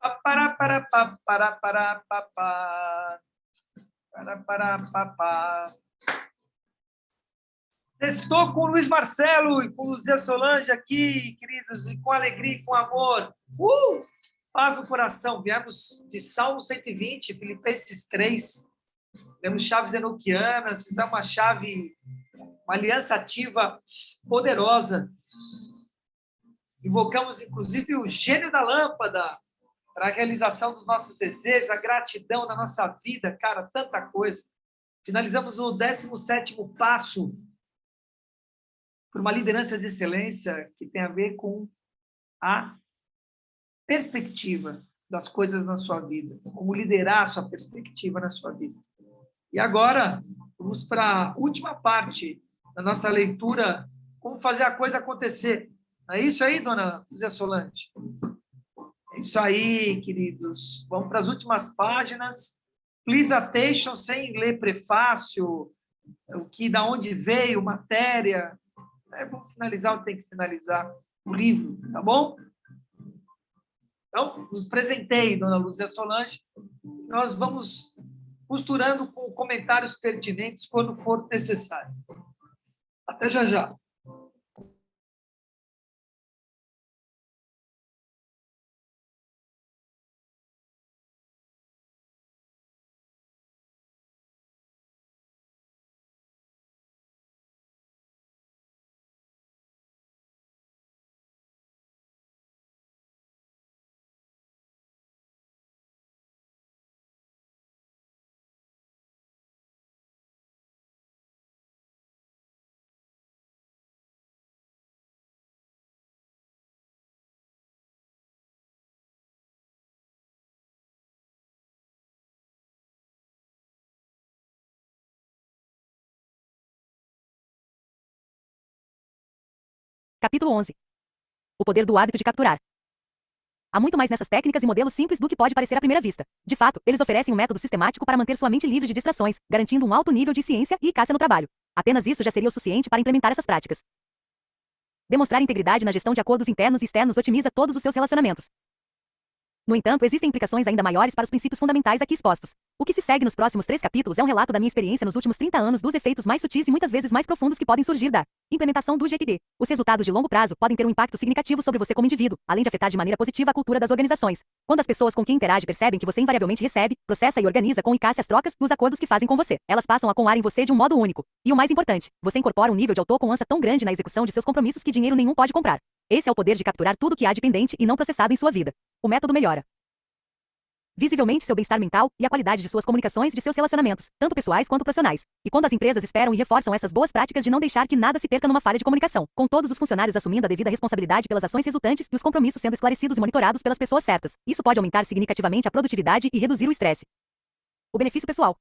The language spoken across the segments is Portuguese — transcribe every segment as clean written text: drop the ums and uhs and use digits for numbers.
Para, para, para, para, para, para, para. Estou com o Luiz Marcelo e com o Luzia Solange aqui, queridos, e com alegria e com amor. Paz no coração. Viemos de Salmo 120, Filipenses 3. Temos chaves enoquianas, fizemos uma chave, uma aliança ativa poderosa. Invocamos, inclusive, o gênio da lâmpada para a realização dos nossos desejos, a gratidão na nossa vida, cara, tanta coisa. Finalizamos o 17º passo por uma liderança de excelência que tem a ver com a perspectiva das coisas na sua vida, como liderar a sua perspectiva na sua vida. E agora, vamos para a última parte da nossa leitura, como fazer a coisa acontecer. É isso aí, dona Luzia Solange? É isso aí, queridos. Vamos para as últimas páginas. Please attention, sem ler prefácio, o que, da onde veio, matéria. Vamos finalizar o que tem que finalizar, o livro, tá bom? Então, nos presentei, dona Luzia Solange. Nós vamos costurando com comentários pertinentes quando for necessário. Até já já. Capítulo 11. O poder do hábito de capturar. Há muito mais nessas técnicas e modelos simples do que pode parecer à primeira vista. De fato, eles oferecem um método sistemático para manter sua mente livre de distrações, garantindo um alto nível de ciência e eficácia no trabalho. Apenas isso já seria o suficiente para implementar essas práticas. Demonstrar integridade na gestão de acordos internos e externos otimiza todos os seus relacionamentos. No entanto, existem implicações ainda maiores para os princípios fundamentais aqui expostos. O que se segue nos próximos 3 capítulos é um relato da minha experiência nos últimos 30 anos dos efeitos mais sutis e muitas vezes mais profundos que podem surgir da implementação do GTD. Os resultados de longo prazo podem ter um impacto significativo sobre você como indivíduo, além de afetar de maneira positiva a cultura das organizações. Quando as pessoas com quem interage percebem que você invariavelmente recebe, processa e organiza com eficácia as trocas dos acordos que fazem com você, elas passam a confiar em você de um modo único. E o mais importante, você incorpora um nível de autoconfiança tão grande na execução de seus compromissos que dinheiro nenhum pode comprar. Esse é o poder de capturar tudo o que há de pendente e não processado em sua vida. O método melhora visivelmente seu bem-estar mental e a qualidade de suas comunicações e de seus relacionamentos, tanto pessoais quanto profissionais. E quando as empresas esperam e reforçam essas boas práticas de não deixar que nada se perca numa falha de comunicação, com todos os funcionários assumindo a devida responsabilidade pelas ações resultantes e os compromissos sendo esclarecidos e monitorados pelas pessoas certas, isso pode aumentar significativamente a produtividade e reduzir o estresse. O benefício pessoal.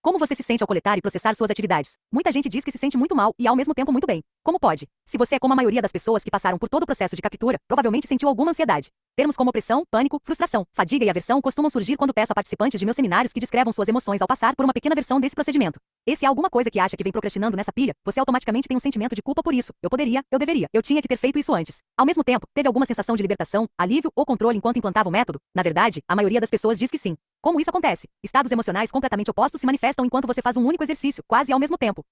Como você se sente ao coletar e processar suas atividades? Muita gente diz que se sente muito mal e ao mesmo tempo muito bem. Como pode? Se você é como a maioria das pessoas que passaram por todo o processo de captura, provavelmente sentiu alguma ansiedade. Termos como opressão, pânico, frustração, fadiga e aversão costumam surgir quando peço a participantes de meus seminários que descrevam suas emoções ao passar por uma pequena versão desse procedimento. E se há alguma coisa que acha que vem procrastinando nessa pilha, você automaticamente tem um sentimento de culpa por isso. Eu poderia, eu deveria, eu tinha que ter feito isso antes. Ao mesmo tempo, teve alguma sensação de libertação, alívio ou controle enquanto implantava o método? Na verdade, a maioria das pessoas diz que sim. Como isso acontece? Estados emocionais completamente opostos se manifestam enquanto você faz um único exercício, quase ao mesmo tempo.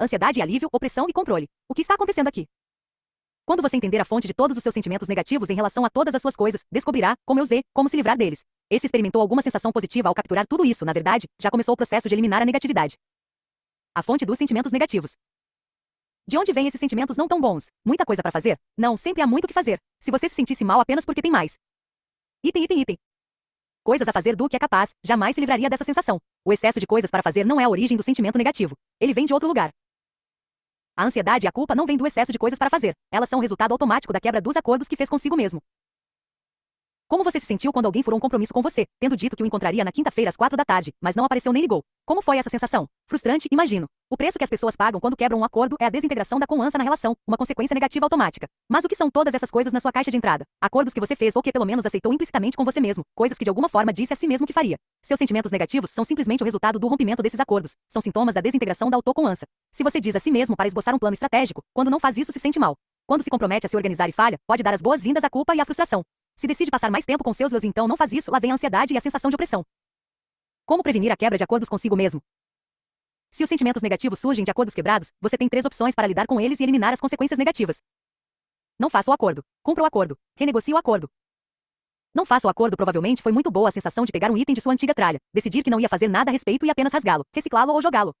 Ansiedade e alívio, opressão e controle. O que está acontecendo aqui? Quando você entender a fonte de todos os seus sentimentos negativos em relação a todas as suas coisas, descobrirá, como eu usei, como se livrar deles. Esse experimentou alguma sensação positiva ao capturar tudo isso, na verdade, já começou o processo de eliminar a negatividade. A fonte dos sentimentos negativos. De onde vêm esses sentimentos não tão bons? Muita coisa para fazer? Não, sempre há muito o que fazer. Se você se sentisse mal apenas porque tem mais item. Coisas a fazer do que é capaz, jamais se livraria dessa sensação. O excesso de coisas para fazer não é a origem do sentimento negativo. Ele vem de outro lugar. A ansiedade e a culpa não vêm do excesso de coisas para fazer. Elas são o resultado automático da quebra dos acordos que fez consigo mesmo. Como você se sentiu quando alguém furou um compromisso com você, tendo dito que o encontraria na quinta-feira às 4 da tarde, mas não apareceu nem ligou? Como foi essa sensação? Frustrante, imagino. O preço que as pessoas pagam quando quebram um acordo é a desintegração da confiança na relação, uma consequência negativa automática. Mas o que são todas essas coisas na sua caixa de entrada? Acordos que você fez ou que pelo menos aceitou implicitamente com você mesmo, coisas que de alguma forma disse a si mesmo que faria. Seus sentimentos negativos são simplesmente o resultado do rompimento desses acordos, são sintomas da desintegração da autoconfiança. Se você diz a si mesmo para esboçar um plano estratégico, quando não faz isso se sente mal. Quando se compromete a se organizar e falha, pode dar as boas-vindas à culpa e à frustração. Se decide passar mais tempo com seus então não faz isso, lá vem a ansiedade e a sensação de opressão. Como prevenir a quebra de acordos consigo mesmo? Se os sentimentos negativos surgem de acordos quebrados, você tem 3 opções para lidar com eles e eliminar as consequências negativas. Não faça o acordo. Cumpra o acordo. Renegocie o acordo. Não faça o acordo. Provavelmente foi muito boa a sensação de pegar um item de sua antiga tralha, decidir que não ia fazer nada a respeito e apenas rasgá-lo, reciclá-lo ou jogá-lo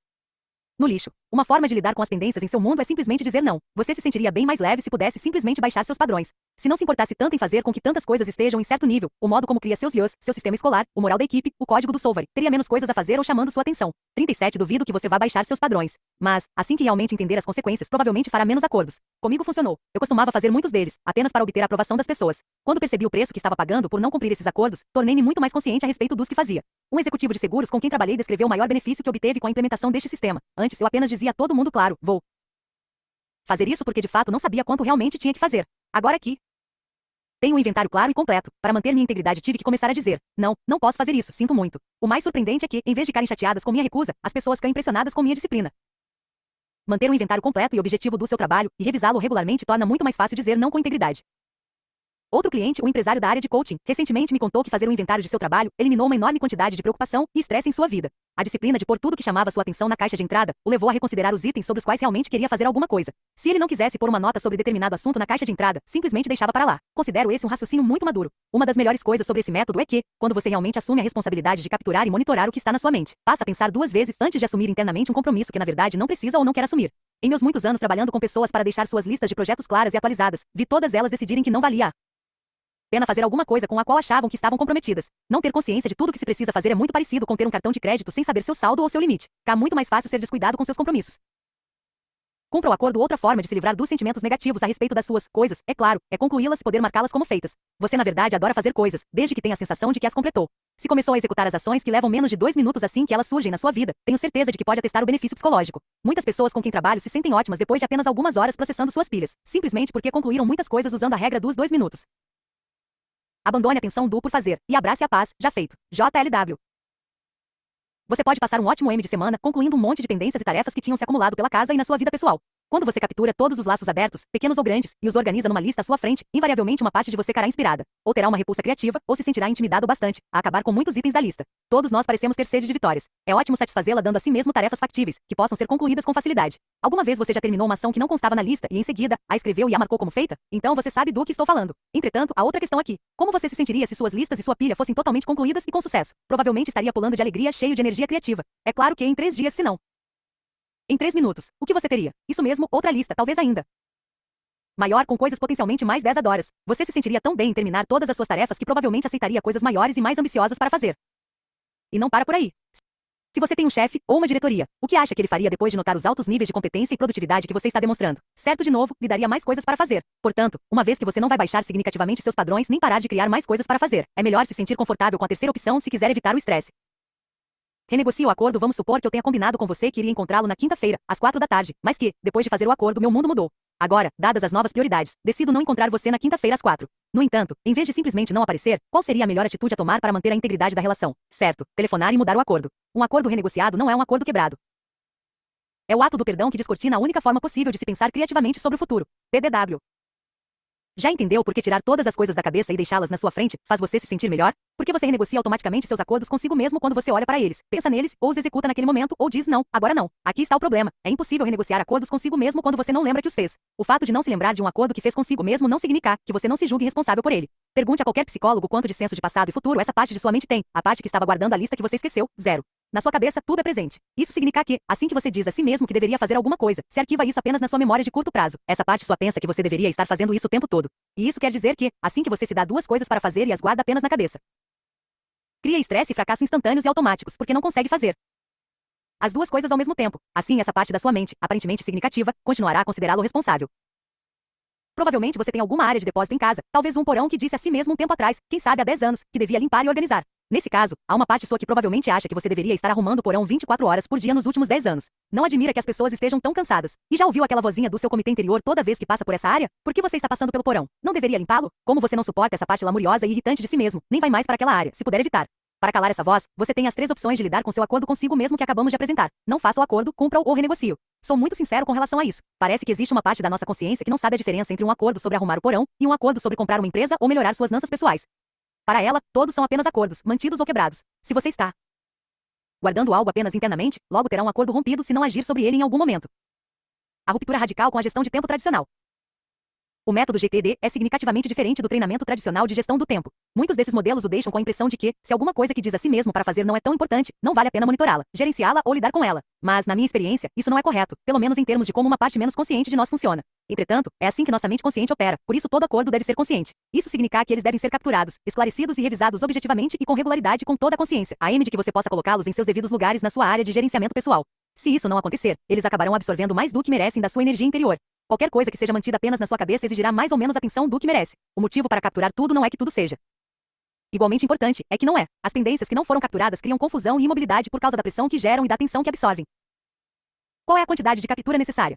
no lixo. Uma forma de lidar com as pendências em seu mundo é simplesmente dizer não. Você se sentiria bem mais leve se pudesse simplesmente baixar seus padrões. Se não se importasse tanto em fazer com que tantas coisas estejam em certo nível, o modo como cria seus lios, seu sistema escolar, o moral da equipe, o código do Solver, teria menos coisas a fazer ou chamando sua atenção. 37 Duvido que você vá baixar seus padrões. Mas, assim que realmente entender as consequências, provavelmente fará menos acordos. Comigo funcionou. Eu costumava fazer muitos deles, apenas para obter a aprovação das pessoas. Quando percebi o preço que estava pagando por não cumprir esses acordos, tornei-me muito mais consciente a respeito dos que fazia. Um executivo de seguros com quem trabalhei descreveu o maior benefício que obteve com a implementação deste sistema. Antes, eu apenas dizia a todo mundo claro, vou fazer isso porque de fato não sabia quanto realmente tinha que fazer. Agora aqui tenho um inventário claro e completo. Para manter minha integridade tive que começar a dizer, não posso fazer isso, sinto muito. O mais surpreendente é que, em vez de ficarem chateadas com minha recusa, as pessoas ficam impressionadas com minha disciplina. Manter um inventário completo e objetivo do seu trabalho, e revisá-lo regularmente torna muito mais fácil dizer não com integridade. Outro cliente, um empresário da área de coaching, recentemente me contou que fazer um inventário de seu trabalho eliminou uma enorme quantidade de preocupação e estresse em sua vida. A disciplina de pôr tudo que chamava sua atenção na caixa de entrada o levou a reconsiderar os itens sobre os quais realmente queria fazer alguma coisa. Se ele não quisesse pôr uma nota sobre determinado assunto na caixa de entrada, simplesmente deixava para lá. Considero esse um raciocínio muito maduro. Uma das melhores coisas sobre esse método é que, quando você realmente assume a responsabilidade de capturar e monitorar o que está na sua mente, passa a pensar 2 vezes antes de assumir internamente um compromisso que na verdade não precisa ou não quer assumir. Em meus muitos anos trabalhando com pessoas para deixar suas listas de projetos claras e atualizadas, vi todas elas decidirem que não valia a pena fazer alguma coisa com a qual achavam que estavam comprometidas. Não ter consciência de tudo que se precisa fazer é muito parecido com ter um cartão de crédito sem saber seu saldo ou seu limite. Cá muito mais fácil ser descuidado com seus compromissos. Cumpra o acordo. Outra forma de se livrar dos sentimentos negativos a respeito das suas coisas, é claro, é concluí-las e poder marcá-las como feitas. Você na verdade adora fazer coisas, desde que tenha a sensação de que as completou. Se começou a executar as ações que levam menos de 2 minutos assim que elas surgem na sua vida, tenho certeza de que pode atestar o benefício psicológico. Muitas pessoas com quem trabalho se sentem ótimas depois de apenas algumas horas processando suas pilhas, simplesmente porque concluíram muitas coisas usando a regra dos 2 minutos. Abandone a tensão do por fazer e abrace a paz, já feito. JLW. Você pode passar um ótimo M de semana concluindo um monte de pendências e tarefas que tinham se acumulado pela casa e na sua vida pessoal. Quando você captura todos os laços abertos, pequenos ou grandes, e os organiza numa lista à sua frente, invariavelmente uma parte de você ficará inspirada, ou terá uma repulsa criativa, ou se sentirá intimidado bastante, a acabar com muitos itens da lista. Todos nós parecemos ter sede de vitórias. É ótimo satisfazê-la dando a si mesmo tarefas factíveis, que possam ser concluídas com facilidade. Alguma vez você já terminou uma ação que não constava na lista e em seguida a escreveu e a marcou como feita? Então você sabe do que estou falando. Entretanto, a outra questão aqui: como você se sentiria se suas listas e sua pilha fossem totalmente concluídas e com sucesso? Provavelmente estaria pulando de alegria, cheio de energia criativa. É claro que em 3 dias, se não em 3 minutos. O que você teria? Isso mesmo, outra lista, talvez ainda maior, com coisas potencialmente mais 10 horas. Você se sentiria tão bem em terminar todas as suas tarefas que provavelmente aceitaria coisas maiores e mais ambiciosas para fazer. E não para por aí. Se você tem um chefe ou uma diretoria, o que acha que ele faria depois de notar os altos níveis de competência e produtividade que você está demonstrando? Certo, de novo, lhe daria mais coisas para fazer. Portanto, uma vez que você não vai baixar significativamente seus padrões nem parar de criar mais coisas para fazer, é melhor se sentir confortável com a terceira opção se quiser evitar o estresse. Renegocie o acordo. Vamos supor que eu tenha combinado com você que iria encontrá-lo na quinta-feira, às 4 da tarde, mas que, depois de fazer o acordo, meu mundo mudou. Agora, dadas as novas prioridades, decido não encontrar você na quinta-feira às 4. No entanto, em vez de simplesmente não aparecer, qual seria a melhor atitude a tomar para manter a integridade da relação? Certo, telefonar e mudar o acordo. Um acordo renegociado não é um acordo quebrado. É o ato do perdão que descortina a única forma possível de se pensar criativamente sobre o futuro. PDW. Já entendeu por que tirar todas as coisas da cabeça e deixá-las na sua frente faz você se sentir melhor? Porque você renegocia automaticamente seus acordos consigo mesmo quando você olha para eles, pensa neles, ou os executa naquele momento, ou diz não, agora não. Aqui está o problema. É impossível renegociar acordos consigo mesmo quando você não lembra que os fez. O fato de não se lembrar de um acordo que fez consigo mesmo não significa que você não se julgue responsável por ele. Pergunte a qualquer psicólogo quanto de senso de passado e futuro essa parte de sua mente tem. A parte que estava guardando a lista que você esqueceu, 0. Na sua cabeça, tudo é presente. Isso significa que, assim que você diz a si mesmo que deveria fazer alguma coisa, se arquiva isso apenas na sua memória de curto prazo. Essa parte só pensa que você deveria estar fazendo isso o tempo todo. E isso quer dizer que, assim que você se dá 2 coisas para fazer e as guarda apenas na cabeça, cria estresse e fracasso instantâneos e automáticos, porque não consegue fazer as 2 coisas ao mesmo tempo. Assim, essa parte da sua mente, aparentemente significativa, continuará a considerá-lo responsável. Provavelmente você tem alguma área de depósito em casa, talvez um porão que disse a si mesmo um tempo atrás, quem sabe há 10 anos, que devia limpar e organizar. Nesse caso, há uma parte sua que provavelmente acha que você deveria estar arrumando o porão 24 horas por dia nos últimos 10 anos. Não admira que as pessoas estejam tão cansadas. E já ouviu aquela vozinha do seu comitê interior toda vez que passa por essa área? Por que você está passando pelo porão? Não deveria limpá-lo? Como você não suporta essa parte lamuriosa e irritante de si mesmo, nem vai mais para aquela área, se puder evitar. Para calar essa voz, você tem as 3 opções de lidar com seu acordo consigo mesmo que acabamos de apresentar. Não faça o acordo, cumpra-o ou renegocie-o. Sou muito sincero com relação a isso. Parece que existe uma parte da nossa consciência que não sabe a diferença entre um acordo sobre arrumar o porão e um acordo sobre comprar uma empresa ou melhorar suas finanças pessoais. Para ela, todos são apenas acordos, mantidos ou quebrados. Se você está guardando algo apenas internamente, logo terá um acordo rompido se não agir sobre ele em algum momento. A ruptura radical com a gestão de tempo tradicional. O método GTD é significativamente diferente do treinamento tradicional de gestão do tempo. Muitos desses modelos o deixam com a impressão de que, se alguma coisa que diz a si mesmo para fazer não é tão importante, não vale a pena monitorá-la, gerenciá-la ou lidar com ela. Mas, na minha experiência, isso não é correto, pelo menos em termos de como uma parte menos consciente de nós funciona. Entretanto, é assim que nossa mente consciente opera, por isso todo acordo deve ser consciente. Isso significa que eles devem ser capturados, esclarecidos e revisados objetivamente e com regularidade com toda a consciência, a de que você possa colocá-los em seus devidos lugares na sua área de gerenciamento pessoal. Se isso não acontecer, eles acabarão absorvendo mais do que merecem da sua energia interior. Qualquer coisa que seja mantida apenas na sua cabeça exigirá mais ou menos atenção do que merece. O motivo para capturar tudo não é que tudo seja igualmente importante, é que não é. As pendências que não foram capturadas criam confusão e imobilidade por causa da pressão que geram e da atenção que absorvem. Qual é a quantidade de captura necessária?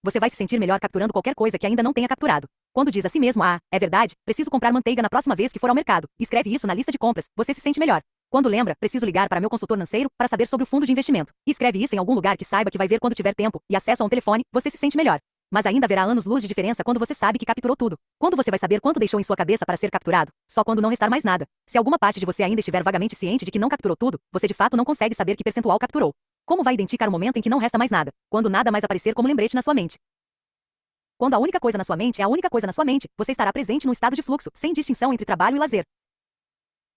Você vai se sentir melhor capturando qualquer coisa que ainda não tenha capturado. Quando diz a si mesmo, é verdade, preciso comprar manteiga na próxima vez que for ao mercado, e escreve isso na lista de compras, você se sente melhor. Quando lembra, preciso ligar para meu consultor financeiro para saber sobre o fundo de investimento, e escreve isso em algum lugar que saiba que vai ver quando tiver tempo, e acesso a um telefone, você se sente melhor. Mas ainda haverá anos-luz de diferença quando você sabe que capturou tudo. Quando você vai saber quanto deixou em sua cabeça para ser capturado? Só quando não restar mais nada. Se alguma parte de você ainda estiver vagamente ciente de que não capturou tudo, você de fato não consegue saber que percentual capturou. Como vai identificar o momento em que não resta mais nada? Quando nada mais aparecer como lembrete na sua mente. Quando a única coisa na sua mente é a única coisa na sua mente, você estará presente num estado de fluxo, sem distinção entre trabalho e lazer.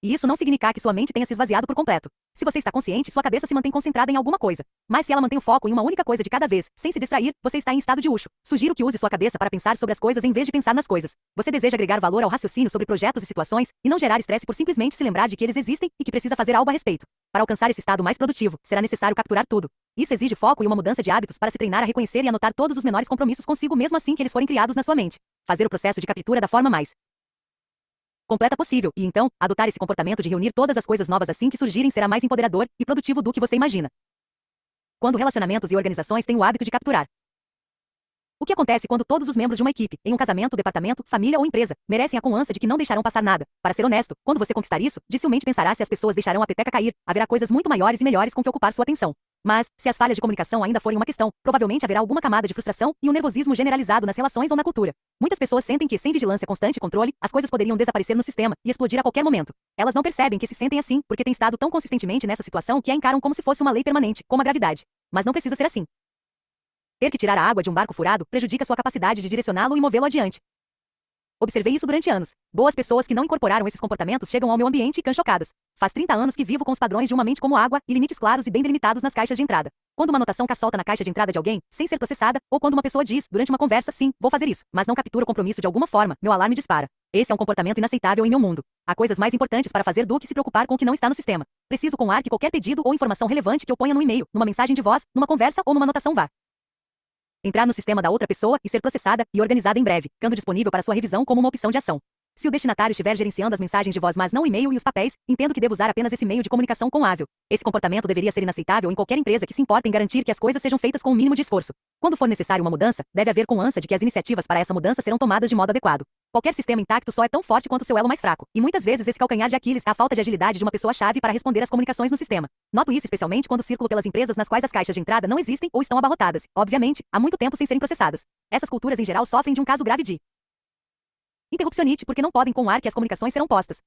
E isso não significa que sua mente tenha se esvaziado por completo. Se você está consciente, sua cabeça se mantém concentrada em alguma coisa. Mas se ela mantém o foco em uma única coisa de cada vez, sem se distrair, você está em estado de ucho. Sugiro que use sua cabeça para pensar sobre as coisas em vez de pensar nas coisas. Você deseja agregar valor ao raciocínio sobre projetos e situações, e não gerar estresse por simplesmente se lembrar de que eles existem e que precisa fazer algo a respeito. Para alcançar esse estado mais produtivo, será necessário capturar tudo. Isso exige foco e uma mudança de hábitos para se treinar a reconhecer e anotar todos os menores compromissos consigo mesmo assim que eles forem criados na sua mente. Fazer o processo de captura da forma mais completa possível, e então, adotar esse comportamento de reunir todas as coisas novas assim que surgirem será mais empoderador e produtivo do que você imagina. Quando relacionamentos e organizações têm o hábito de capturar. O que acontece quando todos os membros de uma equipe, em um casamento, departamento, família ou empresa, merecem a confiança de que não deixarão passar nada? Para ser honesto, quando você conquistar isso, dificilmente pensará se as pessoas deixarão a peteca cair, haverá coisas muito maiores e melhores com que ocupar sua atenção. Mas, se as falhas de comunicação ainda forem uma questão, provavelmente haverá alguma camada de frustração e um nervosismo generalizado nas relações ou na cultura. Muitas pessoas sentem que, sem vigilância constante e controle, as coisas poderiam desaparecer no sistema e explodir a qualquer momento. Elas não percebem que se sentem assim, porque têm estado tão consistentemente nessa situação que a encaram como se fosse uma lei permanente, como a gravidade. Mas não precisa ser assim. Ter que tirar a água de um barco furado prejudica sua capacidade de direcioná-lo e movê-lo adiante. Observei isso durante anos. Boas pessoas que não incorporaram esses comportamentos chegam ao meu ambiente e ficam chocadas. Faz 30 anos que vivo com os padrões de uma mente como água e limites claros e bem delimitados nas caixas de entrada. Quando uma anotação solta na caixa de entrada de alguém, sem ser processada, ou quando uma pessoa diz, durante uma conversa, sim, vou fazer isso, mas não captura o compromisso de alguma forma, meu alarme dispara. Esse é um comportamento inaceitável em meu mundo. Há coisas mais importantes para fazer do que se preocupar com o que não está no sistema. Preciso com ar que qualquer pedido ou informação relevante que eu ponha no e-mail, numa mensagem de voz, numa conversa ou numa anotação vá entrar no sistema da outra pessoa e ser processada e organizada em breve, ficando disponível para sua revisão como uma opção de ação. Se o destinatário estiver gerenciando as mensagens de voz mas não o e-mail e os papéis, entendo que devo usar apenas esse meio de comunicação com hábil. Esse comportamento deveria ser inaceitável em qualquer empresa que se importa em garantir que as coisas sejam feitas com o mínimo de esforço. Quando for necessário uma mudança, deve haver confiança de que as iniciativas para essa mudança serão tomadas de modo adequado. Qualquer sistema intacto só é tão forte quanto seu elo mais fraco, e muitas vezes esse calcanhar de Aquiles é a falta de agilidade de uma pessoa-chave para responder às comunicações no sistema. Noto isso especialmente quando circulo pelas empresas nas quais as caixas de entrada não existem ou estão abarrotadas, obviamente, há muito tempo sem serem processadas. Essas culturas em geral sofrem de um caso grave de interrupcionite porque não podem com o ar que as comunicações serão postas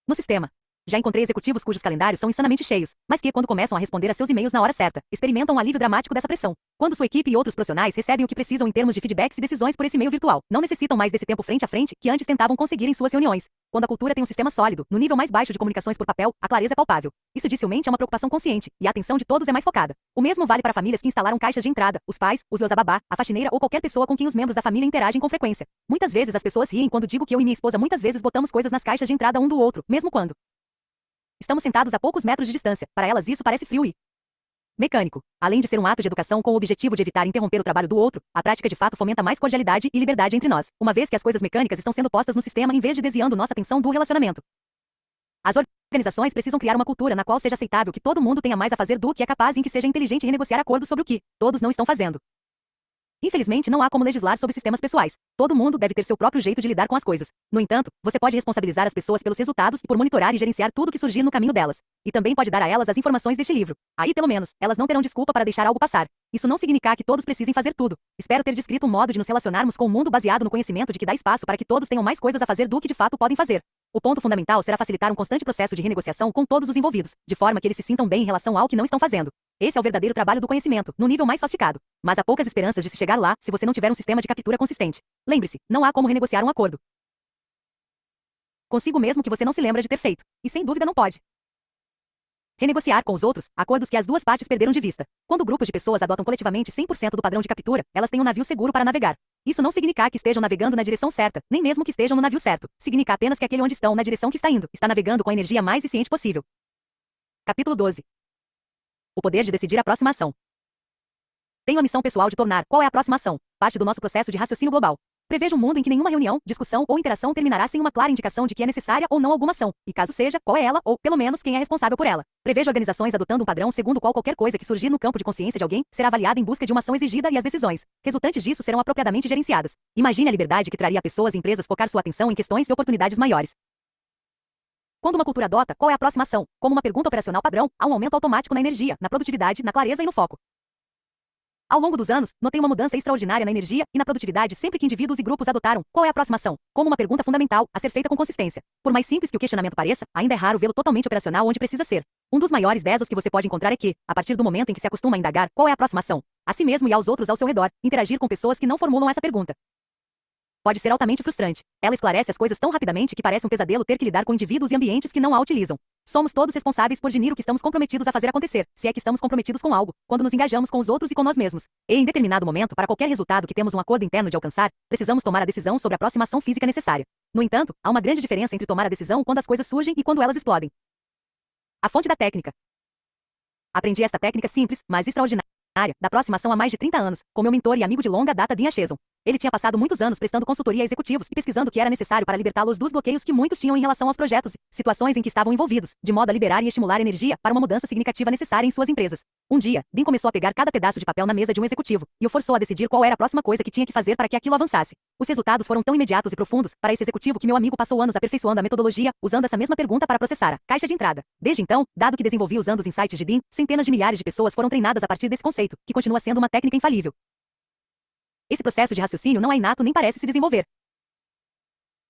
no sistema. Já encontrei executivos cujos calendários são insanamente cheios, mas que, quando começam a responder a seus e-mails na hora certa, experimentam um alívio dramático dessa pressão. Quando sua equipe e outros profissionais recebem o que precisam em termos de feedbacks e decisões por esse e-mail virtual, não necessitam mais desse tempo frente a frente que antes tentavam conseguir em suas reuniões. Quando a cultura tem um sistema sólido, no nível mais baixo de comunicações por papel, a clareza é palpável. Isso dificilmente é uma preocupação consciente, e a atenção de todos é mais focada. O mesmo vale para famílias que instalaram caixas de entrada, os pais, os babá, a faxineira ou qualquer pessoa com quem os membros da família interagem com frequência. Muitas vezes as pessoas riem quando digo que eu e minha esposa muitas vezes botamos coisas nas caixas de entrada um do outro, mesmo quando estamos sentados a poucos metros de distância. Para elas isso parece frio e mecânico. Além de ser um ato de educação com o objetivo de evitar interromper o trabalho do outro, a prática de fato fomenta mais cordialidade e liberdade entre nós, uma vez que as coisas mecânicas estão sendo postas no sistema em vez de desviando nossa atenção do relacionamento. As organizações precisam criar uma cultura na qual seja aceitável que todo mundo tenha mais a fazer do que é capaz e em que seja inteligente renegociar acordos sobre o que todos não estão fazendo. Infelizmente, não há como legislar sobre sistemas pessoais. Todo mundo deve ter seu próprio jeito de lidar com as coisas. No entanto, você pode responsabilizar as pessoas pelos resultados e por monitorar e gerenciar tudo que surgir no caminho delas. E também pode dar a elas as informações deste livro. Aí, pelo menos, elas não terão desculpa para deixar algo passar. Isso não significa que todos precisem fazer tudo. Espero ter descrito um modo de nos relacionarmos com o mundo baseado no conhecimento de que dá espaço para que todos tenham mais coisas a fazer do que de fato podem fazer. O ponto fundamental será facilitar um constante processo de renegociação com todos os envolvidos, de forma que eles se sintam bem em relação ao que não estão fazendo. Esse é o verdadeiro trabalho do conhecimento, no nível mais sofisticado. Mas há poucas esperanças de se chegar lá se você não tiver um sistema de captura consistente. Lembre-se, não há como renegociar um acordo consigo mesmo que você não se lembra de ter feito. E sem dúvida não pode renegociar com os outros acordos que as duas partes perderam de vista. Quando grupos de pessoas adotam coletivamente 100% do padrão de captura, elas têm um navio seguro para navegar. Isso não significa que estejam navegando na direção certa, nem mesmo que estejam no navio certo. Significa apenas que aquele onde estão, na direção que está indo, está navegando com a energia mais eficiente possível. Capítulo 12. O poder de decidir a próxima ação. Tenho a missão pessoal de tornar qual é a próxima ação, parte do nosso processo de raciocínio global. Prevejo um mundo em que nenhuma reunião, discussão ou interação terminará sem uma clara indicação de que é necessária ou não alguma ação, e caso seja, qual é ela ou, pelo menos, quem é responsável por ela. Prevejo organizações adotando um padrão segundo o qual qualquer coisa que surgir no campo de consciência de alguém será avaliada em busca de uma ação exigida e as decisões resultantes disso serão apropriadamente gerenciadas. Imagine a liberdade que traria a pessoas e empresas focar sua atenção em questões e oportunidades maiores. Quando uma cultura adota qual é a próxima ação, como uma pergunta operacional padrão, há um aumento automático na energia, na produtividade, na clareza e no foco. Ao longo dos anos, notei uma mudança extraordinária na energia e na produtividade sempre que indivíduos e grupos adotaram qual é a próxima ação, como uma pergunta fundamental, a ser feita com consistência. Por mais simples que o questionamento pareça, ainda é raro vê-lo totalmente operacional onde precisa ser. Um dos maiores désaus que você pode encontrar é que, a partir do momento em que se acostuma a indagar qual é a próxima ação, a si mesmo e aos outros ao seu redor, interagir com pessoas que não formulam essa pergunta pode ser altamente frustrante. Ela esclarece as coisas tão rapidamente que parece um pesadelo ter que lidar com indivíduos e ambientes que não a utilizam. Somos todos responsáveis por definir o que estamos comprometidos a fazer acontecer, se é que estamos comprometidos com algo, quando nos engajamos com os outros e com nós mesmos. E em determinado momento, para qualquer resultado que temos um acordo interno de alcançar, precisamos tomar a decisão sobre a próxima ação física necessária. No entanto, há uma grande diferença entre tomar a decisão quando as coisas surgem e quando elas explodem. A fonte da técnica. Aprendi esta técnica simples, mas extraordinária, da próxima ação há mais de 30 anos, com meu mentor e amigo de longa data Dean Cheson. Ele tinha passado muitos anos prestando consultoria a executivos e pesquisando o que era necessário para libertá-los dos bloqueios que muitos tinham em relação aos projetos e situações em que estavam envolvidos, de modo a liberar e estimular energia para uma mudança significativa necessária em suas empresas. Um dia, Dean começou a pegar cada pedaço de papel na mesa de um executivo e o forçou a decidir qual era a próxima coisa que tinha que fazer para que aquilo avançasse. Os resultados foram tão imediatos e profundos para esse executivo que meu amigo passou anos aperfeiçoando a metodologia, usando essa mesma pergunta para processar a caixa de entrada. Desde então, dado que desenvolvi usando os insights de Dean, centenas de milhares de pessoas foram treinadas a partir desse conceito, que continua sendo uma técnica infalível. Esse processo de raciocínio não é inato nem parece se desenvolver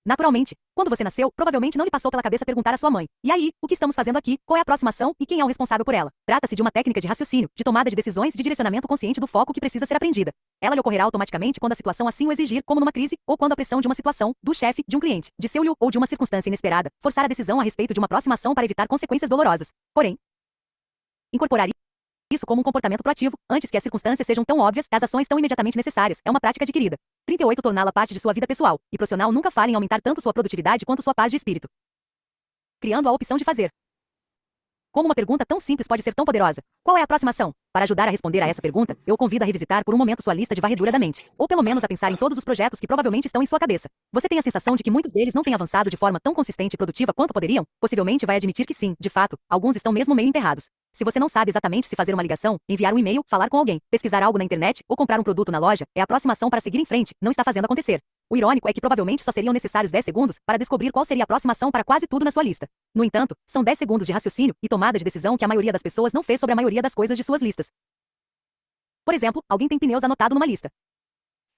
naturalmente. Quando você nasceu, provavelmente não lhe passou pela cabeça perguntar à sua mãe: e aí, o que estamos fazendo aqui? Qual é a próxima ação e quem é o responsável por ela? Trata-se de uma técnica de raciocínio, de tomada de decisões e de direcionamento consciente do foco que precisa ser aprendida. Ela lhe ocorrerá automaticamente quando a situação assim o exigir, como numa crise, ou quando a pressão de uma situação, do chefe, de um cliente, de seu-lhe ou de uma circunstância inesperada, forçar a decisão a respeito de uma próxima ação para evitar consequências dolorosas. Porém, incorporar isso como um comportamento proativo, antes que as circunstâncias sejam tão óbvias, as ações tão imediatamente necessárias, é uma prática adquirida. 38 Torná-la parte de sua vida pessoal e profissional nunca falha em aumentar tanto sua produtividade quanto sua paz de espírito. Criando a opção de fazer. Como uma pergunta tão simples pode ser tão poderosa? Qual é a próxima ação? Para ajudar a responder a essa pergunta, eu o convido a revisitar por um momento sua lista de varredura da mente, ou pelo menos a pensar em todos os projetos que provavelmente estão em sua cabeça. Você tem a sensação de que muitos deles não têm avançado de forma tão consistente e produtiva quanto poderiam? Possivelmente vai admitir que sim, de fato, alguns estão mesmo meio enterrados. Se você não sabe exatamente se fazer uma ligação, enviar um e-mail, falar com alguém, pesquisar algo na internet ou comprar um produto na loja, é a próxima ação para seguir em frente, não está fazendo acontecer. O irônico é que provavelmente só seriam necessários 10 segundos para descobrir qual seria a próxima ação para quase tudo na sua lista. No entanto, são 10 segundos de raciocínio e tomada de decisão que a maioria das pessoas não fez sobre a maioria das coisas de suas listas. Por exemplo, alguém tem pneus anotado numa lista.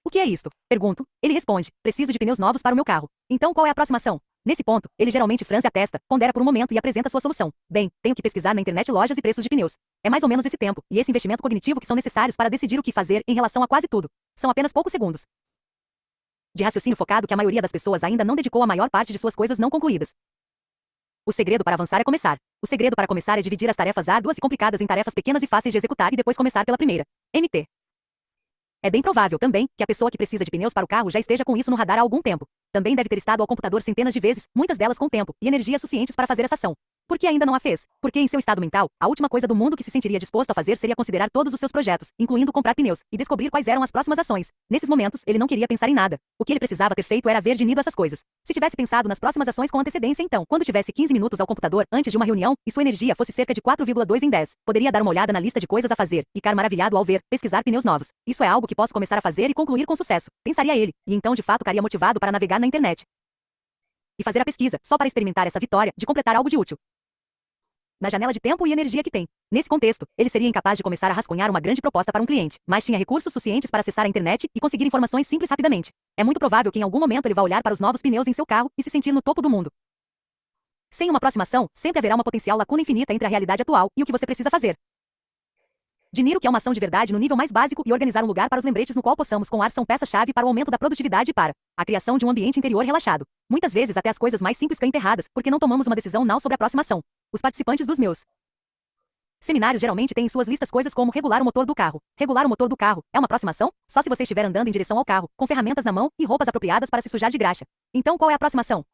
O que é isto? Pergunto. Ele responde: preciso de pneus novos para o meu carro. Então qual é a próxima ação? Nesse ponto, ele geralmente franze a testa, pondera por um momento e apresenta sua solução. Bem, tenho que pesquisar na internet lojas e preços de pneus. É mais ou menos esse tempo e esse investimento cognitivo que são necessários para decidir o que fazer em relação a quase tudo. São apenas poucos segundos de raciocínio focado que a maioria das pessoas ainda não dedicou a maior parte de suas coisas não concluídas. O segredo para avançar é começar. O segredo para começar é dividir as tarefas árduas e complicadas em tarefas pequenas e fáceis de executar e depois começar pela primeira. MT. É bem provável, também, que a pessoa que precisa de pneus para o carro já esteja com isso no radar há algum tempo. Também deve ter estado ao computador centenas de vezes, muitas delas com tempo e energia suficientes para fazer essa ação. Por que ainda não a fez? Porque em seu estado mental, a última coisa do mundo que se sentiria disposto a fazer seria considerar todos os seus projetos, incluindo comprar pneus, e descobrir quais eram as próximas ações. Nesses momentos, ele não queria pensar em nada. O que ele precisava ter feito era haver dinido essas coisas. Se tivesse pensado nas próximas ações com antecedência então, quando tivesse 15 minutos ao computador antes de uma reunião, e sua energia fosse cerca de 4,2 em 10, poderia dar uma olhada na lista de coisas a fazer, e ficar maravilhado ao ver, pesquisar pneus novos. Isso é algo que posso começar a fazer e concluir com sucesso. Pensaria ele, e então de fato ficaria motivado para navegar na internet e fazer a pesquisa, só para experimentar essa vitória de completar algo de útil na janela de tempo e energia que tem. Nesse contexto, ele seria incapaz de começar a rascunhar uma grande proposta para um cliente, mas tinha recursos suficientes para acessar a internet e conseguir informações simples rapidamente. É muito provável que em algum momento ele vá olhar para os novos pneus em seu carro e se sentir no topo do mundo. Sem uma aproximação, sempre haverá uma potencial lacuna infinita entre a realidade atual e o que você precisa fazer. Dinheiro, que é uma ação de verdade no nível mais básico, e organizar um lugar para os lembretes no qual possamos com ar são peça-chave para o aumento da produtividade e para a criação de um ambiente interior relaxado. Muitas vezes até as coisas mais simples caem enterradas, porque não tomamos uma decisão não sobre a próxima ação. Os participantes dos meus seminários geralmente têm em suas listas coisas como regular o motor do carro. Regular o motor do carro é uma próxima ação? Só se você estiver andando em direção ao carro, com ferramentas na mão e roupas apropriadas para se sujar de graxa. Então qual é a próxima ação?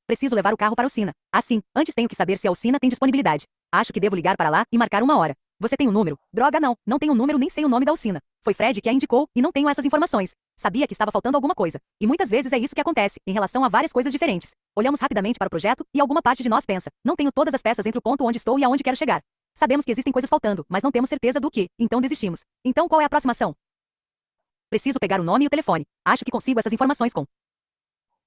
Preciso levar o carro para a oficina. Assim, antes tenho que saber se a oficina tem disponibilidade. Acho que devo ligar para lá e marcar uma hora. Você tem um número? Droga, não tenho um número nem sei o nome da oficina. Foi Fred que a indicou e não tenho essas informações. Sabia que estava faltando alguma coisa. E muitas vezes é isso que acontece, em relação a várias coisas diferentes. Olhamos rapidamente para o projeto e alguma parte de nós pensa, não tenho todas as peças entre o ponto onde estou e aonde quero chegar. Sabemos que existem coisas faltando, mas não temos certeza do que, então desistimos. Então qual é a próxima ação? Preciso pegar o nome e o telefone. Acho que consigo essas informações com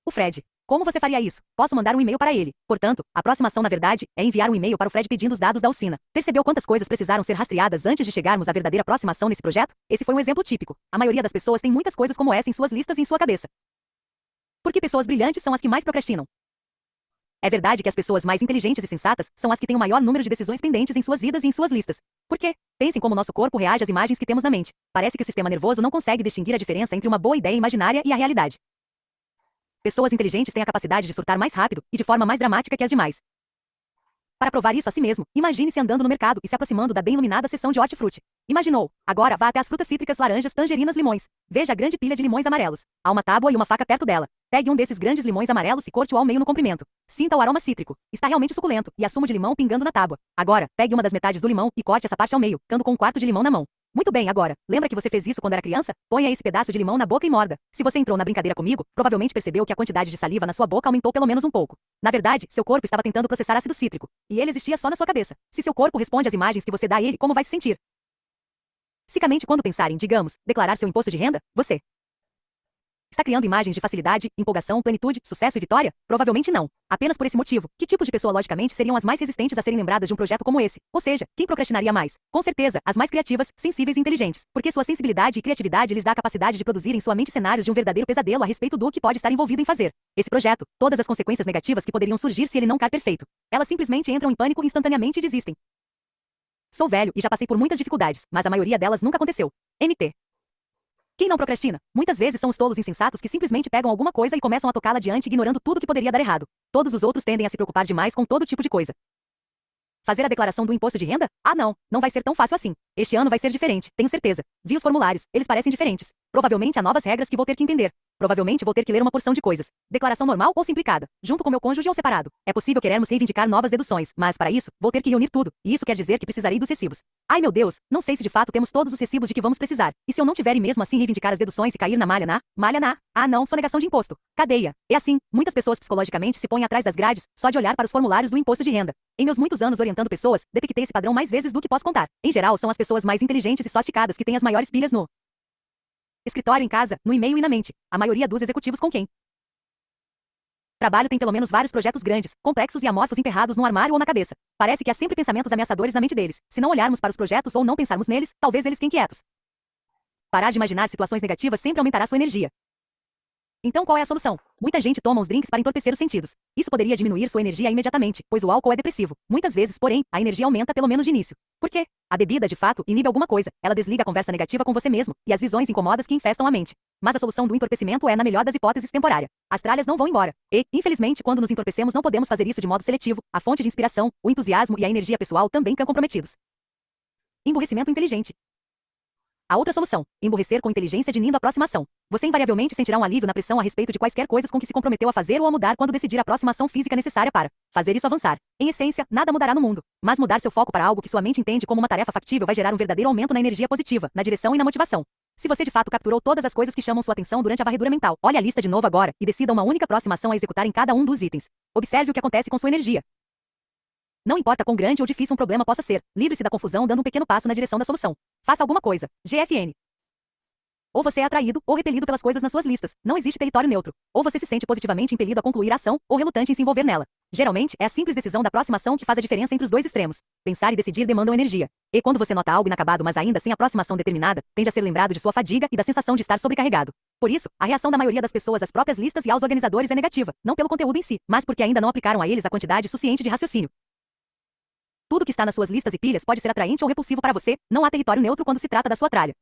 o Fred. Como você faria isso? Posso mandar um e-mail para ele. Portanto, a próxima ação na verdade é enviar um e-mail para o Fred pedindo os dados da oficina. Percebeu quantas coisas precisaram ser rastreadas antes de chegarmos à verdadeira próxima ação nesse projeto? Esse foi um exemplo típico. A maioria das pessoas tem muitas coisas como essa em suas listas e em sua cabeça. Porque pessoas brilhantes são as que mais procrastinam. É verdade que as pessoas mais inteligentes e sensatas são as que têm o maior número de decisões pendentes em suas vidas e em suas listas. Por quê? Pensem como nosso corpo reage às imagens que temos na mente. Parece que o sistema nervoso não consegue distinguir a diferença entre uma boa ideia imaginária e a realidade. Pessoas inteligentes têm a capacidade de surtar mais rápido e de forma mais dramática que as demais. Para provar isso a si mesmo, imagine-se andando no mercado e se aproximando da bem iluminada seção de hortifruti. Imaginou? Agora vá até as frutas cítricas, laranjas, tangerinas, limões. Veja a grande pilha de limões amarelos. Há uma tábua e uma faca perto dela. Pegue um desses grandes limões amarelos e corte-o ao meio no comprimento. Sinta o aroma cítrico. Está realmente suculento, e há sumo de limão pingando na tábua. Agora, pegue uma das metades do limão e corte essa parte ao meio, ficando com um quarto de limão na mão. Muito bem, agora, lembra que você fez isso quando era criança? Ponha esse pedaço de limão na boca e morda. Se você entrou na brincadeira comigo, provavelmente percebeu que a quantidade de saliva na sua boca aumentou pelo menos um pouco. Na verdade, seu corpo estava tentando processar ácido cítrico, e ele existia só na sua cabeça. Se seu corpo responde às imagens que você dá a ele, como vai se sentir? Basicamente, quando pensar em, digamos, declarar seu imposto de renda, você está criando imagens de facilidade, empolgação, plenitude, sucesso e vitória? Provavelmente não. Apenas por esse motivo, que tipos de pessoa logicamente seriam as mais resistentes a serem lembradas de um projeto como esse? Ou seja, quem procrastinaria mais? Com certeza, as mais criativas, sensíveis e inteligentes. Porque sua sensibilidade e criatividade lhes dá a capacidade de produzir em sua mente cenários de um verdadeiro pesadelo a respeito do que pode estar envolvido em fazer esse projeto, todas as consequências negativas que poderiam surgir se ele não cair perfeito. Elas simplesmente entram em pânico instantaneamente e desistem. Sou velho e já passei por muitas dificuldades, mas a maioria delas nunca aconteceu. MT. Quem não procrastina? Muitas vezes são os tolos insensatos que simplesmente pegam alguma coisa e começam a tocá-la adiante ignorando tudo que poderia dar errado. Todos os outros tendem a se preocupar demais com todo tipo de coisa. Fazer a declaração do imposto de renda? Ah, não vai ser tão fácil assim. Este ano vai ser diferente, tenho certeza. Vi os formulários, eles parecem diferentes. Provavelmente há novas regras que vou ter que entender. Provavelmente vou ter que ler uma porção de coisas. Declaração normal ou simplificada, junto com meu cônjuge ou separado. É possível querermos reivindicar novas deduções, mas para isso, vou ter que reunir tudo, e isso quer dizer que precisarei dos recibos. Ai meu Deus, não sei se de fato temos todos os recibos de que vamos precisar. E se eu não tiver e mesmo assim reivindicar as deduções e cair na malha na? Ah não, sonegação de imposto. Cadeia. É assim, muitas pessoas psicologicamente se põem atrás das grades, só de olhar para os formulários do imposto de renda. Em meus muitos anos orientando pessoas, detectei esse padrão mais vezes do que posso contar. Em geral, são as pessoas mais inteligentes e sofisticadas que têm as maiores pilhas no escritório, em casa, no e-mail e na mente. A maioria dos executivos com quem trabalho tem pelo menos vários projetos grandes, complexos e amorfos emperrados no armário ou na cabeça. Parece que há sempre pensamentos ameaçadores na mente deles. Se não olharmos para os projetos ou não pensarmos neles, talvez eles fiquem quietos. Parar de imaginar situações negativas sempre aumentará sua energia. Então qual é a solução? Muita gente toma uns drinks para entorpecer os sentidos. Isso poderia diminuir sua energia imediatamente, pois o álcool é depressivo. Muitas vezes, porém, a energia aumenta pelo menos de início. Por quê? A bebida, de fato, inibe alguma coisa. Ela desliga a conversa negativa com você mesmo e as visões incomodas que infestam a mente. Mas a solução do entorpecimento é, na melhor das hipóteses, temporária. As tralhas não vão embora. E, infelizmente, quando nos entorpecemos não podemos fazer isso de modo seletivo. A fonte de inspiração, o entusiasmo e a energia pessoal também ficam comprometidos. Emburrecimento inteligente. A outra solução, emburrecer com inteligência de nindo aproximação. Você invariavelmente sentirá um alívio na pressão a respeito de quaisquer coisas com que se comprometeu a fazer ou a mudar quando decidir a aproximação física necessária para fazer isso avançar. Em essência, nada mudará no mundo. Mas mudar seu foco para algo que sua mente entende como uma tarefa factível vai gerar um verdadeiro aumento na energia positiva, na direção e na motivação. Se você de fato capturou todas as coisas que chamam sua atenção durante a varredura mental, olhe a lista de novo agora e decida uma única aproximação a executar em cada um dos itens. Observe o que acontece com sua energia. Não importa quão grande ou difícil um problema possa ser, livre-se da confusão dando um pequeno passo na direção da solução. Faça alguma coisa. GFN. Ou você é atraído ou repelido pelas coisas nas suas listas. Não existe território neutro. Ou você se sente positivamente impelido a concluir a ação, ou relutante em se envolver nela. Geralmente, é a simples decisão da aproximação que faz a diferença entre os dois extremos. Pensar e decidir demandam energia. E quando você nota algo inacabado mas ainda sem aproximação determinada, tende a ser lembrado de sua fadiga e da sensação de estar sobrecarregado. Por isso, a reação da maioria das pessoas às próprias listas e aos organizadores é negativa, não pelo conteúdo em si, mas porque ainda não aplicaram a eles a quantidade suficiente de raciocínio. Tudo que está nas suas listas e pilhas pode ser atraente ou repulsivo para você, não há território neutro quando se trata da sua tralha.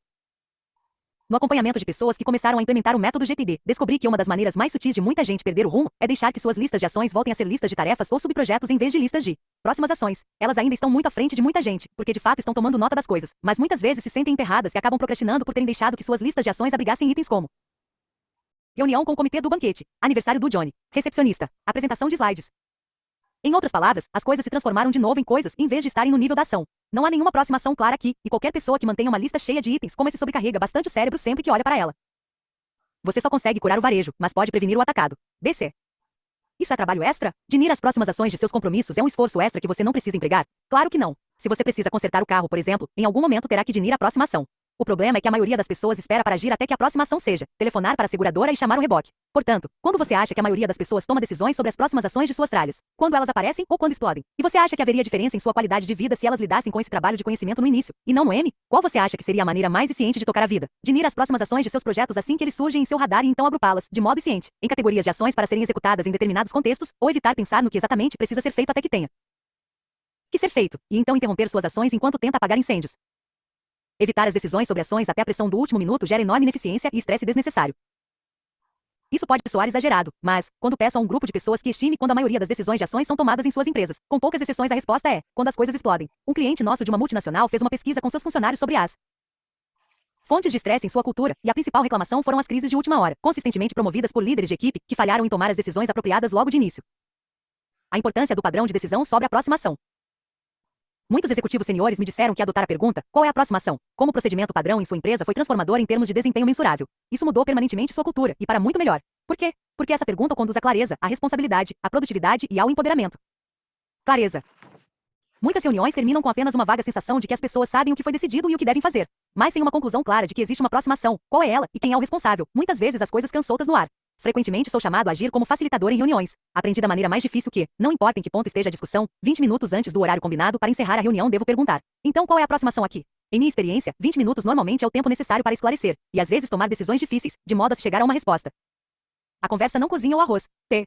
No acompanhamento de pessoas que começaram a implementar o método GTD, descobri que uma das maneiras mais sutis de muita gente perder o rumo é deixar que suas listas de ações voltem a ser listas de tarefas ou subprojetos em vez de listas de próximas ações. Elas ainda estão muito à frente de muita gente, porque de fato estão tomando nota das coisas, mas muitas vezes se sentem emperradas e acabam procrastinando por terem deixado que suas listas de ações abrigassem itens como reunião com o comitê do banquete, aniversário do Johnny, recepcionista, apresentação de slides. Em outras palavras, as coisas se transformaram de novo em coisas, em vez de estarem no nível da ação. Não há nenhuma aproximação clara aqui, e qualquer pessoa que mantenha uma lista cheia de itens como esse sobrecarrega bastante o cérebro sempre que olha para ela. Você só consegue curar o varejo, mas pode prevenir o atacado. BC. Isso é trabalho extra? Dinir as próximas ações de seus compromissos é um esforço extra que você não precisa empregar? Claro que não. Se você precisa consertar o carro, por exemplo, em algum momento terá que dinir a próxima ação. O problema é que a maioria das pessoas espera para agir até que a próxima ação seja telefonar para a seguradora e chamar o reboque. Portanto, quando você acha que a maioria das pessoas toma decisões sobre as próximas ações de suas tralhas, quando elas aparecem ou quando explodem, e você acha que haveria diferença em sua qualidade de vida se elas lidassem com esse trabalho de conhecimento no início, e não no M, qual você acha que seria a maneira mais eficiente de tocar a vida? Dinir as próximas ações de seus projetos assim que eles surgem em seu radar e então agrupá-las, de modo eficiente, em categorias de ações para serem executadas em determinados contextos, ou evitar pensar no que exatamente precisa ser feito até que tenha que ser feito, e então interromper suas ações enquanto tenta apagar incêndios. Evitar as decisões sobre ações até a pressão do último minuto gera enorme ineficiência e estresse desnecessário. Isso pode soar exagerado, mas, quando peço a um grupo de pessoas que estime quando a maioria das decisões de ações são tomadas em suas empresas, com poucas exceções a resposta é, quando as coisas explodem. Um cliente nosso de uma multinacional fez uma pesquisa com seus funcionários sobre as fontes de estresse em sua cultura, e a principal reclamação foram as crises de última hora, consistentemente promovidas por líderes de equipe, que falharam em tomar as decisões apropriadas logo de início. A importância do padrão de decisão sobre a aproximação. Muitos executivos seniores me disseram que adotar a pergunta, qual é a próxima ação, como procedimento padrão em sua empresa foi transformador em termos de desempenho mensurável. Isso mudou permanentemente sua cultura, e para muito melhor. Por quê? Porque essa pergunta conduz à clareza, à responsabilidade, à produtividade e ao empoderamento. Clareza. Muitas reuniões terminam com apenas uma vaga sensação de que as pessoas sabem o que foi decidido e o que devem fazer, mas sem uma conclusão clara de que existe uma próxima ação, qual é ela e quem é o responsável. Muitas vezes as coisas ficam soltas no ar. Frequentemente sou chamado a agir como facilitador em reuniões. Aprendi da maneira mais difícil que, não importa em que ponto esteja a discussão, 20 minutos antes do horário combinado para encerrar a reunião devo perguntar: então qual é a próxima ação aqui? Em minha experiência, 20 minutos normalmente é o tempo necessário para esclarecer, e às vezes tomar decisões difíceis, de modo a se chegar a uma resposta. A conversa não cozinha o arroz. P.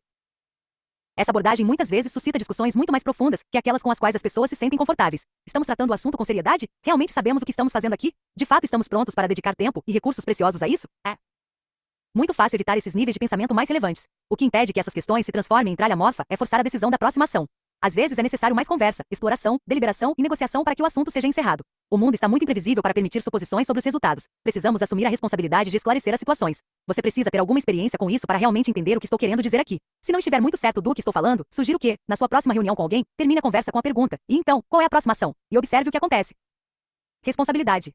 Essa abordagem muitas vezes suscita discussões muito mais profundas que aquelas com as quais as pessoas se sentem confortáveis. Estamos tratando o assunto com seriedade? Realmente sabemos o que estamos fazendo aqui? De fato estamos prontos para dedicar tempo e recursos preciosos a isso? É muito fácil evitar esses níveis de pensamento mais relevantes. O que impede que essas questões se transformem em tralha morfa é forçar a decisão da próxima ação. Às vezes é necessário mais conversa, exploração, deliberação e negociação para que o assunto seja encerrado. O mundo está muito imprevisível para permitir suposições sobre os resultados. Precisamos assumir a responsabilidade de esclarecer as situações. Você precisa ter alguma experiência com isso para realmente entender o que estou querendo dizer aqui. Se não estiver muito certo do que estou falando, sugiro que, na sua próxima reunião com alguém, termine a conversa com a pergunta: e então, qual é a próxima ação? E observe o que acontece. Responsabilidade.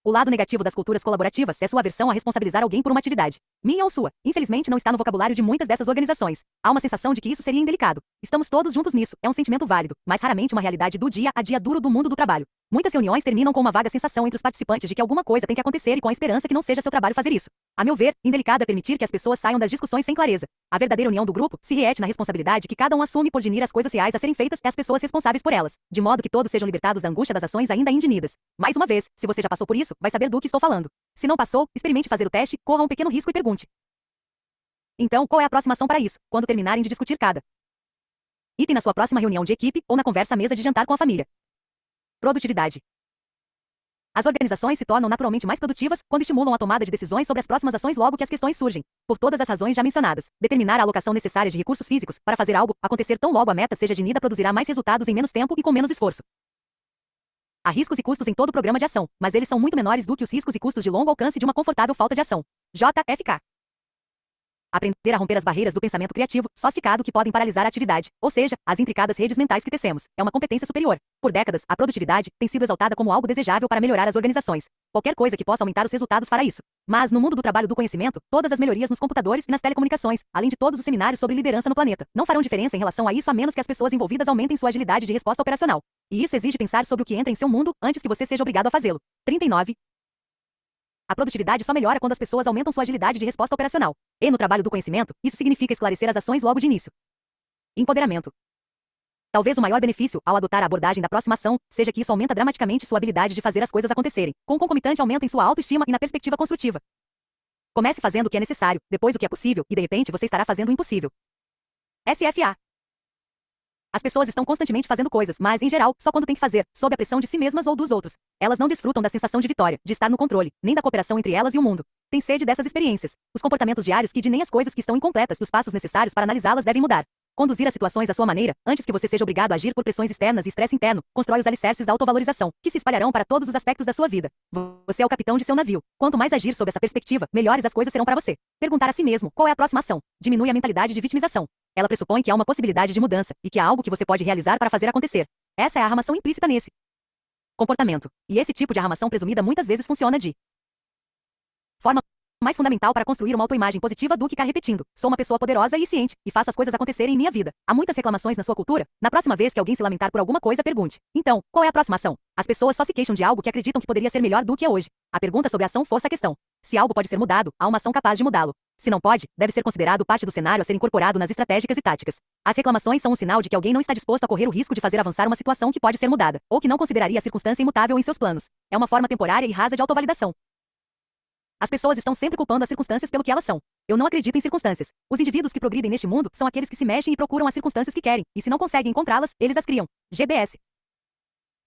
O lado negativo das culturas colaborativas é sua aversão a responsabilizar alguém por uma atividade. Minha ou sua. Infelizmente não está no vocabulário de muitas dessas organizações. Há uma sensação de que isso seria indelicado. Estamos todos juntos nisso. É um sentimento válido, mas raramente uma realidade do dia a dia duro do mundo do trabalho. Muitas reuniões terminam com uma vaga sensação entre os participantes de que alguma coisa tem que acontecer e com a esperança que não seja seu trabalho fazer isso. A meu ver, indelicado é permitir que as pessoas saiam das discussões sem clareza. A verdadeira união do grupo se reete na responsabilidade que cada um assume por dinir as coisas reais a serem feitas e as pessoas responsáveis por elas, de modo que todos sejam libertados da angústia das ações ainda indinidas. Mais uma vez, se você já passou por isso, vai saber do que estou falando. Se não passou, experimente fazer o teste, corra um pequeno risco e pergunte: então, qual é a próxima ação para isso, quando terminarem de discutir cada item na sua próxima reunião de equipe ou na conversa à mesa de jantar com a família? Produtividade. As organizações se tornam naturalmente mais produtivas quando estimulam a tomada de decisões sobre as próximas ações logo que as questões surgem. Por todas as razões já mencionadas, determinar a alocação necessária de recursos físicos para fazer algo acontecer tão logo a meta seja dinida produzirá mais resultados em menos tempo e com menos esforço. Há riscos e custos em todo programa de ação, mas eles são muito menores do que os riscos e custos de longo alcance de uma confortável falta de ação. JFK. Aprender a romper as barreiras do pensamento criativo, sofisticado que podem paralisar a atividade, ou seja, as intricadas redes mentais que tecemos, é uma competência superior. Por décadas, a produtividade tem sido exaltada como algo desejável para melhorar as organizações. Qualquer coisa que possa aumentar os resultados fará isso. Mas, no mundo do trabalho do conhecimento, todas as melhorias nos computadores e nas telecomunicações, além de todos os seminários sobre liderança no planeta, não farão diferença em relação a isso a menos que as pessoas envolvidas aumentem sua agilidade de resposta operacional. E isso exige pensar sobre o que entra em seu mundo antes que você seja obrigado a fazê-lo. 39. A produtividade só melhora quando as pessoas aumentam sua agilidade de resposta operacional. E no trabalho do conhecimento, isso significa esclarecer as ações logo de início. Empoderamento. Talvez o maior benefício, ao adotar a abordagem da próxima ação, seja que isso aumenta dramaticamente sua habilidade de fazer as coisas acontecerem, com concomitante aumento em sua autoestima e na perspectiva construtiva. Comece fazendo o que é necessário, depois o que é possível, e de repente você estará fazendo o impossível. SFA. As pessoas estão constantemente fazendo coisas, mas, em geral, só quando têm que fazer, sob a pressão de si mesmas ou dos outros. Elas não desfrutam da sensação de vitória, de estar no controle, nem da cooperação entre elas e o mundo. Têm sede dessas experiências. Os comportamentos diários que nem as coisas que estão incompletas e os passos necessários para analisá-las devem mudar. Conduzir as situações à sua maneira, antes que você seja obrigado a agir por pressões externas e estresse interno, constrói os alicerces da autovalorização, que se espalharão para todos os aspectos da sua vida. Você é o capitão de seu navio. Quanto mais agir sob essa perspectiva, melhores as coisas serão para você. Perguntar a si mesmo, qual é a próxima ação? Diminui a mentalidade de vitimização. Ela pressupõe que há uma possibilidade de mudança, e que há algo que você pode realizar para fazer acontecer. Essa é a armação implícita nesse comportamento. E esse tipo de armação presumida muitas vezes funciona de forma mais fundamental para construir uma autoimagem positiva do que ficar repetindo: sou uma pessoa poderosa e ciente, e faço as coisas acontecerem em minha vida. Há muitas reclamações na sua cultura. Na próxima vez que alguém se lamentar por alguma coisa, pergunte: então, qual é a próxima ação? As pessoas só se queixam de algo que acreditam que poderia ser melhor do que é hoje. A pergunta sobre a ação força a questão. Se algo pode ser mudado, há uma ação capaz de mudá-lo. Se não pode, deve ser considerado parte do cenário a ser incorporado nas estratégicas e táticas. As reclamações são um sinal de que alguém não está disposto a correr o risco de fazer avançar uma situação que pode ser mudada, ou que não consideraria a circunstância imutável em seus planos. É uma forma temporária e rasa de autovalidação. As pessoas estão sempre culpando as circunstâncias pelo que elas são. Eu não acredito em circunstâncias. Os indivíduos que progridem neste mundo são aqueles que se mexem e procuram as circunstâncias que querem, e se não conseguem encontrá-las, eles as criam. GBS.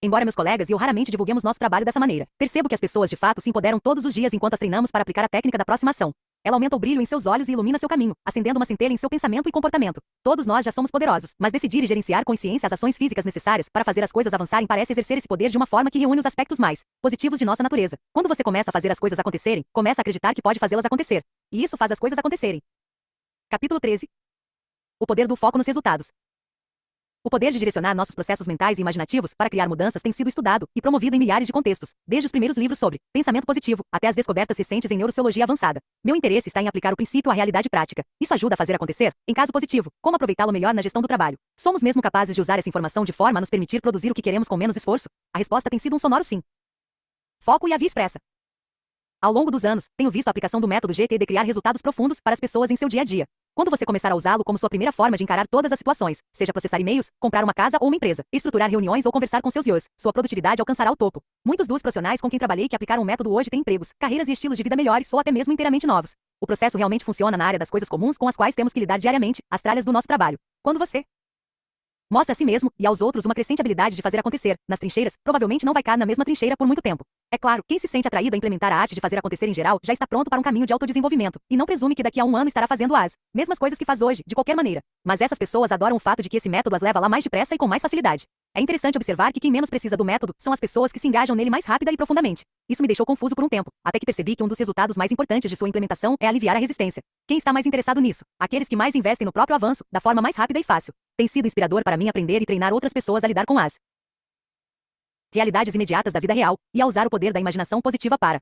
Embora meus colegas e eu raramente divulguemos nosso trabalho dessa maneira, percebo que as pessoas de fato se empoderam todos os dias enquanto as treinamos para aplicar a técnica da próxima ação. Ela aumenta o brilho em seus olhos e ilumina seu caminho, acendendo uma centelha em seu pensamento e comportamento. Todos nós já somos poderosos, mas decidir e gerenciar com ciência as ações físicas necessárias para fazer as coisas avançarem parece exercer esse poder de uma forma que reúne os aspectos mais positivos de nossa natureza. Quando você começa a fazer as coisas acontecerem, começa a acreditar que pode fazê-las acontecer. E isso faz as coisas acontecerem. Capítulo 13. O poder do foco nos resultados. O poder de direcionar nossos processos mentais e imaginativos para criar mudanças tem sido estudado e promovido em milhares de contextos, desde os primeiros livros sobre pensamento positivo até as descobertas recentes em neurociologia avançada. Meu interesse está em aplicar o princípio à realidade prática. Isso ajuda a fazer acontecer, em caso positivo, como aproveitá-lo melhor na gestão do trabalho. Somos mesmo capazes de usar essa informação de forma a nos permitir produzir o que queremos com menos esforço? A resposta tem sido um sonoro sim. Foco e a via expressa. Ao longo dos anos, tenho visto a aplicação do método GTD criar resultados profundos para as pessoas em seu dia a dia. Quando você começar a usá-lo como sua primeira forma de encarar todas as situações, seja processar e-mails, comprar uma casa ou uma empresa, estruturar reuniões ou conversar com seus IOs, sua produtividade alcançará o topo. Muitos dos profissionais com quem trabalhei que aplicaram o método hoje têm empregos, carreiras e estilos de vida melhores ou até mesmo inteiramente novos. O processo realmente funciona na área das coisas comuns com as quais temos que lidar diariamente, as tralhas do nosso trabalho. Quando você mostra a si mesmo e aos outros uma crescente habilidade de fazer acontecer, nas trincheiras, provavelmente não vai cair na mesma trincheira por muito tempo. É claro, quem se sente atraído a implementar a arte de fazer acontecer em geral já está pronto para um caminho de autodesenvolvimento, e não presume que daqui a um ano estará fazendo as mesmas coisas que faz hoje, de qualquer maneira. Mas essas pessoas adoram o fato de que esse método as leva lá mais depressa e com mais facilidade. É interessante observar que quem menos precisa do método são as pessoas que se engajam nele mais rápida e profundamente. Isso me deixou confuso por um tempo, até que percebi que um dos resultados mais importantes de sua implementação é aliviar a resistência. Quem está mais interessado nisso? Aqueles que mais investem no próprio avanço, da forma mais rápida e fácil. Tem sido inspirador para mim aprender e treinar outras pessoas a lidar com as realidades imediatas da vida real, e a usar o poder da imaginação positiva para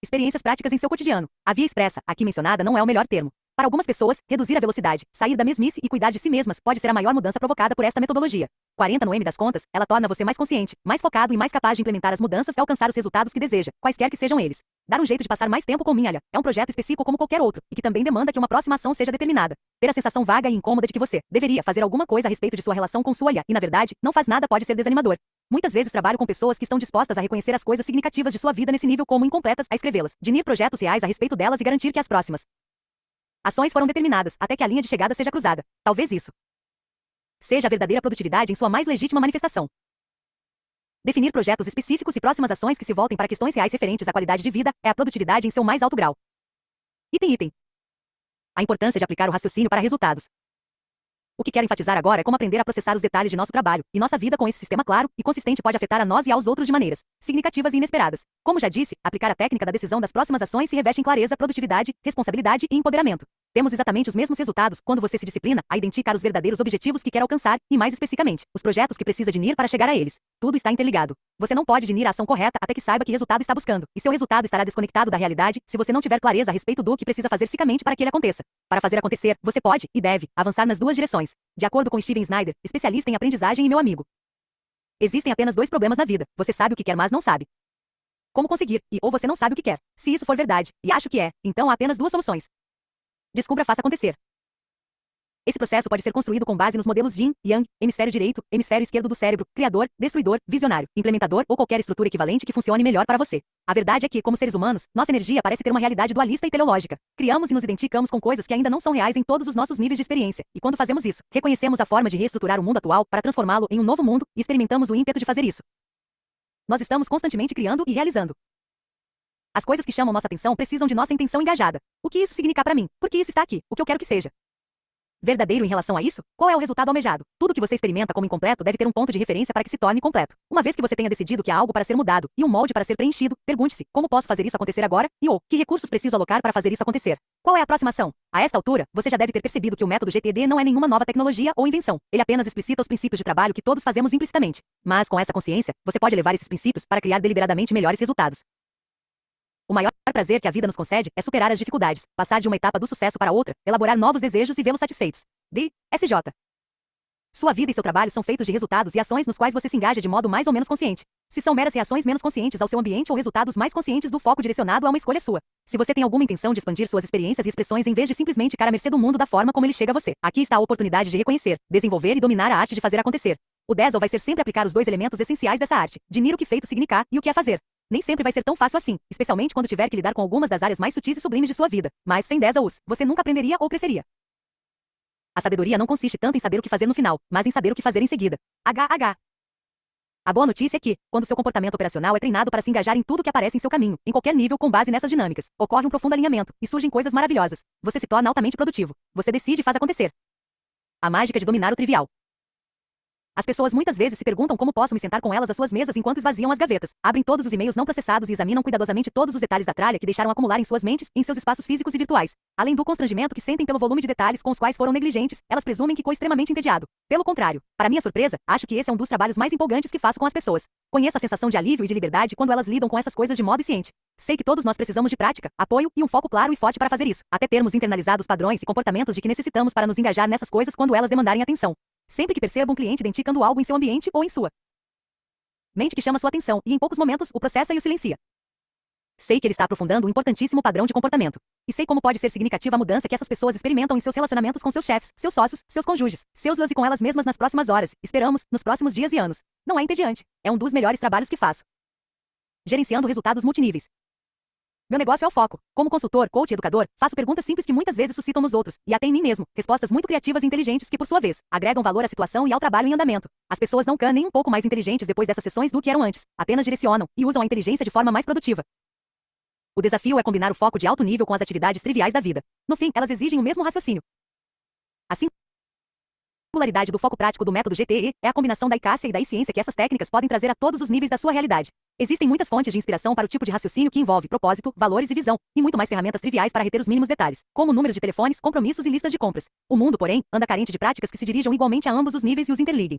experiências práticas em seu cotidiano. A via expressa, aqui mencionada, não é o melhor termo. Para algumas pessoas, reduzir a velocidade, sair da mesmice e cuidar de si mesmas pode ser a maior mudança provocada por esta metodologia. 40 no M das contas, ela torna você mais consciente, mais focado e mais capaz de implementar as mudanças e alcançar os resultados que deseja, quaisquer que sejam eles. Dar um jeito de passar mais tempo com Minhalha é um projeto específico como qualquer outro, e que também demanda que uma próxima ação seja determinada. Ter a sensação vaga e incômoda de que você deveria fazer alguma coisa a respeito de sua relação com sua Ilha e, na verdade, não faz nada pode ser desanimador. Muitas vezes trabalho com pessoas que estão dispostas a reconhecer as coisas significativas de sua vida nesse nível como incompletas, a escrevê-las, definir projetos reais a respeito delas e garantir que as próximas ações foram determinadas, até que a linha de chegada seja cruzada. Talvez isso seja a verdadeira produtividade em sua mais legítima manifestação. Definir projetos específicos e próximas ações que se voltem para questões reais referentes à qualidade de vida é a produtividade em seu mais alto grau. Item. A importância de aplicar o raciocínio para resultados. O que quero enfatizar agora é como aprender a processar os detalhes de nosso trabalho e nossa vida com esse sistema claro e consistente pode afetar a nós e aos outros de maneiras significativas e inesperadas. Como já disse, aplicar a técnica da decisão das próximas ações se reveste em clareza, produtividade, responsabilidade e empoderamento. Temos exatamente os mesmos resultados quando você se disciplina a identificar os verdadeiros objetivos que quer alcançar e, mais especificamente, os projetos que precisa dinir para chegar a eles. Tudo está interligado. Você não pode dinir a ação correta até que saiba que resultado está buscando, e seu resultado estará desconectado da realidade se você não tiver clareza a respeito do que precisa fazer fisicamente para que ele aconteça. Para fazer acontecer, você pode e deve avançar nas duas direções. De acordo com Steven Snyder, especialista em aprendizagem e meu amigo. Existem apenas dois problemas na vida. Você sabe o que quer, mas não sabe como conseguir, ou você não sabe o que quer. Se isso for verdade, e acho que é, então há apenas duas soluções. Descubra, faça acontecer. Esse processo pode ser construído com base nos modelos Yin, Yang, hemisfério direito, hemisfério esquerdo do cérebro, criador, destruidor, visionário, implementador ou qualquer estrutura equivalente que funcione melhor para você. A verdade é que, como seres humanos, nossa energia parece ter uma realidade dualista e teleológica. Criamos e nos identificamos com coisas que ainda não são reais em todos os nossos níveis de experiência, e quando fazemos isso, reconhecemos a forma de reestruturar o mundo atual para transformá-lo em um novo mundo, e experimentamos o ímpeto de fazer isso. Nós estamos constantemente criando e realizando. As coisas que chamam nossa atenção precisam de nossa intenção engajada. O que isso significa para mim? Por que isso está aqui? O que eu quero que seja verdadeiro em relação a isso? Qual é o resultado almejado? Tudo que você experimenta como incompleto deve ter um ponto de referência para que se torne completo. Uma vez que você tenha decidido que há algo para ser mudado e um molde para ser preenchido, pergunte-se: como posso fazer isso acontecer agora? E que recursos preciso alocar para fazer isso acontecer? Qual é a próxima ação? A esta altura, você já deve ter percebido que o método GTD não é nenhuma nova tecnologia ou invenção. Ele apenas explicita os princípios de trabalho que todos fazemos implicitamente. Mas, com essa consciência, você pode levar esses princípios para criar deliberadamente melhores resultados. O maior prazer que a vida nos concede é superar as dificuldades, passar de uma etapa do sucesso para outra, elaborar novos desejos e vê-los satisfeitos. D.S.J. Sua vida e seu trabalho são feitos de resultados e ações nos quais você se engaja de modo mais ou menos consciente. Se são meras reações menos conscientes ao seu ambiente ou resultados mais conscientes do foco direcionado a uma escolha sua. Se você tem alguma intenção de expandir suas experiências e expressões em vez de simplesmente ficar à mercê do mundo da forma como ele chega a você, aqui está a oportunidade de reconhecer, desenvolver e dominar a arte de fazer acontecer. O Dazzle vai ser sempre aplicar os dois elementos essenciais dessa arte, dinir o que feito significar e o que é fazer. Nem sempre vai ser tão fácil assim, especialmente quando tiver que lidar com algumas das áreas mais sutis e sublimes de sua vida. Mas sem Dazzle, você nunca aprenderia ou cresceria. A sabedoria não consiste tanto em saber o que fazer no final, mas em saber o que fazer em seguida. HH. A boa notícia é que, quando seu comportamento operacional é treinado para se engajar em tudo que aparece em seu caminho, em qualquer nível com base nessas dinâmicas, ocorre um profundo alinhamento, e surgem coisas maravilhosas. Você se torna altamente produtivo. Você decide e faz acontecer. A mágica de dominar o trivial. As pessoas muitas vezes se perguntam como posso me sentar com elas às suas mesas enquanto esvaziam as gavetas, abrem todos os e-mails não processados e examinam cuidadosamente todos os detalhes da tralha que deixaram acumular em suas mentes e em seus espaços físicos e virtuais. Além do constrangimento que sentem pelo volume de detalhes com os quais foram negligentes, elas presumem que ficou extremamente entediado. Pelo contrário, para minha surpresa, acho que esse é um dos trabalhos mais empolgantes que faço com as pessoas. Conheço a sensação de alívio e de liberdade quando elas lidam com essas coisas de modo ciente. Sei que todos nós precisamos de prática, apoio e um foco claro e forte para fazer isso, até termos internalizado os padrões e comportamentos de que necessitamos para nos engajar nessas coisas quando elas demandarem atenção. Sempre que perceba um cliente identificando algo em seu ambiente ou em sua mente que chama sua atenção e, em poucos momentos, o processa e o silencia. Sei que ele está aprofundando um importantíssimo padrão de comportamento. E sei como pode ser significativa a mudança que essas pessoas experimentam em seus relacionamentos com seus chefes, seus sócios, seus cônjuges, seus e com elas mesmas nas próximas horas, esperamos, nos próximos dias e anos. Não é entediante. É um dos melhores trabalhos que faço. Gerenciando resultados multiníveis. Meu negócio é o foco. Como consultor, coach e educador, faço perguntas simples que muitas vezes suscitam nos outros, e até em mim mesmo, respostas muito criativas e inteligentes que, por sua vez, agregam valor à situação e ao trabalho em andamento. As pessoas não ficam nem um pouco mais inteligentes depois dessas sessões do que eram antes, apenas direcionam e usam a inteligência de forma mais produtiva. O desafio é combinar o foco de alto nível com as atividades triviais da vida. No fim, elas exigem o mesmo raciocínio. A singularidade do foco prático do método GTE é a combinação da eficácia e da eficiência que essas técnicas podem trazer a todos os níveis da sua realidade. Existem muitas fontes de inspiração para o tipo de raciocínio que envolve propósito, valores e visão, e muito mais ferramentas triviais para reter os mínimos detalhes, como números de telefones, compromissos e listas de compras. O mundo, porém, anda carente de práticas que se dirijam igualmente a ambos os níveis e os interliguem.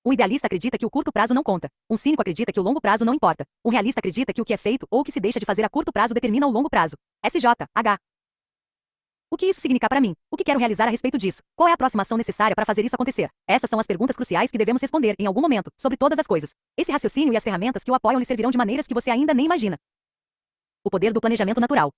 Um idealista acredita que o curto prazo não conta. Um cínico acredita que o longo prazo não importa. Um realista acredita que o que é feito ou o que se deixa de fazer a curto prazo determina o longo prazo. SJH. O que isso significa para mim? O que quero realizar a respeito disso? Qual é a próxima ação necessária para fazer isso acontecer? Essas são as perguntas cruciais que devemos responder, em algum momento, sobre todas as coisas. Esse raciocínio e as ferramentas que o apoiam lhe servirão de maneiras que você ainda nem imagina. O poder do planejamento natural.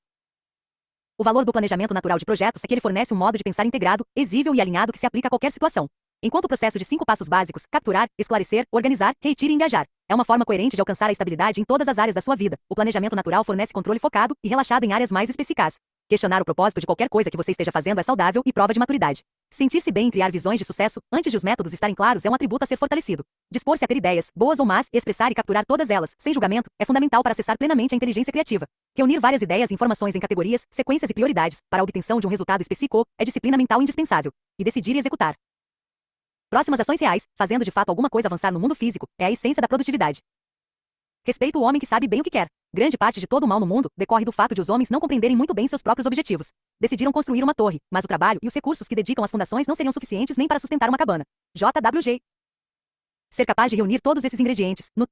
O valor do planejamento natural de projetos é que ele fornece um modo de pensar integrado, exível e alinhado que se aplica a qualquer situação. Enquanto o processo de 5 passos básicos, capturar, esclarecer, organizar, reter e engajar, é uma forma coerente de alcançar a estabilidade em todas as áreas da sua vida, o planejamento natural fornece controle focado e relaxado em áreas mais específicas. Questionar o propósito de qualquer coisa que você esteja fazendo é saudável e prova de maturidade. Sentir-se bem e criar visões de sucesso, antes de os métodos estarem claros, é um atributo a ser fortalecido. Dispor-se a ter ideias, boas ou más, e expressar e capturar todas elas, sem julgamento, é fundamental para acessar plenamente a inteligência criativa. Reunir várias ideias e informações em categorias, sequências e prioridades, para a obtenção de um resultado específico, é disciplina mental indispensável. E decidir e executar. Próximas ações reais, fazendo de fato alguma coisa avançar no mundo físico, é a essência da produtividade. Respeito o homem que sabe bem o que quer. Grande parte de todo o mal no mundo decorre do fato de os homens não compreenderem muito bem seus próprios objetivos. Decidiram construir uma torre, mas o trabalho e os recursos que dedicam às fundações não seriam suficientes nem para sustentar uma cabana. JWG. Ser capaz de reunir todos esses ingredientes, no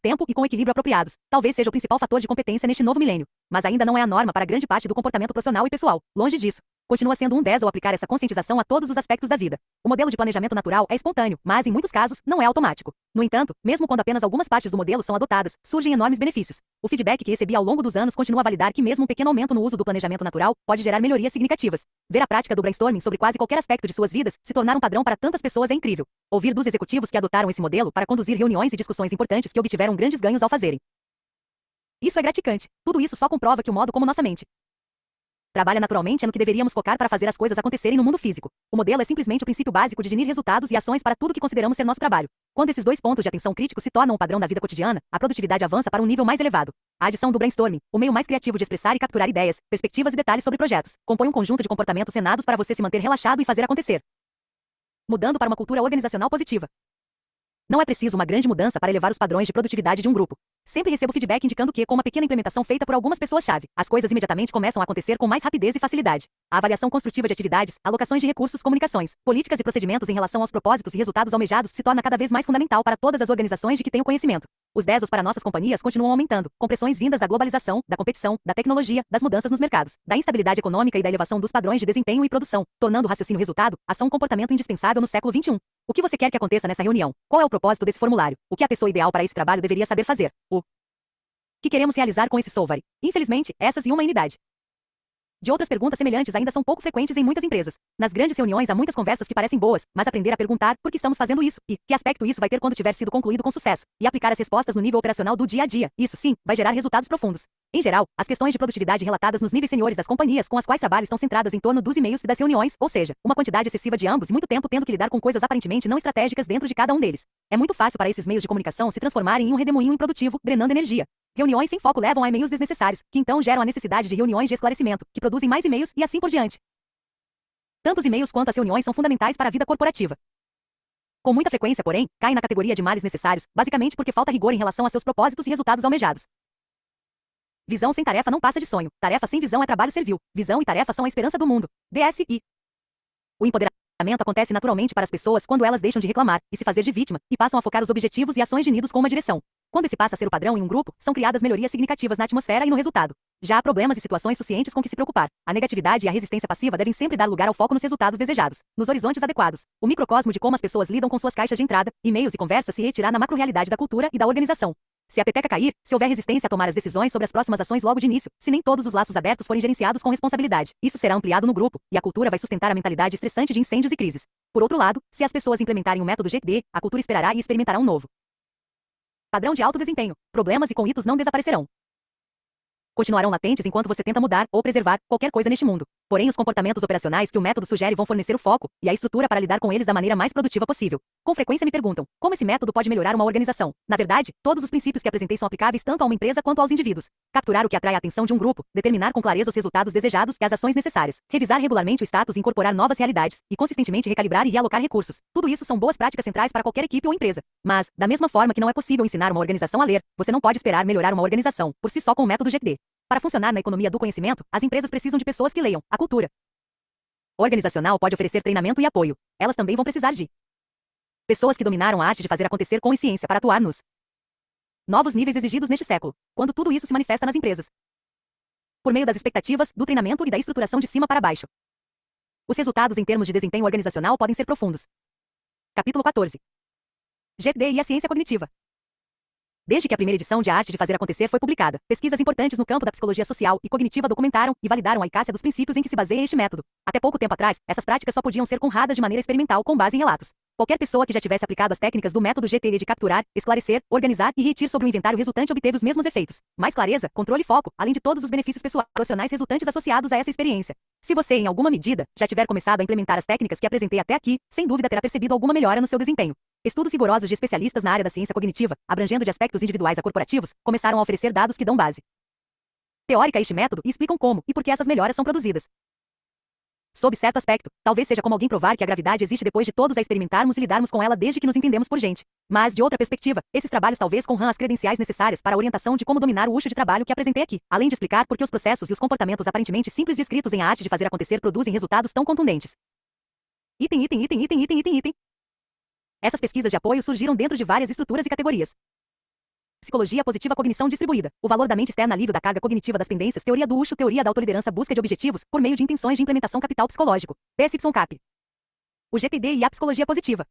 tempo e com equilíbrio apropriados, talvez seja o principal fator de competência neste novo milênio. Mas ainda não é a norma para grande parte do comportamento profissional e pessoal. Longe disso. Continua sendo um 10 ao aplicar essa conscientização a todos os aspectos da vida. O modelo de planejamento natural é espontâneo, mas em muitos casos, não é automático. No entanto, mesmo quando apenas algumas partes do modelo são adotadas, surgem enormes benefícios. O feedback que recebi ao longo dos anos continua a validar que mesmo um pequeno aumento no uso do planejamento natural pode gerar melhorias significativas. Ver a prática do brainstorming sobre quase qualquer aspecto de suas vidas se tornar um padrão para tantas pessoas é incrível. Ouvir dos executivos que adotaram esse modelo para conduzir reuniões e discussões importantes que obtiveram grandes ganhos ao fazerem. Isso é gratificante. Tudo isso só comprova que o modo como nossa mente trabalha naturalmente é no que deveríamos focar para fazer as coisas acontecerem no mundo físico. O modelo é simplesmente o princípio básico de definir resultados e ações para tudo que consideramos ser nosso trabalho. Quando esses dois pontos de atenção críticos se tornam o padrão da vida cotidiana, a produtividade avança para um nível mais elevado. A adição do brainstorming, o meio mais criativo de expressar e capturar ideias, perspectivas e detalhes sobre projetos, compõe um conjunto de comportamentos cenados para você se manter relaxado e fazer acontecer. Mudando para uma cultura organizacional positiva. Não é preciso uma grande mudança para elevar os padrões de produtividade de um grupo. Sempre recebo feedback indicando que, com uma pequena implementação feita por algumas pessoas-chave, as coisas imediatamente começam a acontecer com mais rapidez e facilidade. A avaliação construtiva de atividades, alocações de recursos, comunicações, políticas e procedimentos em relação aos propósitos e resultados almejados se torna cada vez mais fundamental para todas as organizações de que tenham conhecimento. Os 10 para nossas companhias continuam aumentando, com pressões vindas da globalização, da competição, da tecnologia, das mudanças nos mercados, da instabilidade econômica e da elevação dos padrões de desempenho e produção, tornando o raciocínio-resultado, ação um comportamento indispensável no século XXI. O que você quer que aconteça nessa reunião? Qual é o propósito desse formulário? O que a pessoa ideal para esse trabalho deveria saber fazer? O que queremos realizar com esse solvare? Infelizmente, essas e uma infinidade de outras perguntas semelhantes ainda são pouco frequentes em muitas empresas. Nas grandes reuniões há muitas conversas que parecem boas, mas aprender a perguntar por que estamos fazendo isso e que aspecto isso vai ter quando tiver sido concluído com sucesso, e aplicar as respostas no nível operacional do dia a dia, isso sim, vai gerar resultados profundos. Em geral, as questões de produtividade relatadas nos níveis seniores das companhias com as quais trabalho estão centradas em torno dos e-mails e das reuniões, ou seja, uma quantidade excessiva de ambos e muito tempo tendo que lidar com coisas aparentemente não estratégicas dentro de cada um deles. É muito fácil para esses meios de comunicação se transformarem em um redemoinho improdutivo, drenando energia. Reuniões sem foco levam a e-mails desnecessários, que então geram a necessidade de reuniões de esclarecimento, que produzem mais e-mails e assim por diante. Tanto os e-mails quanto as reuniões são fundamentais para a vida corporativa. Com muita frequência, porém, caem na categoria de males necessários, basicamente porque falta rigor em relação a seus propósitos e resultados almejados. Visão sem tarefa não passa de sonho. Tarefa sem visão é trabalho servil. Visão e tarefa são a esperança do mundo. DSI. O empoderamento acontece naturalmente para as pessoas quando elas deixam de reclamar e se fazer de vítima, e passam a focar os objetivos e ações unidos com uma direção. Quando esse passa a ser o padrão em um grupo, são criadas melhorias significativas na atmosfera e no resultado. Já há problemas e situações suficientes com que se preocupar. A negatividade e a resistência passiva devem sempre dar lugar ao foco nos resultados desejados, nos horizontes adequados. O microcosmo de como as pessoas lidam com suas caixas de entrada, e-mails e conversas se retirar na macro-realidade da cultura e da organização. Se a peteca cair, se houver resistência a tomar as decisões sobre as próximas ações logo de início, se nem todos os laços abertos forem gerenciados com responsabilidade, isso será ampliado no grupo, e a cultura vai sustentar a mentalidade estressante de incêndios e crises. Por outro lado, se as pessoas implementarem o método GTD, a cultura esperará e experimentará um novo padrão de alto desempenho. Problemas e conflitos não desaparecerão. Continuarão latentes enquanto você tenta mudar ou preservar qualquer coisa neste mundo. Porém, os comportamentos operacionais que o método sugere vão fornecer o foco e a estrutura para lidar com eles da maneira mais produtiva possível. Com frequência me perguntam, como esse método pode melhorar uma organização? Na verdade, todos os princípios que apresentei são aplicáveis tanto a uma empresa quanto aos indivíduos. Capturar o que atrai a atenção de um grupo, determinar com clareza os resultados desejados e as ações necessárias, revisar regularmente o status e incorporar novas realidades, e consistentemente recalibrar e realocar recursos. Tudo isso são boas práticas centrais para qualquer equipe ou empresa. Mas, da mesma forma que não é possível ensinar uma organização a ler, você não pode esperar melhorar uma organização, por si só com o método GTD. Para funcionar na economia do conhecimento, as empresas precisam de pessoas que leiam. A cultura organizacional pode oferecer treinamento e apoio. Elas também vão precisar de pessoas que dominaram a arte de fazer acontecer com eficiência para atuar nos novos níveis exigidos neste século, quando tudo isso se manifesta nas empresas. Por meio das expectativas, do treinamento e da estruturação de cima para baixo. Os resultados em termos de desempenho organizacional podem ser profundos. Capítulo 14. GTD e a ciência cognitiva. Desde que a primeira edição de A Arte de Fazer Acontecer foi publicada, pesquisas importantes no campo da psicologia social e cognitiva documentaram e validaram a eficácia dos princípios em que se baseia este método. Até pouco tempo atrás, essas práticas só podiam ser conradas de maneira experimental com base em relatos. Qualquer pessoa que já tivesse aplicado as técnicas do método GTD de capturar, esclarecer, organizar e retir sobre o inventário resultante obteve os mesmos efeitos. Mais clareza, controle e foco, além de todos os benefícios pessoais e profissionais resultantes associados a essa experiência. Se você, em alguma medida, já tiver começado a implementar as técnicas que apresentei até aqui, sem dúvida terá percebido alguma melhora no seu desempenho. Estudos rigorosos de especialistas na área da ciência cognitiva, abrangendo de aspectos individuais a corporativos, começaram a oferecer dados que dão base teórica a este método e explicam como e por que essas melhoras são produzidas. Sob certo aspecto, talvez seja como alguém provar que a gravidade existe depois de todos a experimentarmos e lidarmos com ela desde que nos entendemos por gente. Mas, de outra perspectiva, esses trabalhos talvez conrão as credenciais necessárias para a orientação de como dominar o eixo de trabalho que apresentei aqui, além de explicar por que os processos e os comportamentos aparentemente simples descritos em A Arte de Fazer Acontecer produzem resultados tão contundentes. Item. Essas pesquisas de apoio surgiram dentro de várias estruturas e categorias. Psicologia positiva, cognição distribuída, o valor da mente externa, alívio da carga cognitiva das pendências, teoria do Ucho, teoria da autoliderança, busca de objetivos, por meio de intenções de implementação, capital psicológico, PSYCAP. O GTD e a psicologia positiva.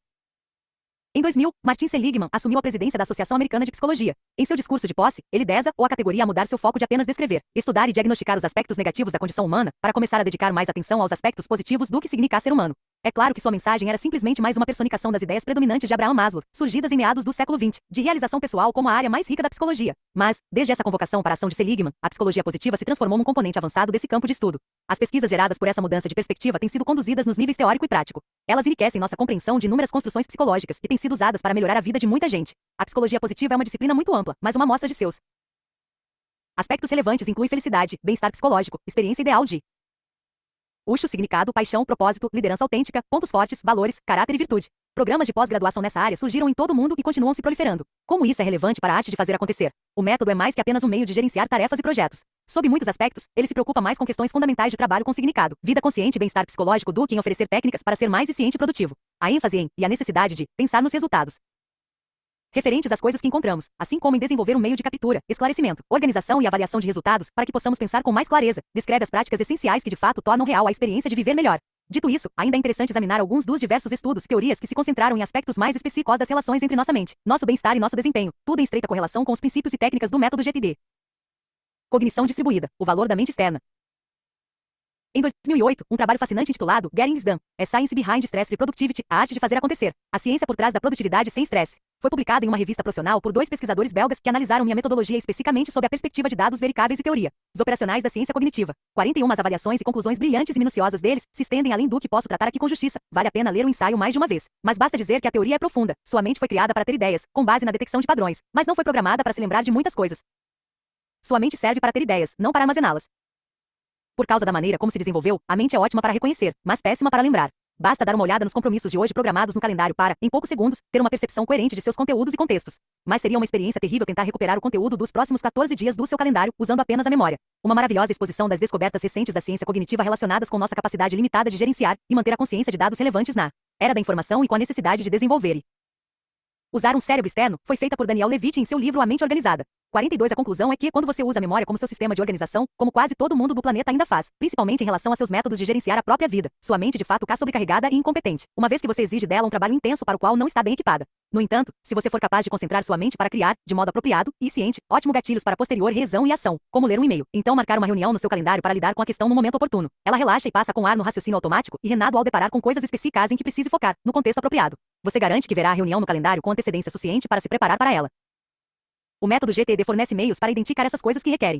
Em 2000, Martin Seligman assumiu a presidência da Associação Americana de Psicologia. Em seu discurso de posse, ele ou a categoria a mudar seu foco de apenas descrever, estudar e diagnosticar os aspectos negativos da condição humana, para começar a dedicar mais atenção aos aspectos positivos do que significa ser humano. É claro que sua mensagem era simplesmente mais uma personificação das ideias predominantes de Abraham Maslow, surgidas em meados do século XX, de realização pessoal como a área mais rica da psicologia. Mas, desde essa convocação para a ação de Seligman, a psicologia positiva se transformou num componente avançado desse campo de estudo. As pesquisas geradas por essa mudança de perspectiva têm sido conduzidas nos níveis teórico e prático. Elas enriquecem nossa compreensão de inúmeras construções psicológicas e têm sido usadas para melhorar a vida de muita gente. A psicologia positiva é uma disciplina muito ampla, mas uma amostra de seus aspectos relevantes inclui felicidade, bem-estar psicológico, experiência ideal de Ucho, significado, paixão, propósito, liderança autêntica, pontos fortes, valores, caráter e virtude. Programas de pós-graduação nessa área surgiram em todo o mundo e continuam se proliferando. Como isso é relevante para a arte de fazer acontecer? O método é mais que apenas um meio de gerenciar tarefas e projetos. Sob muitos aspectos, ele se preocupa mais com questões fundamentais de trabalho com significado, vida consciente e bem-estar psicológico do que em oferecer técnicas para ser mais eficiente e produtivo. A ênfase em, e a necessidade de, pensar nos resultados referentes às coisas que encontramos, assim como em desenvolver um meio de captura, esclarecimento, organização e avaliação de resultados, para que possamos pensar com mais clareza, descreve as práticas essenciais que de fato tornam real a experiência de viver melhor. Dito isso, ainda é interessante examinar alguns dos diversos estudos e teorias que se concentraram em aspectos mais específicos das relações entre nossa mente, nosso bem-estar e nosso desempenho, tudo em estreita correlação com os princípios e técnicas do método GTD. Cognição distribuída, o valor da mente externa. Em 2008, um trabalho fascinante intitulado Getting Things Done, A Science Behind Stress-Free Productivity, a arte de fazer acontecer, a ciência por trás da produtividade sem estresse, foi publicado em uma revista profissional por dois pesquisadores belgas que analisaram minha metodologia especificamente sob a perspectiva de dados verificáveis e teoria. Os operacionais da ciência cognitiva. 41 as avaliações e conclusões brilhantes e minuciosas deles se estendem além do que posso tratar aqui com justiça. Vale a pena ler o ensaio mais de uma vez. Mas basta dizer que a teoria é profunda. Sua mente foi criada para ter ideias, com base na detecção de padrões, mas não foi programada para se lembrar de muitas coisas. Sua mente serve para ter ideias, não para armazená-las. Por causa da maneira como se desenvolveu, a mente é ótima para reconhecer, mas péssima para lembrar. Basta dar uma olhada nos compromissos de hoje programados no calendário para, em poucos segundos, ter uma percepção coerente de seus conteúdos e contextos. Mas seria uma experiência terrível tentar recuperar o conteúdo dos próximos 14 dias do seu calendário, usando apenas a memória. Uma maravilhosa exposição das descobertas recentes da ciência cognitiva relacionadas com nossa capacidade limitada de gerenciar e manter a consciência de dados relevantes na era da informação e com a necessidade de desenvolver e usar um cérebro externo, foi feita por Daniel Levitin em seu livro A Mente Organizada. 42 A conclusão é que, quando você usa a memória como seu sistema de organização, como quase todo mundo do planeta ainda faz, principalmente em relação a seus métodos de gerenciar a própria vida, sua mente de fato fica sobrecarregada e incompetente, uma vez que você exige dela um trabalho intenso para o qual não está bem equipada. No entanto, se você for capaz de concentrar sua mente para criar, de modo apropriado e ciente, ótimo gatilhos para posterior reação e ação, como ler um e-mail, então marcar uma reunião no seu calendário para lidar com a questão no momento oportuno. Ela relaxa e passa com ar no raciocínio automático e renado ao deparar com coisas específicas em que precise focar, no contexto apropriado. Você garante que verá a reunião no calendário com antecedência suficiente para se preparar para ela. O método GTD fornece meios para identificar essas coisas que requerem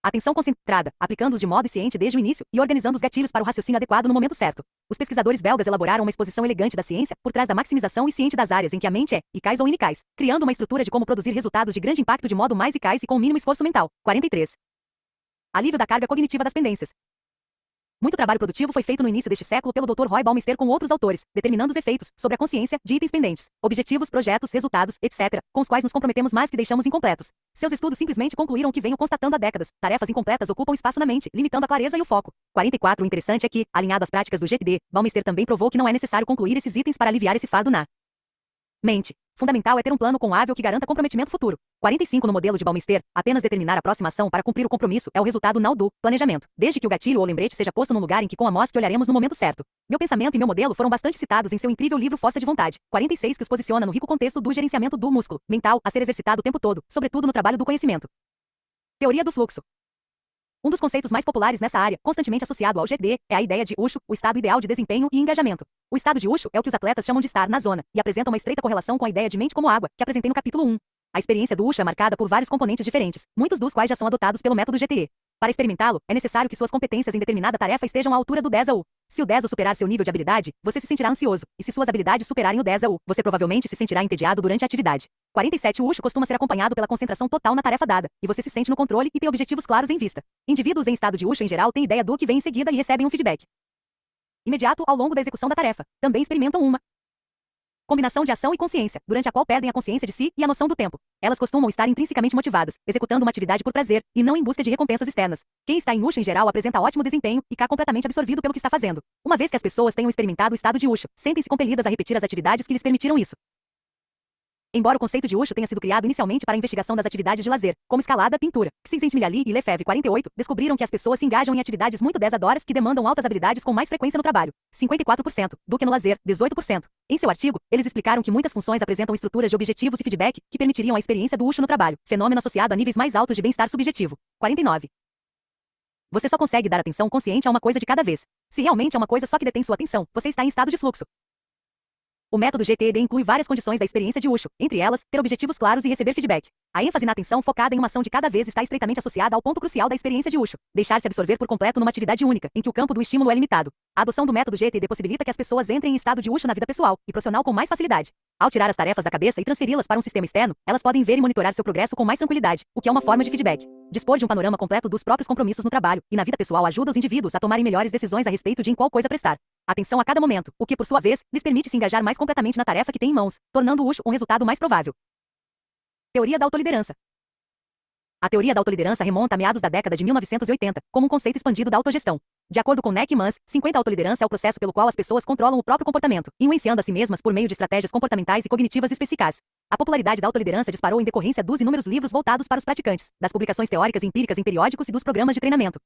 atenção concentrada, aplicando-os de modo ciente desde o início e organizando os gatilhos para o raciocínio adequado no momento certo. Os pesquisadores belgas elaboraram uma exposição elegante da ciência por trás da maximização e ciente das áreas em que a mente é eficaz ou ineficaz, criando uma estrutura de como produzir resultados de grande impacto de modo mais eficaz e com o mínimo esforço mental. 43. Alívio da carga cognitiva das pendências. Muito trabalho produtivo foi feito no início deste século pelo Dr. Roy Baumeister com outros autores, determinando os efeitos sobre a consciência de itens pendentes, objetivos, projetos, resultados, etc., com os quais nos comprometemos mas que deixamos incompletos. Seus estudos simplesmente concluíram o que venho constatando há décadas: tarefas incompletas ocupam espaço na mente, limitando a clareza e o foco. 44 O interessante é que, alinhado às práticas do GTD, Baumeister também provou que não é necessário concluir esses itens para aliviar esse fardo na mente. Fundamental é ter um plano conhábil que garanta comprometimento futuro. 45 No modelo de Baumeister, apenas determinar a próxima ação para cumprir o compromisso é o resultado não do planejamento, desde que o gatilho ou lembrete seja posto no lugar em que com a mosca olharemos no momento certo. Meu pensamento e meu modelo foram bastante citados em seu incrível livro Força de Vontade. 46 Que os posiciona no rico contexto do gerenciamento do músculo mental a ser exercitado o tempo todo, sobretudo no trabalho do conhecimento. Teoria do fluxo. Um dos conceitos mais populares nessa área, constantemente associado ao GTD, é a ideia de Osho, o estado ideal de desempenho e engajamento. O estado de Osho é o que os atletas chamam de estar na zona, e apresenta uma estreita correlação com a ideia de mente como água, que apresentei no capítulo 1. A experiência do Osho é marcada por vários componentes diferentes, muitos dos quais já são adotados pelo método GTD. Para experimentá-lo, é necessário que suas competências em determinada tarefa estejam à altura do 10 a U. Se o 10 superar seu nível de habilidade, você se sentirá ansioso, e se suas habilidades superarem o 10 a U, você provavelmente se sentirá entediado durante a atividade. 47 O Osho costuma ser acompanhado pela concentração total na tarefa dada, e você se sente no controle e tem objetivos claros em vista. Indivíduos em estado de Osho em geral têm ideia do que vem em seguida e recebem um feedback imediato ao longo da execução da tarefa. Também experimentam uma combinação de ação e consciência, durante a qual perdem a consciência de si e a noção do tempo. Elas costumam estar intrinsecamente motivadas, executando uma atividade por prazer, e não em busca de recompensas externas. Quem está em Osho em geral apresenta ótimo desempenho e cá completamente absorvido pelo que está fazendo. Uma vez que as pessoas tenham experimentado o estado de Osho, sentem-se compelidas a repetir as atividades que lhes permitiram isso. Embora o conceito de Osho tenha sido criado inicialmente para a investigação das atividades de lazer, como escalada, pintura, Csikszentmihalyi e Lefebvre 48, descobriram que as pessoas se engajam em atividades muito desadoras que demandam altas habilidades com mais frequência no trabalho, 54%, do que no lazer, 18%. Em seu artigo, eles explicaram que muitas funções apresentam estruturas de objetivos e feedback que permitiriam a experiência do Osho no trabalho, fenômeno associado a níveis mais altos de bem-estar subjetivo. 49. Você só consegue dar atenção consciente a uma coisa de cada vez. Se realmente é uma coisa só que detém sua atenção, você está em estado de fluxo. O método GTD inclui várias condições da experiência de Osho, entre elas, ter objetivos claros e receber feedback. A ênfase na atenção focada em uma ação de cada vez está estreitamente associada ao ponto crucial da experiência de Osho, deixar-se absorver por completo numa atividade única, em que o campo do estímulo é limitado. A adoção do método GTD possibilita que as pessoas entrem em estado de Osho na vida pessoal e profissional com mais facilidade. Ao tirar as tarefas da cabeça e transferi-las para um sistema externo, elas podem ver e monitorar seu progresso com mais tranquilidade, o que é uma forma de feedback. Dispor de um panorama completo dos próprios compromissos no trabalho e na vida pessoal ajuda os indivíduos a tomarem melhores decisões a respeito de em qual coisa prestar atenção a cada momento, o que, por sua vez, lhes permite se engajar mais completamente na tarefa que tem em mãos, tornando o Osho um resultado mais provável. Teoria da autoliderança. A teoria da autoliderança remonta a meados da década de 1980, como um conceito expandido da autogestão. De acordo com Neck e Mans, 50 a autoliderança é o processo pelo qual as pessoas controlam o próprio comportamento, influenciando a si mesmas por meio de estratégias comportamentais e cognitivas específicas. A popularidade da autoliderança disparou em decorrência dos inúmeros livros voltados para os praticantes, das publicações teóricas e empíricas em periódicos e dos programas de treinamento.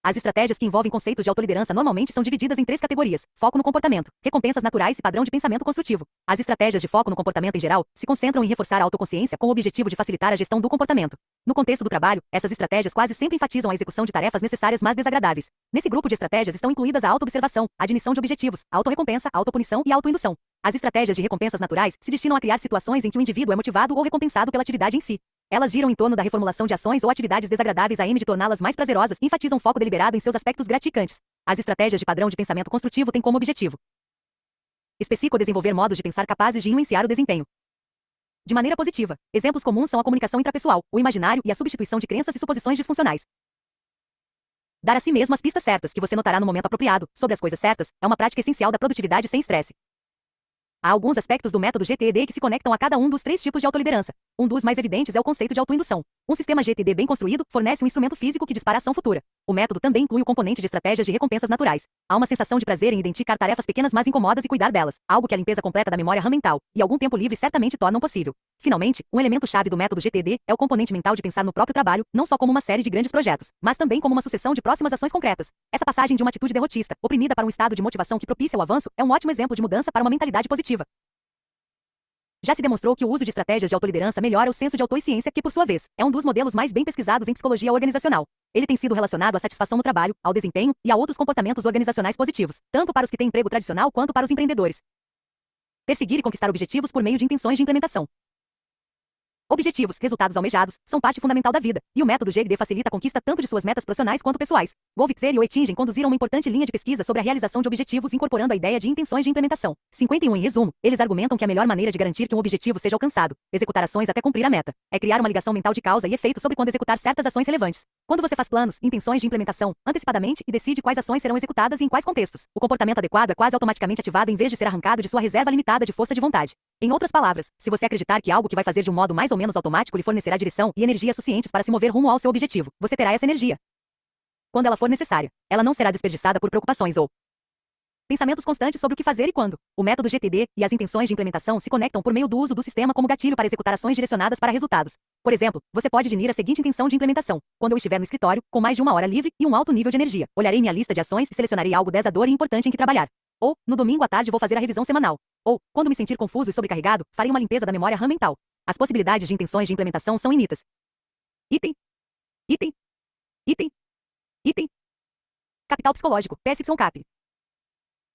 As estratégias que envolvem conceitos de autoliderança normalmente são divididas em 3 categorias: foco no comportamento, recompensas naturais e padrão de pensamento construtivo. As estratégias de foco no comportamento em geral se concentram em reforçar a autoconsciência com o objetivo de facilitar a gestão do comportamento. No contexto do trabalho, essas estratégias quase sempre enfatizam a execução de tarefas necessárias mas desagradáveis. Nesse grupo de estratégias estão incluídas a autoobservação, a admissão de objetivos, a autorrecompensa, a autopunição e a autoindução. As estratégias de recompensas naturais se destinam a criar situações em que o indivíduo é motivado ou recompensado pela atividade em si. Elas giram em torno da reformulação de ações ou atividades desagradáveis a de torná-las mais prazerosas e enfatizam foco deliberado em seus aspectos gratificantes. As estratégias de padrão de pensamento construtivo têm como objetivo específico desenvolver modos de pensar capazes de influenciar o desempenho de maneira positiva. Exemplos comuns são a comunicação intrapessoal, o imaginário e a substituição de crenças e suposições disfuncionais. Dar a si mesmo as pistas certas que você notará no momento apropriado, sobre as coisas certas, é uma prática essencial da produtividade sem estresse. Há alguns aspectos do método GTD que se conectam a cada um dos 3 tipos de autoliderança. Um dos mais evidentes é o conceito de autoindução. Um sistema GTD bem construído fornece um instrumento físico que dispara a ação futura. O método também inclui o componente de estratégias de recompensas naturais. Há uma sensação de prazer em identificar tarefas pequenas mas incômodas e cuidar delas, algo que a limpeza completa da memória RAM mental e algum tempo livre certamente tornam possível. Finalmente, um elemento-chave do método GTD é o componente mental de pensar no próprio trabalho, não só como uma série de grandes projetos, mas também como uma sucessão de próximas ações concretas. Essa passagem de uma atitude derrotista, oprimida para um estado de motivação que propicia o avanço, é um ótimo exemplo de mudança para uma mentalidade positiva. Já se demonstrou que o uso de estratégias de autoliderança melhora o senso de autoeficiência, que, por sua vez, é um dos modelos mais bem pesquisados em psicologia organizacional. Ele tem sido relacionado à satisfação no trabalho, ao desempenho e a outros comportamentos organizacionais positivos, tanto para os que têm emprego tradicional quanto para os empreendedores. Perseguir e conquistar objetivos por meio de intenções de implementação. Objetivos, resultados almejados, são parte fundamental da vida, e o método GTD facilita a conquista tanto de suas metas profissionais quanto pessoais. Golvitzer e Oettingen conduziram uma importante linha de pesquisa sobre a realização de objetivos incorporando a ideia de intenções de implementação. 51 Em resumo, eles argumentam que a melhor maneira de garantir que um objetivo seja alcançado, executar ações até cumprir a meta, é criar uma ligação mental de causa e efeito sobre quando executar certas ações relevantes. Quando você faz planos, intenções de implementação, antecipadamente e decide quais ações serão executadas e em quais contextos, o comportamento adequado é quase automaticamente ativado em vez de ser arrancado de sua reserva limitada de força de vontade. Em outras palavras, se você acreditar que algo que vai fazer de um modo mais ou menos automático lhe fornecerá direção e energia suficientes para se mover rumo ao seu objetivo, você terá essa energia. Quando ela for necessária, ela não será desperdiçada por preocupações ou pensamentos constantes sobre o que fazer e quando. O método GTD e as intenções de implementação se conectam por meio do uso do sistema como gatilho para executar ações direcionadas para resultados. Por exemplo, você pode definir a seguinte intenção de implementação: quando eu estiver no escritório, com mais de 1 hora livre e um alto nível de energia, olharei minha lista de ações e selecionarei algo desafiador e importante em que trabalhar. Ou, no domingo à tarde vou fazer a revisão semanal. Ou, quando me sentir confuso e sobrecarregado, farei uma limpeza da memória RAM mental. As possibilidades de intenções de implementação são infinitas. Item. Item. Item. Capital psicológico, PSYCAP.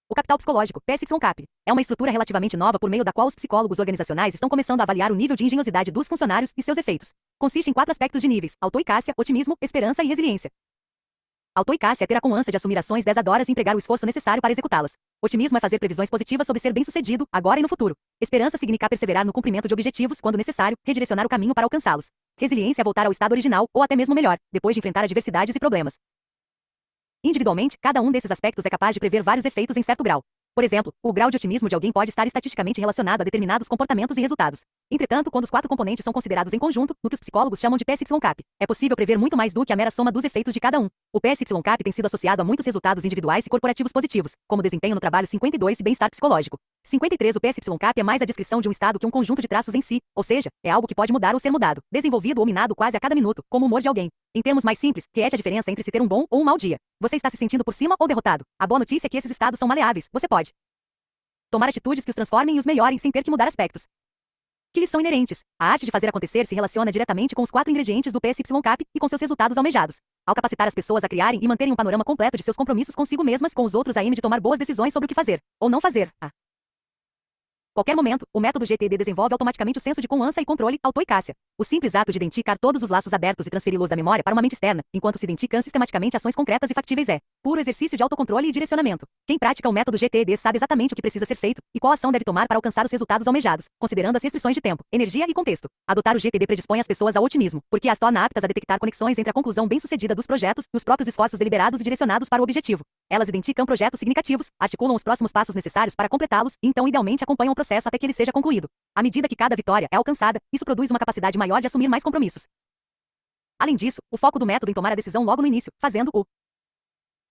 O capital psicológico, PSYCAP, é uma estrutura relativamente nova por meio da qual os psicólogos organizacionais estão começando a avaliar o nível de engenhosidade dos funcionários e seus efeitos. Consiste em 4 aspectos de níveis: autoeficácia, otimismo, esperança e resiliência. Autoeficácia é ter a com ânsia de assumir ações desadoras e empregar o esforço necessário para executá-las. Otimismo é fazer previsões positivas sobre ser bem-sucedido, agora e no futuro. Esperança significa perseverar no cumprimento de objetivos, quando necessário, redirecionar o caminho para alcançá-los. Resiliência é voltar ao estado original, ou até mesmo melhor, depois de enfrentar adversidades e problemas. Individualmente, cada um desses aspectos é capaz de prever vários efeitos em certo grau. Por exemplo, o grau de otimismo de alguém pode estar estatisticamente relacionado a determinados comportamentos e resultados. Entretanto, quando os 4 componentes são considerados em conjunto, no que os psicólogos chamam de PSYCAP, é possível prever muito mais do que a mera soma dos efeitos de cada um. O PSYCAP tem sido associado a muitos resultados individuais e corporativos positivos, como desempenho no trabalho 52 e bem-estar psicológico. 53 O PSYCAP é mais a descrição de um estado que um conjunto de traços em si, ou seja, é algo que pode mudar ou ser mudado, desenvolvido ou minado quase a cada minuto, como o humor de alguém. Em termos mais simples, que é a diferença entre se ter um bom ou um mau dia. Você está se sentindo por cima ou derrotado? A boa notícia é que esses estados são maleáveis, você pode tomar atitudes que os transformem e os melhorem sem ter que mudar aspectos que lhes são inerentes. A arte de fazer acontecer se relaciona diretamente com os 4 ingredientes do PSYCAP e com seus resultados almejados. Ao capacitar as pessoas a criarem e manterem um panorama completo de seus compromissos consigo mesmas com os outros a aim de tomar boas decisões sobre o que fazer, ou não fazer. A qualquer momento, o método GTD desenvolve automaticamente o senso de confiança e controle, autoeficácia. O simples ato de identificar todos os laços abertos e transferi-los da memória para uma mente externa, enquanto se identificam sistematicamente ações concretas e factíveis puro exercício de autocontrole e direcionamento. Quem pratica o método GTD sabe exatamente o que precisa ser feito e qual ação deve tomar para alcançar os resultados almejados, considerando as restrições de tempo, energia e contexto. Adotar o GTD predispõe as pessoas ao otimismo, porque as torna aptas a detectar conexões entre a conclusão bem-sucedida dos projetos e os próprios esforços deliberados e direcionados para o objetivo. Elas identificam projetos significativos, articulam os próximos passos necessários para completá-los e então idealmente acompanham o processo até que ele seja concluído. À medida que cada vitória é alcançada, isso produz uma capacidade maior de assumir mais compromissos. Além disso, o foco do método em tomar a decisão logo no início, fazendo o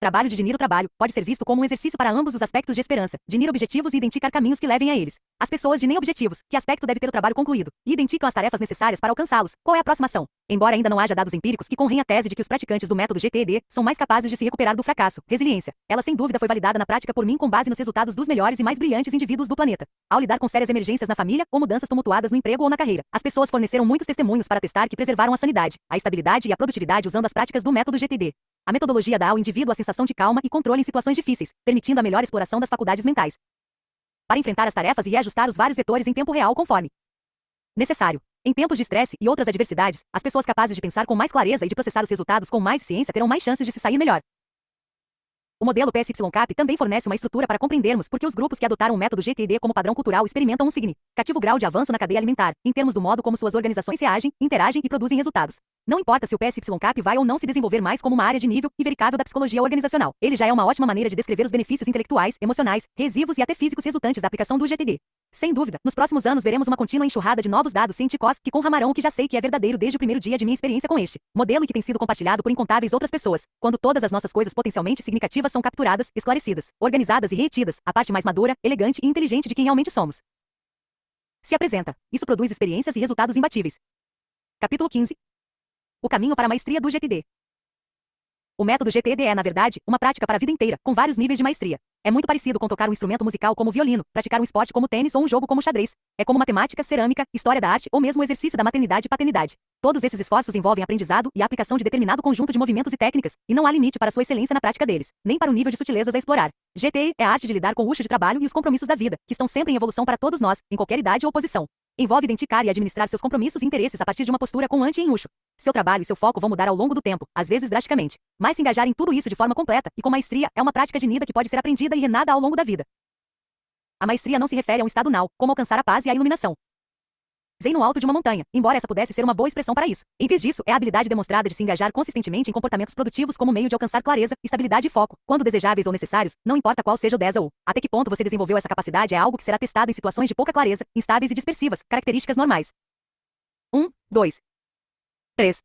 trabalho de definir o trabalho, pode ser visto como um exercício para ambos os aspectos de esperança, definir objetivos e identificar caminhos que levem a eles. As pessoas definem objetivos, que aspecto deve ter o trabalho concluído, e identificam as tarefas necessárias para alcançá-los, qual é a próxima ação. Embora ainda não haja dados empíricos que correm a tese de que os praticantes do método GTD são mais capazes de se recuperar do fracasso, resiliência, ela sem dúvida foi validada na prática por mim com base nos resultados dos melhores e mais brilhantes indivíduos do planeta. Ao lidar com sérias emergências na família ou mudanças tumultuadas no emprego ou na carreira, as pessoas forneceram muitos testemunhos para testar que preservaram a sanidade, a estabilidade e a produtividade usando as práticas do método GTD. A metodologia dá ao indivíduo a sensação de calma e controle em situações difíceis, permitindo a melhor exploração das faculdades mentais para enfrentar as tarefas e reajustar os vários vetores em tempo real conforme necessário. Em tempos de estresse e outras adversidades, as pessoas capazes de pensar com mais clareza e de processar os resultados com mais ciência terão mais chances de se sair melhor. O modelo PSYCAP também fornece uma estrutura para compreendermos por que os grupos que adotaram o método GTD como padrão cultural experimentam um significativo grau de avanço na cadeia alimentar, em termos do modo como suas organizações reagem, interagem e produzem resultados. Não importa se o PSYCAP vai ou não se desenvolver mais como uma área de nível e verificável da psicologia organizacional, ele já é uma ótima maneira de descrever os benefícios intelectuais, emocionais, resivos e até físicos resultantes da aplicação do GTD. Sem dúvida, nos próximos anos veremos uma contínua enxurrada de novos dados científicos que confirmarão o que já sei que é verdadeiro desde o primeiro dia de minha experiência com este modelo e que tem sido compartilhado por incontáveis outras pessoas. Quando todas as nossas coisas potencialmente significativas são capturadas, esclarecidas, organizadas e retidas, a parte mais madura, elegante e inteligente de quem realmente somos se apresenta. Isso produz experiências e resultados imbatíveis. Capítulo 15. O caminho para a maestria do GTD. O método GTD é, na verdade, uma prática para a vida inteira, com vários níveis de maestria. É muito parecido com tocar um instrumento musical como violino, praticar um esporte como tênis ou um jogo como xadrez. É como matemática, cerâmica, história da arte ou mesmo o exercício da maternidade e paternidade. Todos esses esforços envolvem aprendizado e a aplicação de determinado conjunto de movimentos e técnicas, e não há limite para sua excelência na prática deles, nem para o nível de sutilezas a explorar. GTD é a arte de lidar com o luxo de trabalho e os compromissos da vida, que estão sempre em evolução para todos nós, em qualquer idade ou posição. Envolve identificar e administrar seus compromissos e interesses a partir de uma postura constante e em luxo. Seu trabalho e seu foco vão mudar ao longo do tempo, às vezes drasticamente. Mas se engajar em tudo isso de forma completa e com maestria é uma prática de NIDA que pode ser aprendida e renada ao longo da vida. A maestria não se refere a um estado now, como alcançar a paz e a iluminação zen no alto de uma montanha, embora essa pudesse ser uma boa expressão para isso. Em vez disso, é a habilidade demonstrada de se engajar consistentemente em comportamentos produtivos como meio de alcançar clareza, estabilidade e foco, quando desejáveis ou necessários, não importa qual seja o 10 ou até que ponto você desenvolveu essa capacidade é algo que será testado em situações de pouca clareza, instáveis e dispersivas, características normais. 1, 2, 3.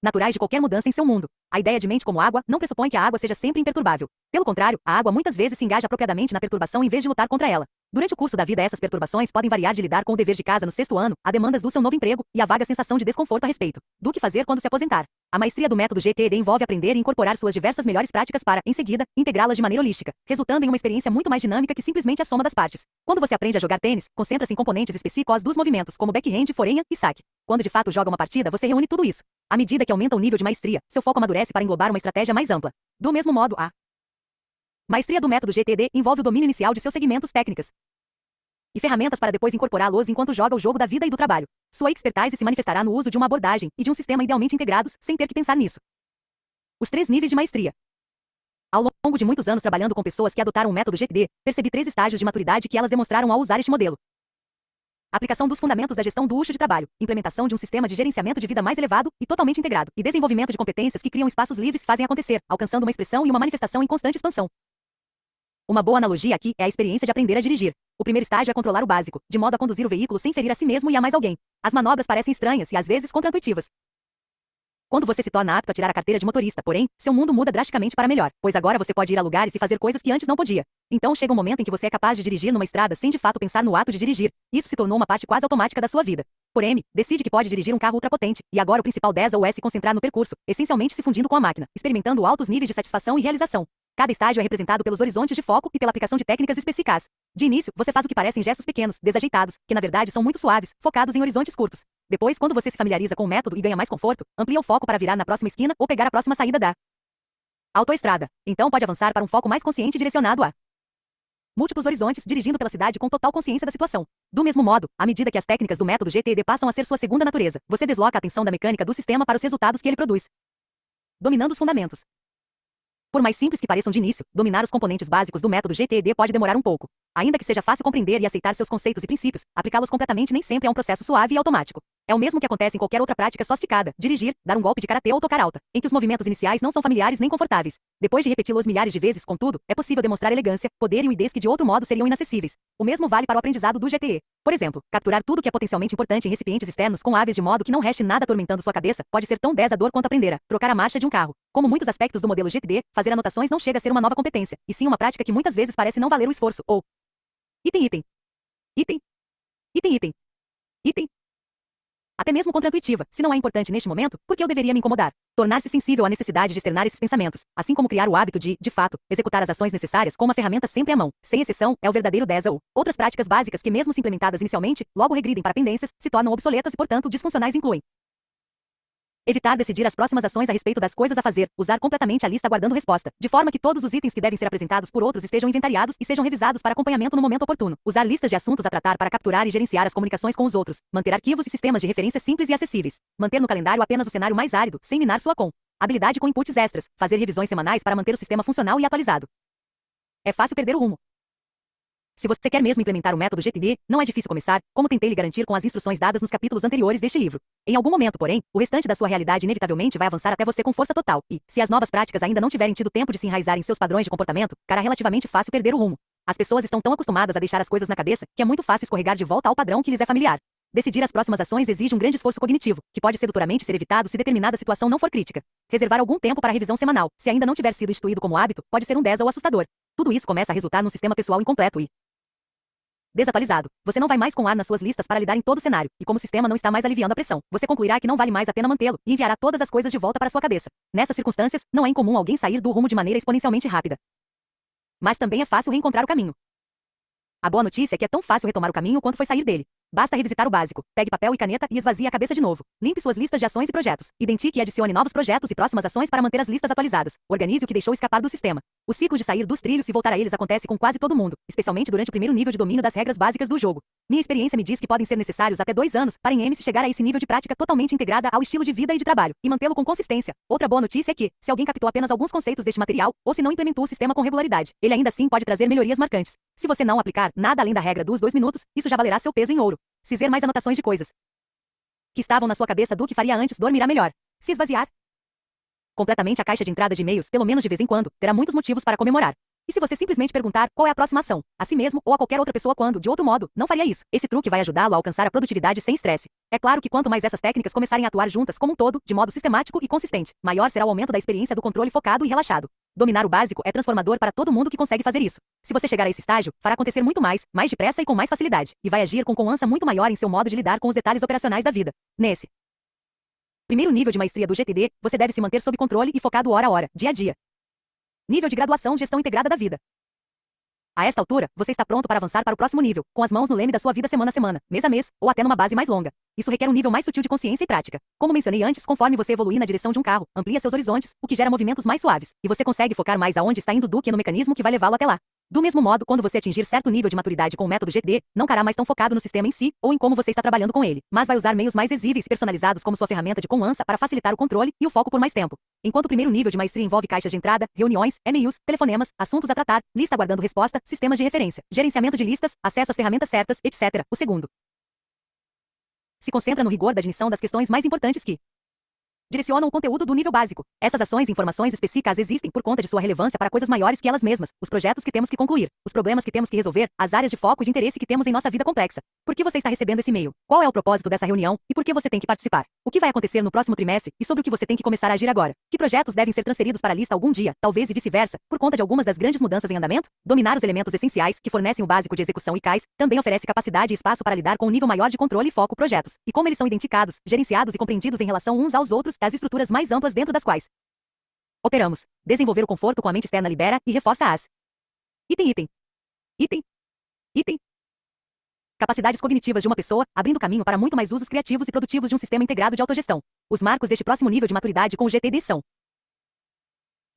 Naturais de qualquer mudança em seu mundo. A ideia de mente como água não pressupõe que a água seja sempre imperturbável. Pelo contrário, a água muitas vezes se engaja apropriadamente na perturbação em vez de lutar contra ela. Durante o curso da vida, essas perturbações podem variar de lidar com o dever de casa no 6º ano, a demandas do seu novo emprego e a vaga sensação de desconforto a respeito do que fazer quando se aposentar. A maestria do método GTD envolve aprender e incorporar suas diversas melhores práticas para, em seguida, integrá-las de maneira holística, resultando em uma experiência muito mais dinâmica que simplesmente a soma das partes. Quando você aprende a jogar tênis, concentra-se em componentes específicos dos movimentos, como backhand, forehand e saque. Quando de fato joga uma partida, você reúne tudo isso. À medida que aumenta o nível de maestria, seu foco amadurece para englobar uma estratégia mais ampla. Do mesmo modo, a maestria do método GTD envolve o domínio inicial de seus segmentos técnicas e ferramentas para depois incorporá-los enquanto joga o jogo da vida e do trabalho. Sua expertise se manifestará no uso de uma abordagem e de um sistema idealmente integrados, sem ter que pensar nisso. Os 3 níveis de maestria. Ao longo de muitos anos trabalhando com pessoas que adotaram o método GTD, percebi 3 estágios de maturidade que elas demonstraram ao usar este modelo. Aplicação dos fundamentos da gestão do luxo de trabalho, implementação de um sistema de gerenciamento de vida mais elevado e totalmente integrado, e desenvolvimento de competências que criam espaços livres e fazem acontecer, alcançando uma expressão e uma manifestação em constante expansão. Uma boa analogia aqui é a experiência de aprender a dirigir. O primeiro estágio é controlar o básico, de modo a conduzir o veículo sem ferir a si mesmo e a mais alguém. As manobras parecem estranhas e às vezes contraintuitivas. Quando você se torna apto a tirar a carteira de motorista, porém, seu mundo muda drasticamente para melhor, pois agora você pode ir a lugares e fazer coisas que antes não podia. Então chega um momento em que você é capaz de dirigir numa estrada sem de fato pensar no ato de dirigir. Isso se tornou uma parte quase automática da sua vida. Por M, decide que pode dirigir um carro ultrapotente, e agora o principal 10 ou é se concentrar no percurso, essencialmente se fundindo com a máquina, experimentando altos níveis de satisfação e realização. Cada estágio é representado pelos horizontes de foco e pela aplicação de técnicas específicas. De início, você faz o que parecem gestos pequenos, desajeitados, que na verdade são muito suaves, focados em horizontes curtos. Depois, quando você se familiariza com o método e ganha mais conforto, amplia o foco para virar na próxima esquina ou pegar a próxima saída da autoestrada. Então pode avançar para um foco mais consciente e direcionado a múltiplos horizontes, dirigindo pela cidade com total consciência da situação. Do mesmo modo, à medida que as técnicas do método GTD passam a ser sua segunda natureza, você desloca a atenção da mecânica do sistema para os resultados que ele produz, dominando os fundamentos. Por mais simples que pareçam de início, dominar os componentes básicos do método GTD pode demorar um pouco. Ainda que seja fácil compreender e aceitar seus conceitos e princípios, aplicá-los completamente nem sempre é um processo suave e automático. É o mesmo que acontece em qualquer outra prática sofisticada, dirigir, dar um golpe de karatê ou tocar alta, em que os movimentos iniciais não são familiares nem confortáveis. Depois de repeti-los milhares de vezes, contudo, é possível demonstrar elegância, poder e uidez que de outro modo seriam inacessíveis. O mesmo vale para o aprendizado do GTE. Por exemplo, capturar tudo que é potencialmente importante em recipientes externos com aves de modo que não reste nada atormentando sua cabeça pode ser tão desafiador quanto aprender a trocar a marcha de um carro. Como muitos aspectos do modelo GTD, fazer anotações não chega a ser uma nova competência, e sim uma prática que muitas vezes parece não valer o esforço, ou item, item, item, item, item, item. Até mesmo contraintuitiva, se não é importante neste momento, por que eu deveria me incomodar? Tornar-se sensível à necessidade de externar esses pensamentos, assim como criar o hábito de fato, executar as ações necessárias com uma ferramenta sempre à mão, sem exceção, é o verdadeiro 10 ou outras práticas básicas que mesmo se implementadas inicialmente, logo regridem para pendências, se tornam obsoletas e portanto disfuncionais incluem evitar decidir as próximas ações a respeito das coisas a fazer, usar completamente a lista aguardando resposta, de forma que todos os itens que devem ser apresentados por outros estejam inventariados e sejam revisados para acompanhamento no momento oportuno, usar listas de assuntos a tratar para capturar e gerenciar as comunicações com os outros, manter arquivos e sistemas de referência simples e acessíveis, manter no calendário apenas o cenário mais árido, sem minar sua habilidade com inputs extras, fazer revisões semanais para manter o sistema funcional e atualizado. É fácil perder o rumo. Se você quer mesmo implementar o método GTD, não é difícil começar, como tentei lhe garantir com as instruções dadas nos capítulos anteriores deste livro. Em algum momento, porém, o restante da sua realidade inevitavelmente vai avançar até você com força total, e, se as novas práticas ainda não tiverem tido tempo de se enraizar em seus padrões de comportamento, ficará relativamente fácil perder o rumo. As pessoas estão tão acostumadas a deixar as coisas na cabeça, que é muito fácil escorregar de volta ao padrão que lhes é familiar. Decidir as próximas ações exige um grande esforço cognitivo, que pode sedutoramente ser evitado se determinada situação não for crítica. Reservar algum tempo para a revisão semanal, se ainda não tiver sido instituído como hábito, pode ser um 10 ou assustador. Tudo isso começa a resultar num sistema pessoal incompleto e desatualizado. Você não vai mais com ar nas suas listas para lidar em todo o cenário, e como o sistema não está mais aliviando a pressão, você concluirá que não vale mais a pena mantê-lo, e enviará todas as coisas de volta para sua cabeça. Nessas circunstâncias, não é incomum alguém sair do rumo de maneira exponencialmente rápida. Mas também é fácil reencontrar o caminho. A boa notícia é que é tão fácil retomar o caminho quanto foi sair dele. Basta revisitar o básico. Pegue papel e caneta e esvazie a cabeça de novo. Limpe suas listas de ações e projetos. Identifique e adicione novos projetos e próximas ações para manter as listas atualizadas. Organize o que deixou escapar do sistema. O ciclo de sair dos trilhos e voltar a eles acontece com quase todo mundo, especialmente durante o primeiro nível de domínio das regras básicas do jogo. Minha experiência me diz que podem ser necessários até 2 anos para em M se chegar a esse nível de prática totalmente integrada ao estilo de vida e de trabalho, e mantê-lo com consistência. Outra boa notícia é que, se alguém captou apenas alguns conceitos deste material, ou se não implementou o sistema com regularidade, ele ainda assim pode trazer melhorias marcantes. Se você não aplicar nada além da regra dos 2 minutos, isso já valerá seu peso em ouro. Se fizer mais anotações de coisas que estavam na sua cabeça do que faria antes, dormirá melhor. Se esvaziar completamente a caixa de entrada de e-mails, pelo menos de vez em quando, terá muitos motivos para comemorar. E se você simplesmente perguntar qual é a próxima ação, a si mesmo ou a qualquer outra pessoa quando, de outro modo, não faria isso, esse truque vai ajudá-lo a alcançar a produtividade sem estresse. É claro que quanto mais essas técnicas começarem a atuar juntas como um todo, de modo sistemático e consistente, maior será o aumento da experiência do controle focado e relaxado. Dominar o básico é transformador para todo mundo que consegue fazer isso. Se você chegar a esse estágio, fará acontecer muito mais depressa e com mais facilidade, e vai agir com confiança muito maior em seu modo de lidar com os detalhes operacionais da vida. Nesse primeiro nível de maestria do GTD, você deve se manter sob controle e focado hora a hora, dia a dia. Nível de graduação Gestão Integrada da Vida. A esta altura, você está pronto para avançar para o próximo nível, com as mãos no leme da sua vida semana a semana, mês a mês, ou até numa base mais longa. Isso requer um nível mais sutil de consciência e prática. Como mencionei antes, conforme você evoluir na direção de um carro, amplia seus horizontes, o que gera movimentos mais suaves, e você consegue focar mais aonde está indo do que no mecanismo que vai levá-lo até lá. Do mesmo modo, quando você atingir certo nível de maturidade com o método GTD, não estará mais tão focado no sistema em si, ou em como você está trabalhando com ele, mas vai usar meios mais exíveis e personalizados como sua ferramenta de confiança para facilitar o controle e o foco por mais tempo. Enquanto o primeiro nível de maestria envolve caixas de entrada, reuniões, e-mails, telefonemas, assuntos a tratar, lista aguardando resposta, sistemas de referência, gerenciamento de listas, acesso às ferramentas certas, etc. O segundo se concentra no rigor da definição das questões mais importantes que direcionam o conteúdo do nível básico. Essas ações e informações específicas existem por conta de sua relevância para coisas maiores que elas mesmas, os projetos que temos que concluir, os problemas que temos que resolver, as áreas de foco e de interesse que temos em nossa vida complexa. Por que você está recebendo esse e-mail? Qual é o propósito dessa reunião e por que você tem que participar? O que vai acontecer no próximo trimestre e sobre o que você tem que começar a agir agora? Que projetos devem ser transferidos para a lista algum dia, talvez e vice-versa, por conta de algumas das grandes mudanças em andamento? Dominar os elementos essenciais que fornecem o básico de execução e CAIs também oferece capacidade e espaço para lidar com um nível maior de controle e foco projetos, e como eles são identificados, gerenciados e compreendidos em relação uns aos outros, as estruturas mais amplas dentro das quais operamos. Desenvolver o conforto com a mente externa libera e reforça as item capacidades cognitivas de uma pessoa, abrindo caminho para muito mais usos criativos e produtivos de um sistema integrado de autogestão. Os marcos deste próximo nível de maturidade com o GTD são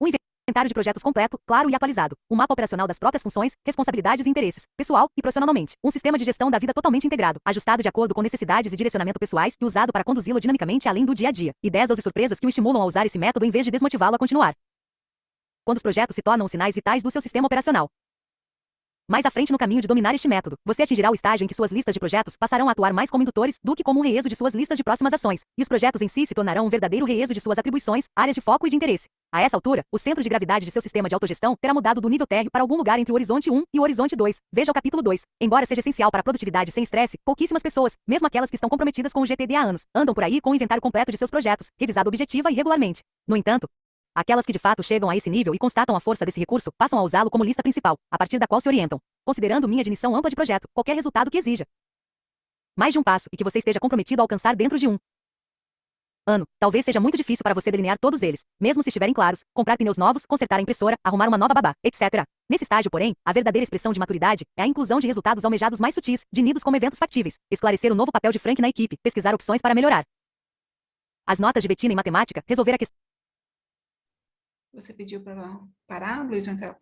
um inventário de projetos completo, claro e atualizado, um mapa operacional das próprias funções, responsabilidades e interesses, pessoal e profissionalmente, um sistema de gestão da vida totalmente integrado, ajustado de acordo com necessidades e direcionamento pessoais e usado para conduzi-lo dinamicamente além do dia a dia, ideias e surpresas que o estimulam a usar esse método em vez de desmotivá-lo a continuar. Quando os projetos se tornam os sinais vitais do seu sistema operacional. Mais à frente no caminho de dominar este método, você atingirá o estágio em que suas listas de projetos passarão a atuar mais como indutores do que como um reeso de suas listas de próximas ações, e os projetos em si se tornarão um verdadeiro reeso de suas atribuições, áreas de foco e de interesse. A essa altura, o centro de gravidade de seu sistema de autogestão terá mudado do nível térreo para algum lugar entre o horizonte 1 e o horizonte 2. Veja o capítulo 2. Embora seja essencial para a produtividade sem estresse, pouquíssimas pessoas, mesmo aquelas que estão comprometidas com o GTD há anos, andam por aí com o inventário completo de seus projetos, revisado objetiva e regularmente. No entanto, aquelas que de fato chegam a esse nível e constatam a força desse recurso, passam a usá-lo como lista principal, a partir da qual se orientam, considerando minha definição ampla de projeto, qualquer resultado que exija mais de um passo e que você esteja comprometido a alcançar dentro de um ano. Talvez seja muito difícil para você delinear todos eles, mesmo se estiverem claros, comprar pneus novos, consertar a impressora, arrumar uma nova babá, etc. Nesse estágio, porém, a verdadeira expressão de maturidade é a inclusão de resultados almejados mais sutis, definidos como eventos factíveis, esclarecer o novo papel de Frank na equipe, pesquisar opções para melhorar as notas de Bettina em matemática, resolver a questão. Você pediu para parar, Luiz Marcelo?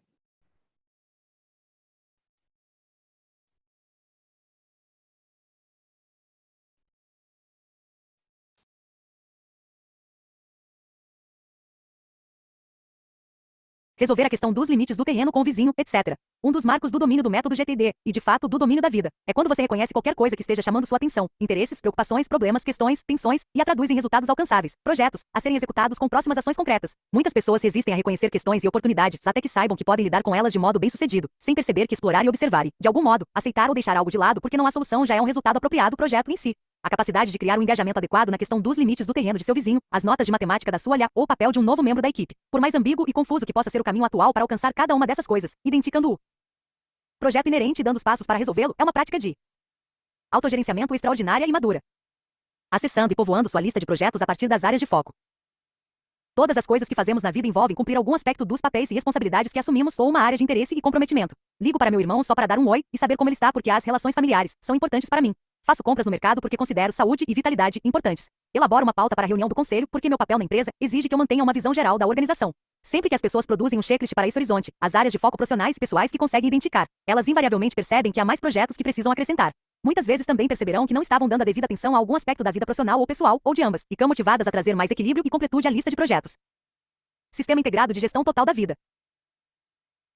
Resolver a questão dos limites do terreno com o vizinho, etc. Um dos marcos do domínio do método GTD, e de fato do domínio da vida, é quando você reconhece qualquer coisa que esteja chamando sua atenção, interesses, preocupações, problemas, questões, tensões, e a traduz em resultados alcançáveis, projetos, a serem executados com próximas ações concretas. Muitas pessoas resistem a reconhecer questões e oportunidades até que saibam que podem lidar com elas de modo bem-sucedido, sem perceber que explorar e observar e, de algum modo, aceitar ou deixar algo de lado porque não há solução já é um resultado apropriado do projeto em si. A capacidade de criar um engajamento adequado na questão dos limites do terreno de seu vizinho, as notas de matemática da sua olhar ou o papel de um novo membro da equipe. Por mais ambíguo e confuso que possa ser o caminho atual para alcançar cada uma dessas coisas, identificando o projeto inerente e dando os passos para resolvê-lo, é uma prática de autogerenciamento extraordinária e madura. Acessando e povoando sua lista de projetos a partir das áreas de foco. Todas as coisas que fazemos na vida envolvem cumprir algum aspecto dos papéis e responsabilidades que assumimos ou uma área de interesse e comprometimento. Ligo para meu irmão só para dar um oi e saber como ele está porque as relações familiares são importantes para mim. Faço compras no mercado porque considero saúde e vitalidade importantes. Elaboro uma pauta para a reunião do conselho porque meu papel na empresa exige que eu mantenha uma visão geral da organização. Sempre que as pessoas produzem um checklist para esse horizonte, as áreas de foco profissionais e pessoais que conseguem identificar, elas invariavelmente percebem que há mais projetos que precisam acrescentar. Muitas vezes também perceberão que não estavam dando a devida atenção a algum aspecto da vida profissional ou pessoal, ou de ambas, e ficam motivadas a trazer mais equilíbrio e completude à lista de projetos. Sistema integrado de gestão total da vida.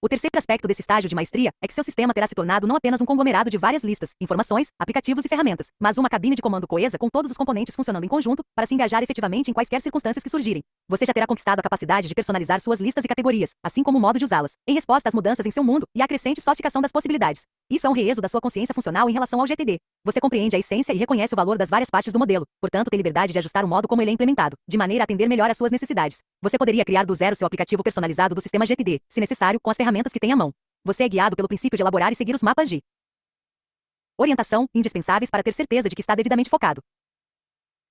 O terceiro aspecto desse estágio de maestria é que seu sistema terá se tornado não apenas um conglomerado de várias listas, informações, aplicativos e ferramentas, mas uma cabine de comando coesa com todos os componentes funcionando em conjunto para se engajar efetivamente em quaisquer circunstâncias que surgirem. Você já terá conquistado a capacidade de personalizar suas listas e categorias, assim como o modo de usá-las, em resposta às mudanças em seu mundo e à crescente sofisticação das possibilidades. Isso é um reeso da sua consciência funcional em relação ao GTD. Você compreende a essência e reconhece o valor das várias partes do modelo, portanto tem liberdade de ajustar o modo como ele é implementado, de maneira a atender melhor às suas necessidades. Você poderia criar do zero seu aplicativo personalizado do sistema GTD, se necessário, com as ferramentas que tem à mão. Você é guiado pelo princípio de elaborar e seguir os mapas de orientação, indispensáveis para ter certeza de que está devidamente focado.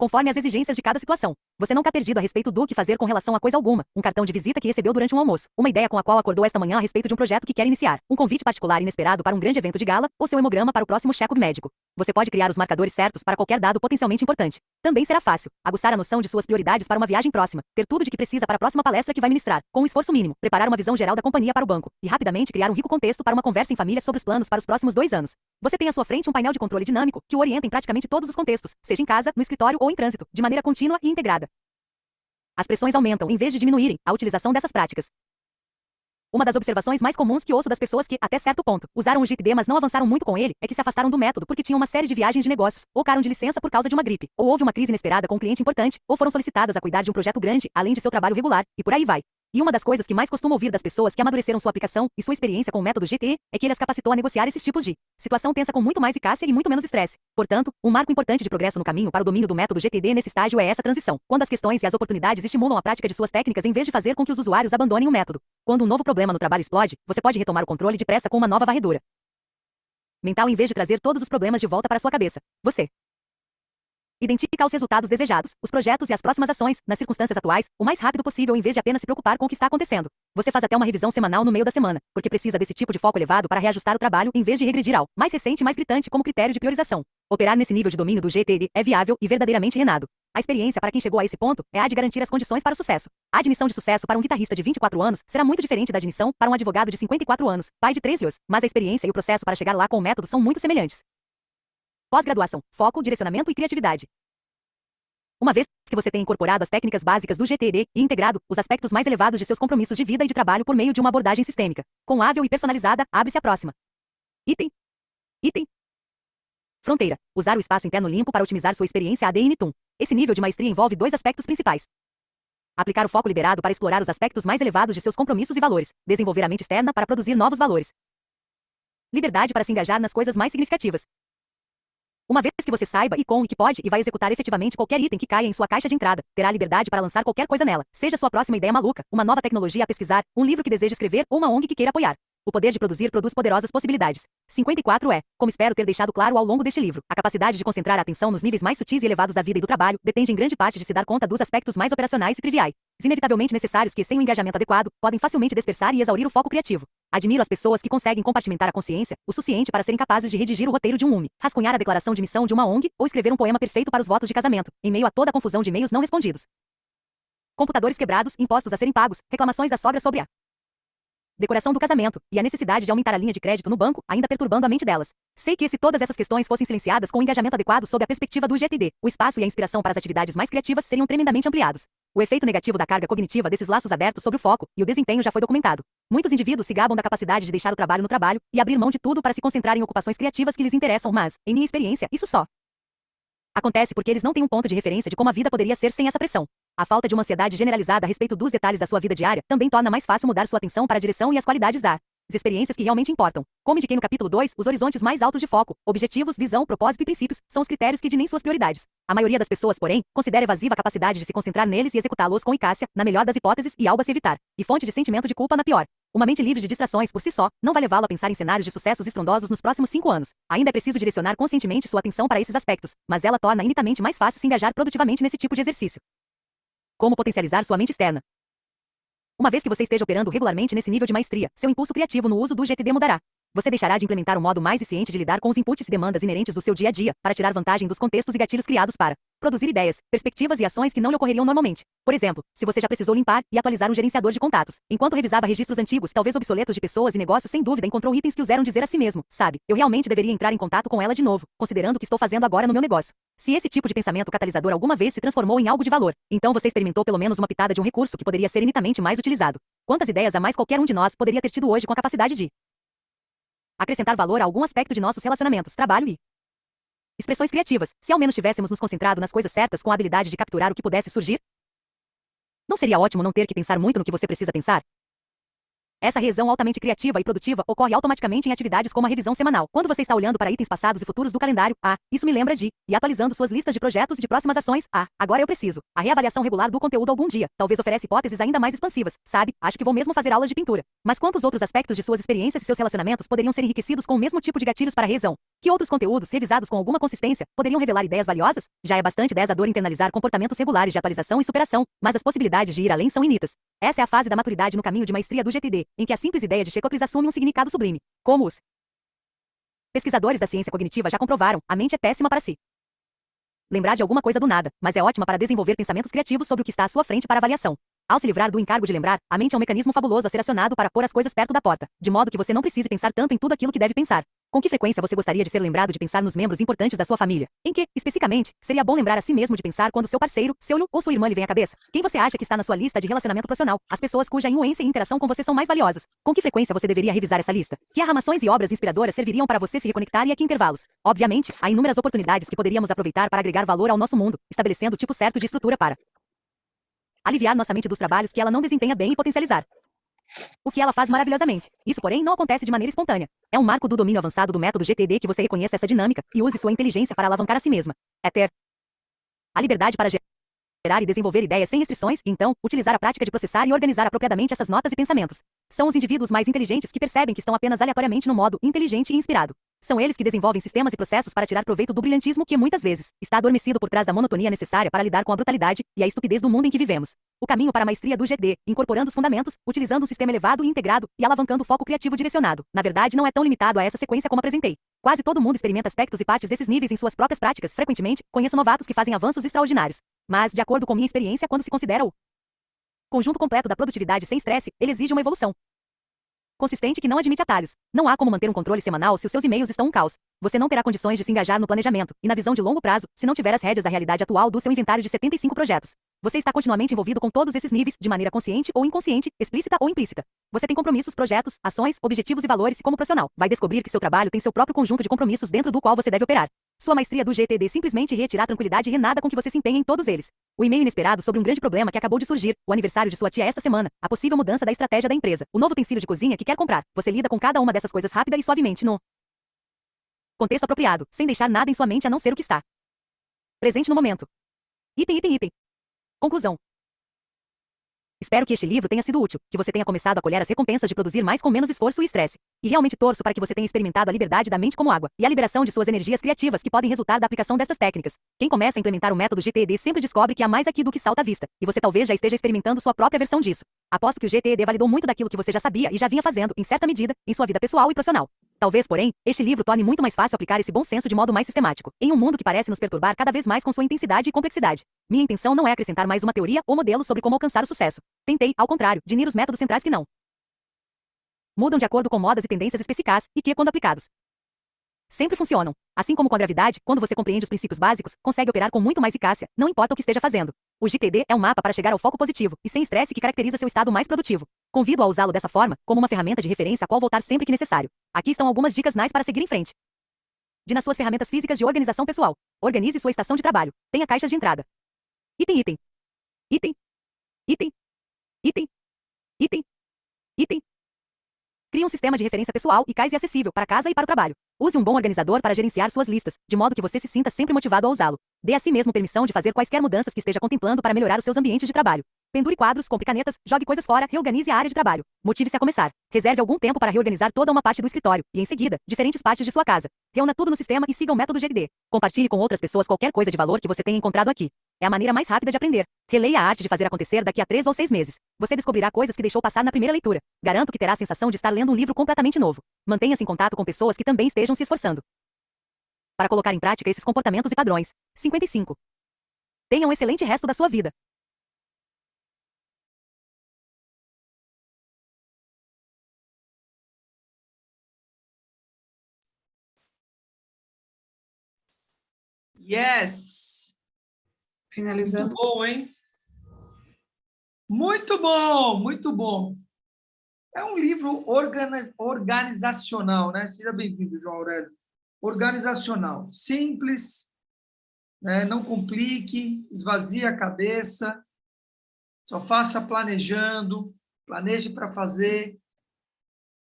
conforme as exigências de cada situação. Você nunca perdido a respeito do que fazer com relação a coisa alguma, um cartão de visita que recebeu durante um almoço, uma ideia com a qual acordou esta manhã a respeito de um projeto que quer iniciar, um convite particular inesperado para um grande evento de gala, ou seu hemograma para o próximo check-up médico. Você pode criar os marcadores certos para qualquer dado potencialmente importante. Também será fácil aguçar a noção de suas prioridades para uma viagem próxima, ter tudo de que precisa para a próxima palestra que vai ministrar, com um esforço mínimo, preparar uma visão geral da companhia para o banco, e rapidamente criar um rico contexto para uma conversa em família sobre os planos para os próximos 2 anos. Você tem à sua frente um painel de controle dinâmico que o orienta em praticamente todos os contextos, seja em casa, no escritório ou em trânsito, de maneira contínua e integrada. As pressões aumentam em vez de diminuírem a utilização dessas práticas. Uma das observações mais comuns que ouço das pessoas que, até certo ponto, usaram o GTD mas não avançaram muito com ele, é que se afastaram do método porque tinham uma série de viagens de negócios, ou ficaram de licença por causa de uma gripe, ou houve uma crise inesperada com um cliente importante, ou foram solicitadas a cuidar de um projeto grande, além de seu trabalho regular, e por aí vai. E uma das coisas que mais costumo ouvir das pessoas que amadureceram sua aplicação e sua experiência com o método GTE é que ele as capacitou a negociar esses tipos de situação tensa com muito mais eficácia e muito menos estresse. Portanto, um marco importante de progresso no caminho para o domínio do método GTD nesse estágio é essa transição, quando as questões e as oportunidades estimulam a prática de suas técnicas em vez de fazer com que os usuários abandonem o método. Quando um novo problema no trabalho explode, você pode retomar o controle depressa com uma nova varredura mental em vez de trazer todos os problemas de volta para sua cabeça. Você identifica os resultados desejados, os projetos e as próximas ações, nas circunstâncias atuais, o mais rápido possível em vez de apenas se preocupar com o que está acontecendo. Você faz até uma revisão semanal no meio da semana, porque precisa desse tipo de foco elevado para reajustar o trabalho em vez de regredir ao mais recente e mais gritante como critério de priorização. Operar nesse nível de domínio do GTD é viável e verdadeiramente renado. A experiência para quem chegou a esse ponto é a de garantir as condições para o sucesso. A admissão de sucesso para um guitarrista de 24 anos será muito diferente da admissão para um advogado de 54 anos, pai de 3 filhos, mas a experiência e o processo para chegar lá com o método são muito semelhantes. Pós-graduação, foco, direcionamento e criatividade. Uma vez que você tem incorporado as técnicas básicas do GTD e integrado os aspectos mais elevados de seus compromissos de vida e de trabalho por meio de uma abordagem sistêmica, confiável e personalizada, abre-se a próxima. Item. Fronteira. Usar o espaço interno limpo para otimizar sua experiência AD in Tum. Esse nível de maestria envolve 2 aspectos principais. Aplicar o foco liberado para explorar os aspectos mais elevados de seus compromissos e valores. Desenvolver a mente externa para produzir novos valores. Liberdade para se engajar nas coisas mais significativas. Uma vez que você saiba e com o que pode e vai executar efetivamente qualquer item que caia em sua caixa de entrada, terá liberdade para lançar qualquer coisa nela, seja sua próxima ideia maluca, uma nova tecnologia a pesquisar, um livro que deseja escrever ou uma ONG que queira apoiar. O poder de produzir produz poderosas possibilidades. 54 como espero ter deixado claro ao longo deste livro, a capacidade de concentrar a atenção nos níveis mais sutis e elevados da vida e do trabalho depende em grande parte de se dar conta dos aspectos mais operacionais e triviais, inevitavelmente necessários que, sem o engajamento adequado, podem facilmente dispersar e exaurir o foco criativo. Admiro as pessoas que conseguem compartimentar a consciência o suficiente para serem capazes de redigir o roteiro de um UME, rascunhar a declaração de missão de uma ONG ou escrever um poema perfeito para os votos de casamento, em meio a toda a confusão de e-mails não respondidos. Computadores quebrados, impostos a serem pagos, reclamações da sogra sobre a decoração do casamento, e a necessidade de aumentar a linha de crédito no banco, ainda perturbando a mente delas. Sei que se todas essas questões fossem silenciadas com o engajamento adequado sob a perspectiva do GTD, o espaço e a inspiração para as atividades mais criativas seriam tremendamente ampliados. O efeito negativo da carga cognitiva desses laços abertos sobre o foco e o desempenho já foi documentado. Muitos indivíduos se gabam da capacidade de deixar o trabalho no trabalho e abrir mão de tudo para se concentrar em ocupações criativas que lhes interessam, mas, em minha experiência, isso só acontece porque eles não têm um ponto de referência de como a vida poderia ser sem essa pressão. A falta de uma ansiedade generalizada a respeito dos detalhes da sua vida diária também torna mais fácil mudar sua atenção para a direção e as qualidades das experiências que realmente importam. Como indiquei no capítulo 2, os horizontes mais altos de foco, objetivos, visão, propósito e princípios, são os critérios que definem suas prioridades. A maioria das pessoas, porém, considera evasiva a capacidade de se concentrar neles e executá-los com eficácia, na melhor das hipóteses e algo a se evitar, e fonte de sentimento de culpa na pior. Uma mente livre de distrações por si só não vai levá-lo a pensar em cenários de sucessos estrondosos nos próximos 5 anos. Ainda é preciso direcionar conscientemente sua atenção para esses aspectos, mas ela torna infinitamente mais fácil se engajar produtivamente nesse tipo de exercício. Como potencializar sua mente externa? Uma vez que você esteja operando regularmente nesse nível de maestria, seu impulso criativo no uso do GTD mudará. Você deixará de implementar um modo mais eficiente de lidar com os inputs e demandas inerentes do seu dia a dia, para tirar vantagem dos contextos e gatilhos criados para produzir ideias, perspectivas e ações que não lhe ocorreriam normalmente. Por exemplo, se você já precisou limpar e atualizar um gerenciador de contatos, enquanto revisava registros antigos, talvez obsoletos de pessoas e negócios, sem dúvida encontrou itens que o fizeram dizer a si mesmo, sabe, eu realmente deveria entrar em contato com ela de novo, considerando o que estou fazendo agora no meu negócio. Se esse tipo de pensamento catalisador alguma vez se transformou em algo de valor, então você experimentou pelo menos uma pitada de um recurso que poderia ser infinitamente mais utilizado. Quantas ideias a mais qualquer um de nós poderia ter tido hoje com a capacidade de acrescentar valor a algum aspecto de nossos relacionamentos, trabalho e expressões criativas, se ao menos tivéssemos nos concentrado nas coisas certas com a habilidade de capturar o que pudesse surgir? Não seria ótimo não ter que pensar muito no que você precisa pensar? Essa revisão altamente criativa e produtiva ocorre automaticamente em atividades como a revisão semanal. Quando você está olhando para itens passados e futuros do calendário, isso me lembra de, e atualizando suas listas de projetos e de próximas ações, agora eu preciso. A reavaliação regular do conteúdo algum dia, talvez ofereça hipóteses ainda mais expansivas, sabe? Acho que vou mesmo fazer aulas de pintura. Mas quantos outros aspectos de suas experiências e seus relacionamentos poderiam ser enriquecidos com o mesmo tipo de gatilhos para a revisão? Que outros conteúdos, revisados com alguma consistência, poderiam revelar ideias valiosas? Já é bastante desafiador internalizar comportamentos regulares de atualização e superação, mas as possibilidades de ir além são infinitas. Essa é a fase da maturidade no caminho de maestria do GTD, em que a simples ideia de Checklist assume um significado sublime. Como os pesquisadores da ciência cognitiva já comprovaram, a mente é péssima para si lembrar de alguma coisa do nada, mas é ótima para desenvolver pensamentos criativos sobre o que está à sua frente para avaliação. Ao se livrar do encargo de lembrar, a mente é um mecanismo fabuloso a ser acionado para pôr as coisas perto da porta, de modo que você não precise pensar tanto em tudo aquilo que deve pensar. Com que frequência você gostaria de ser lembrado de pensar nos membros importantes da sua família? Em que, especificamente, seria bom lembrar a si mesmo de pensar quando seu parceiro, seu ou sua irmã lhe vem à cabeça? Quem você acha que está na sua lista de relacionamento profissional? As pessoas cuja influência e interação com você são mais valiosas. Com que frequência você deveria revisar essa lista? Que arramações e obras inspiradoras serviriam para você se reconectar e a que intervalos? Obviamente, há inúmeras oportunidades que poderíamos aproveitar para agregar valor ao nosso mundo, estabelecendo o tipo certo de estrutura para aliviar nossa mente dos trabalhos que ela não desempenha bem e potencializar o que ela faz maravilhosamente. Isso, porém, não acontece de maneira espontânea. É um marco do domínio avançado do método GTD que você reconheça essa dinâmica e use sua inteligência para alavancar a si mesma. É ter a liberdade para gerar e desenvolver ideias sem restrições e, então, utilizar a prática de processar e organizar apropriadamente essas notas e pensamentos. São os indivíduos mais inteligentes que percebem que estão apenas aleatoriamente no modo inteligente e inspirado. São eles que desenvolvem sistemas e processos para tirar proveito do brilhantismo que, muitas vezes, está adormecido por trás da monotonia necessária para lidar com a brutalidade e a estupidez do mundo em que vivemos. O caminho para a maestria do GD, incorporando os fundamentos, utilizando um sistema elevado e integrado e alavancando o foco criativo direcionado, na verdade não é tão limitado a essa sequência como apresentei. Quase todo mundo experimenta aspectos e partes desses níveis em suas próprias práticas. Frequentemente, conheço novatos que fazem avanços extraordinários. Mas, de acordo com minha experiência, quando se considera o conjunto completo da produtividade sem estresse, ele exige uma evolução consistente que não admite atalhos. Não há como manter um controle semanal se os seus e-mails estão um caos. Você não terá condições de se engajar no planejamento e na visão de longo prazo se não tiver as rédeas da realidade atual do seu inventário de 75 projetos. Você está continuamente envolvido com todos esses níveis, de maneira consciente ou inconsciente, explícita ou implícita. Você tem compromissos, projetos, ações, objetivos e valores e como profissional, vai descobrir que seu trabalho tem seu próprio conjunto de compromissos dentro do qual você deve operar. Sua maestria do GTD simplesmente retirar a tranquilidade renada com que você se empenha em todos eles. O e-mail inesperado sobre um grande problema que acabou de surgir, o aniversário de sua tia esta semana, a possível mudança da estratégia da empresa, o novo utensílio de cozinha que quer comprar. Você lida com cada uma dessas coisas rápida e suavemente no contexto apropriado, sem deixar nada em sua mente a não ser o que está presente no momento. Item. Conclusão. Espero que este livro tenha sido útil, que você tenha começado a colher as recompensas de produzir mais com menos esforço e estresse. E realmente torço para que você tenha experimentado a liberdade da mente como água, e a liberação de suas energias criativas que podem resultar da aplicação destas técnicas. Quem começa a implementar o método GTD sempre descobre que há mais aqui do que salta à vista, e você talvez já esteja experimentando sua própria versão disso. Aposto que o GTD validou muito daquilo que você já sabia e já vinha fazendo, em certa medida, em sua vida pessoal e profissional. Talvez, porém, este livro torne muito mais fácil aplicar esse bom senso de modo mais sistemático, em um mundo que parece nos perturbar cada vez mais com sua intensidade e complexidade. Minha intenção não é acrescentar mais uma teoria ou modelo sobre como alcançar o sucesso. Tentei, ao contrário, de unir os métodos centrais que não mudam de acordo com modas e tendências específicas e que, quando aplicados, sempre funcionam. Assim como com a gravidade, quando você compreende os princípios básicos, consegue operar com muito mais eficácia, não importa o que esteja fazendo. O GTD é um mapa para chegar ao foco positivo e sem estresse que caracteriza seu estado mais produtivo. Convido a usá-lo dessa forma, como uma ferramenta de referência a qual voltar sempre que necessário. Aqui estão algumas dicas nice para seguir em frente. Nas suas ferramentas físicas de organização pessoal. Organize sua estação de trabalho. Tenha caixas de entrada. Item. Crie um sistema de referência pessoal, eficaz e acessível para casa e para o trabalho. Use um bom organizador para gerenciar suas listas, de modo que você se sinta sempre motivado a usá-lo. Dê a si mesmo permissão de fazer quaisquer mudanças que esteja contemplando para melhorar os seus ambientes de trabalho. Pendure quadros, compre canetas, jogue coisas fora, reorganize a área de trabalho. Motive-se a começar. Reserve algum tempo para reorganizar toda uma parte do escritório e, em seguida, diferentes partes de sua casa. Reúna tudo no sistema e siga o método GTD. Compartilhe com outras pessoas qualquer coisa de valor que você tenha encontrado aqui. É a maneira mais rápida de aprender. Releia a arte de fazer acontecer daqui a 3 ou 6 meses. Você descobrirá coisas que deixou passar na primeira leitura. Garanto que terá a sensação de estar lendo um livro completamente novo. Mantenha-se em contato com pessoas que também estejam se esforçando para colocar em prática esses comportamentos e padrões. 55. Tenha um excelente resto da sua vida. Yes! Finalizando. Muito bom, hein? Muito bom, muito bom. É um livro organizacional, né? Seja bem-vindo, João Aurélio. Organizacional. Simples, né? Não complique, esvazie a cabeça, só faça planejando, planeje para fazer,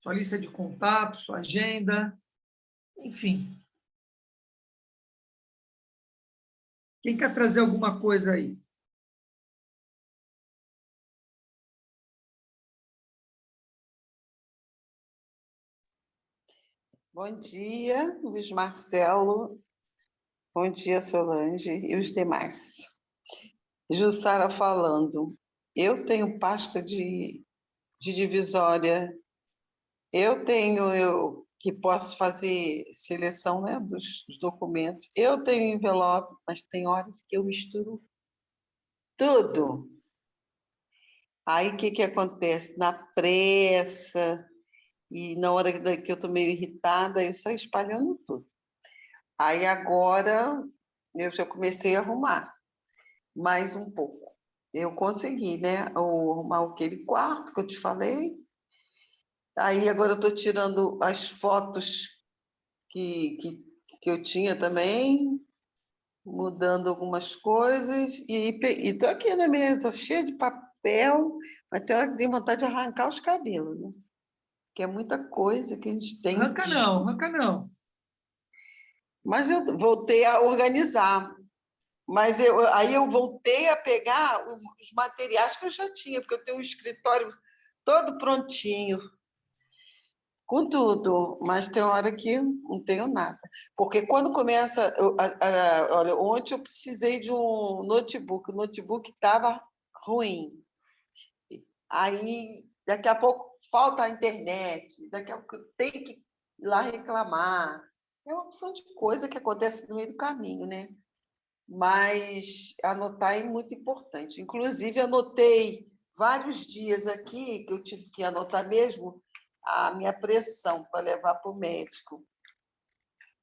Sua lista de contatos, sua agenda, enfim. Quem quer trazer alguma coisa aí? Bom dia, Luiz Marcelo. Bom dia, Solange e os demais. Jussara falando. Eu tenho pasta de divisória. Eu que posso fazer seleção, né, dos documentos. Eu tenho envelope, mas tem horas que eu misturo tudo. Aí, o que acontece? Na pressa e na hora que eu estou meio irritada, eu saio espalhando tudo. Aí, agora, eu já comecei a arrumar mais um pouco. Eu consegui, né, arrumar aquele quarto que eu te falei. Aí, agora, eu estou tirando as fotos que eu tinha também, mudando algumas coisas, e estou aqui na mesa, cheia de papel, mas tem hora que tem vontade de arrancar os cabelos, né? Que é muita coisa que a gente tem. Arranca não, arranca não. Mas eu voltei a organizar. Mas aí eu voltei a pegar os materiais que eu já tinha, porque eu tenho um escritório todo prontinho, com tudo, mas tem hora que não tenho nada. Porque quando começa... olha, ontem eu precisei de um notebook, o notebook estava ruim. Aí, daqui a pouco, falta a internet, daqui a pouco tem que ir lá reclamar. É uma opção de coisa que acontece no meio do caminho, né? Mas anotar é muito importante. Inclusive, anotei vários dias aqui, que eu tive que anotar mesmo, a minha pressão para levar para o médico.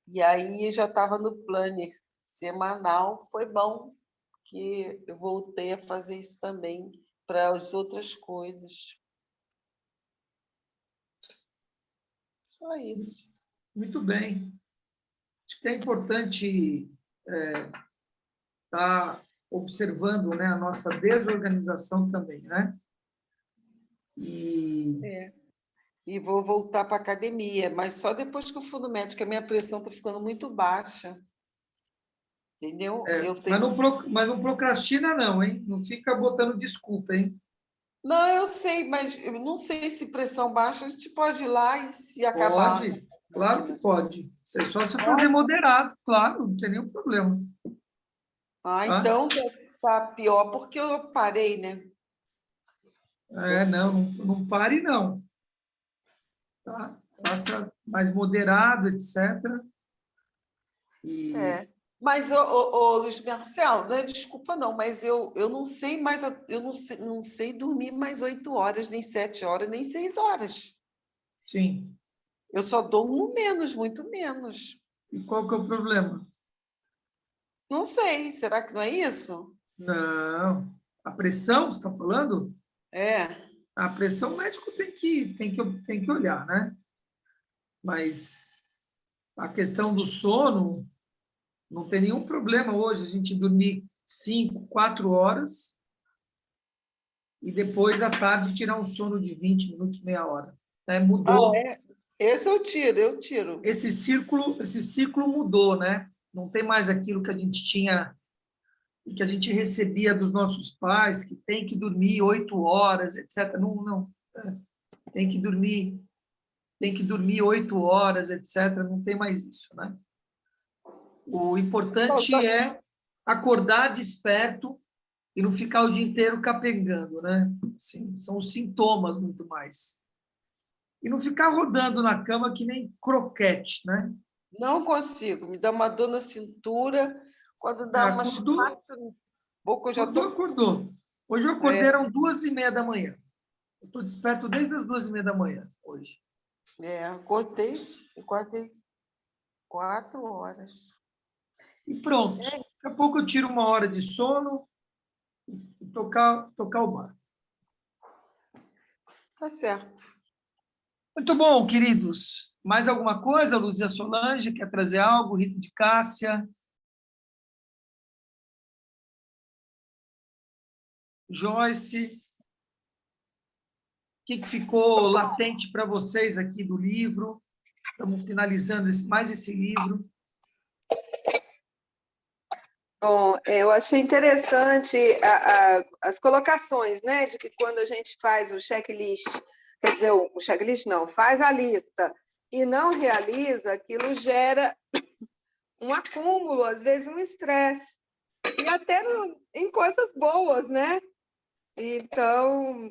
E aí já estava no planner semanal, foi bom que eu voltei a fazer isso também para as outras coisas. Só isso. Muito bem. Acho que é importante estar observando, né, a nossa desorganização também, né? E vou voltar para a academia, mas só depois que eu for no médico, a minha pressão está ficando muito baixa. Entendeu? Mas não procrastina não, hein? Não fica botando desculpa, hein? Não, eu sei, mas eu não sei se pressão baixa a gente pode ir lá e se acabar. Pode, claro que pode. É só você fazer moderado, claro, não tem nenhum problema. Ah, Tá? então tá pior, porque eu parei, né? Não pare, não. Tá? Faça mais moderado, etc. E Mas, Luiz Marcelo, não é desculpa não, mas eu não sei mais, eu não sei dormir mais 8 horas, nem 7 horas, nem 6 horas. sim. Eu só durmo menos, muito menos. E qual que é o problema? Não sei, será que não é isso? Não. A pressão, você está falando? É. A pressão o médico tem que olhar, né? Mas a questão do sono, não tem nenhum problema hoje a gente dormir 5, 4 horas e depois, à tarde, tirar um sono de 20 minutos, meia hora. Mudou. Esse eu tiro. Esse ciclo mudou, né? Não tem mais aquilo que a gente tinha, que a gente recebia dos nossos pais, que tem que dormir 8 horas, etc. Não. Tem que dormir 8 horas, etc. Não tem mais isso, né? O importante é acordar desperto e não ficar o dia inteiro capengando, né? Sim, são os sintomas muito mais. E não ficar rodando na cama que nem croquete, né? Não consigo, me dá uma dor na cintura, quando dá umas 4, pouco eu já estou... Acordou. Hoje eu acordei, eram 2h30 da manhã. Eu estou desperto desde as 2h30 da manhã, hoje. Acordei 4 horas. E pronto. Daqui a pouco eu tiro 1 hora de sono e tocar o bar. Tá certo. Muito bom, queridos. Mais alguma coisa? Luzia Solange, quer trazer algo? Rita de Cássia? Joyce? que ficou latente para vocês aqui do livro? Estamos finalizando mais esse livro. Bom, eu achei interessante as colocações, né, de que quando a gente faz o checklist, quer dizer, o checklist não, faz a lista e não realiza, aquilo gera um acúmulo, às vezes um estresse, e até em coisas boas, né? Então,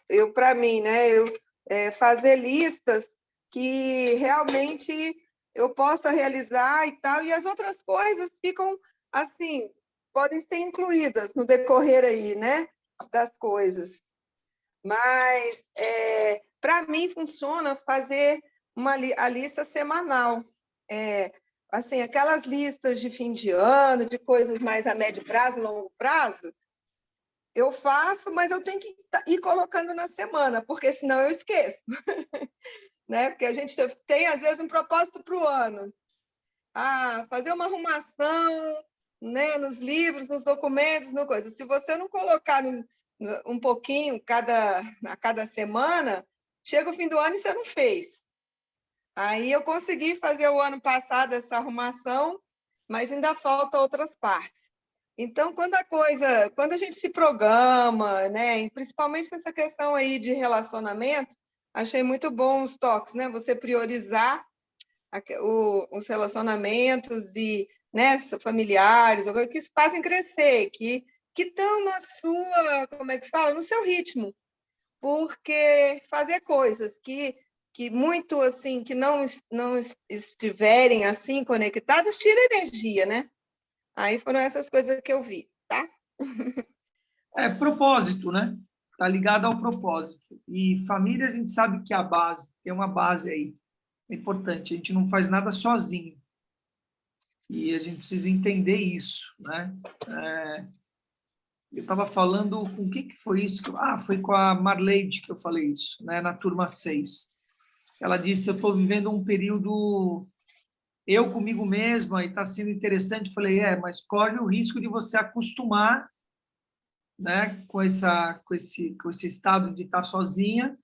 eu para mim, né, fazer listas que realmente eu possa realizar e tal, e as outras coisas ficam assim, podem ser incluídas no decorrer aí, né, das coisas. Mas, para mim, funciona fazer a lista semanal. Assim, aquelas listas de fim de ano, de coisas mais a médio prazo, longo prazo, eu faço, mas eu tenho que ir colocando na semana, porque senão eu esqueço. Né? Porque a gente tem, às vezes, um propósito para o ano. Fazer uma arrumação, né, nos livros, nos documentos, no coisa. Se você não colocar um pouquinho a cada semana, chega o fim do ano e você não fez. Aí eu consegui fazer o ano passado essa arrumação, mas ainda falta outras partes. Então, quando a gente se programa, né, principalmente nessa questão aí de relacionamento, achei muito bom os toques, né? Você priorizar os relacionamentos e, né, familiares, que fazem crescer, que estão na sua, como é que fala? No seu ritmo. Porque fazer coisas que muito assim, que não estiverem assim conectadas, tira energia, né? Aí foram essas coisas que eu vi, tá? Propósito, né? Está ligado ao propósito. E família, a gente sabe que é a base, tem uma base aí. É importante, a gente não faz nada sozinho. E a gente precisa entender isso, né? Eu estava falando com quem que foi isso? Foi com a Marleide que eu falei isso, né? Na turma 6. Ela disse, eu estou vivendo um período eu comigo mesma e está sendo interessante. Eu falei, mas corre o risco de você acostumar, né, com esse estado de estar sozinha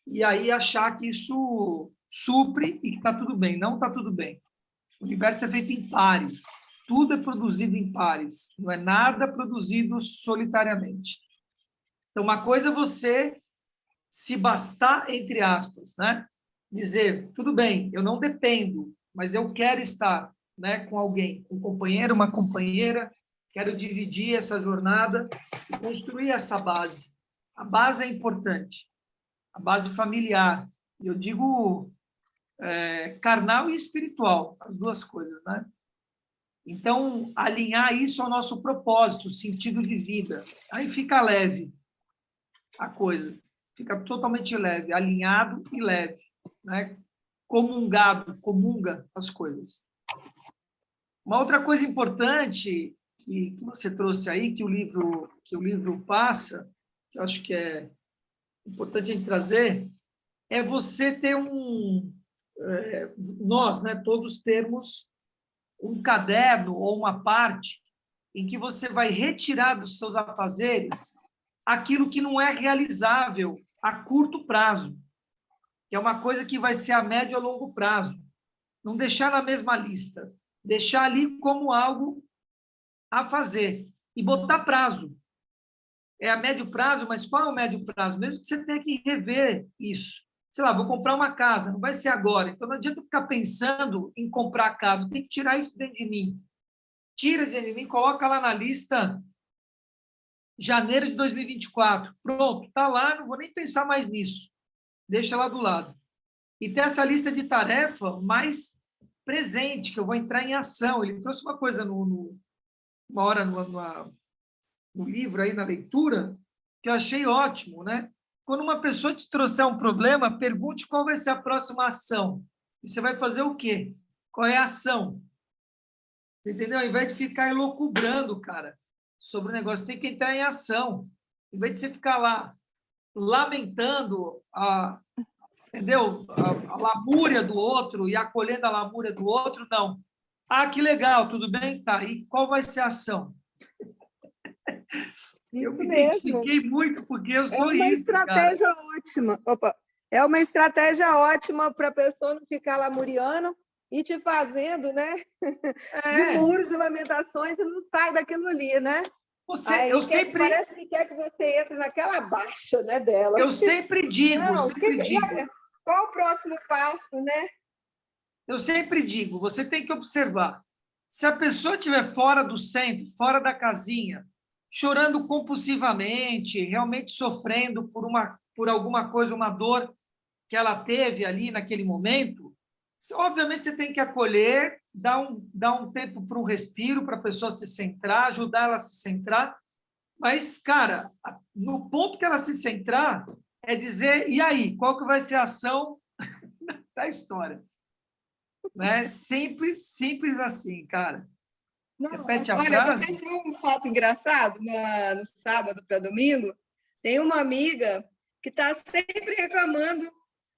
e aí achar que isso supre e que está tudo bem. Não está tudo bem. O universo é feito em pares. Tudo é produzido em pares. Não é nada produzido solitariamente. Então, uma coisa é você se bastar, entre aspas, né? Dizer, tudo bem, eu não dependo, mas eu quero estar, né, com alguém, um companheiro, uma companheira, quero dividir essa jornada e construir essa base. A base é importante, a base familiar. Eu digo carnal e espiritual, as duas coisas, né? Então, alinhar isso ao nosso propósito, sentido de vida. Aí fica leve a coisa, fica totalmente leve, alinhado e leve, né? Comunga as coisas. Uma outra coisa importante que você trouxe aí, que o livro passa, que eu acho que é importante a gente trazer, é você ter nós, né, todos termos um caderno ou uma parte em que você vai retirar dos seus afazeres aquilo que não é realizável a curto prazo, que é uma coisa que vai ser a médio a longo prazo. Não deixar na mesma lista, deixar ali como algo a fazer e botar prazo. É a médio prazo, mas qual é o médio prazo? Mesmo que você tenha que rever isso. Sei lá, vou comprar uma casa, não vai ser agora. Então, não adianta ficar pensando em comprar a casa, tem que tirar isso dentro de mim. Tira dentro de mim, coloca lá na lista janeiro de 2024. Pronto, está lá, não vou nem pensar mais nisso. Deixa lá do lado. E tem essa lista de tarefa mais presente, que eu vou entrar em ação. Ele trouxe uma coisa uma hora no livro, aí na leitura, que eu achei ótimo, né? Quando uma pessoa te trouxer um problema, pergunte qual vai ser a próxima ação. E você vai fazer o quê? Qual é a ação? Você entendeu? Ao invés de ficar elucubrando, cara, sobre o negócio, tem que entrar em ação. Ao invés de você ficar lá lamentando entendeu? A lamúria do outro e acolhendo a lamúria do outro, não. Que legal, tudo bem? Tá, e qual vai ser a ação? Eu Isso me mesmo. identifiquei muito porque eu É sou uma isso, cara. estratégia ótima. Opa, é uma estratégia ótima para a pessoa não ficar lamuriando e te fazendo, né? De É, muros de lamentações e não sai daquilo ali, né? eu Aí sempre, parece que quer que você entre naquela baixa, né, dela. eu sempre digo, Não, sempre digo. qual o próximo passo, né? Eu sempre digo, você tem que observar. Se a pessoa estiver fora do centro, fora da casinha, chorando compulsivamente, realmente sofrendo por alguma coisa, uma dor que ela teve ali naquele momento, obviamente você tem que acolher, dar um tempo para um respiro, para a pessoa se centrar, ajudar ela a se centrar. Mas, cara, no ponto que ela se centrar, é dizer, e aí, qual que vai ser a ação da história? Né? Simples assim, cara. Não, Repete a olha, frase. aconteceu um fato engraçado no sábado para domingo. Tem uma amiga que está sempre reclamando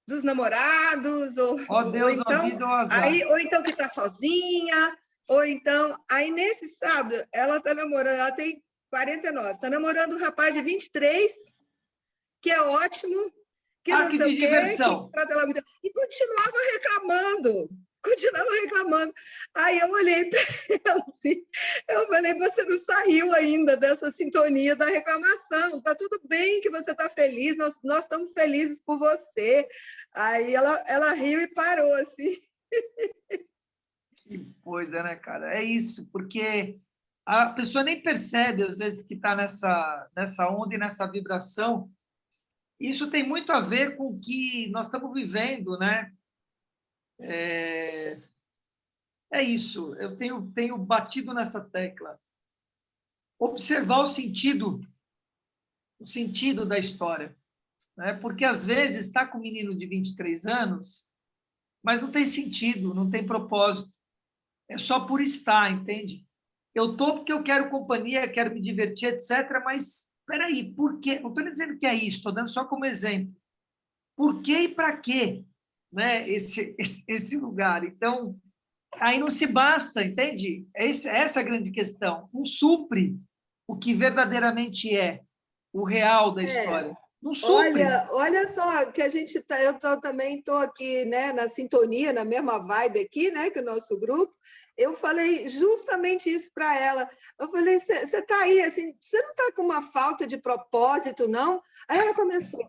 dos namorados, Ó ou Deus, ó então, vida, ó azar. ou então que está sozinha, ou então. Aí nesse sábado, ela está namorando, ela tem 49, está namorando um rapaz de 23, que é ótimo, que não Que sei de o quê, que diversão. trata ela muito. E continuava reclamando. Continuava reclamando. Aí eu olhei para ela assim, eu falei, você não saiu ainda dessa sintonia da reclamação, tá tudo bem que você está feliz, nós estamos felizes por você. Aí ela riu e parou assim. Que coisa, né, cara? É isso, porque a pessoa nem percebe, às vezes, que está nessa onda e nessa vibração. Isso tem muito a ver com o que nós estamos vivendo, né? É isso, eu tenho batido nessa tecla. Observar o sentido da história, né? Porque às vezes está com um menino de 23 anos, mas não tem sentido, não tem propósito. É só por estar, entende? Eu estou porque eu quero companhia, quero me divertir, etc. Mas espera aí, por quê? Não estou dizendo que é isso, estou dando só como exemplo. Por quê e para quê, né? Esse lugar. Então, aí não se basta, entende? Essa é a grande questão. Não supre o que verdadeiramente é o real da É, história. Não supre. olha só que a gente tá, também estou aqui, né, na sintonia, na mesma vibe aqui, né, que o nosso grupo. Eu falei justamente isso para ela. Eu falei, você está aí, assim, você não está com uma falta de propósito, não? Aí ela começou,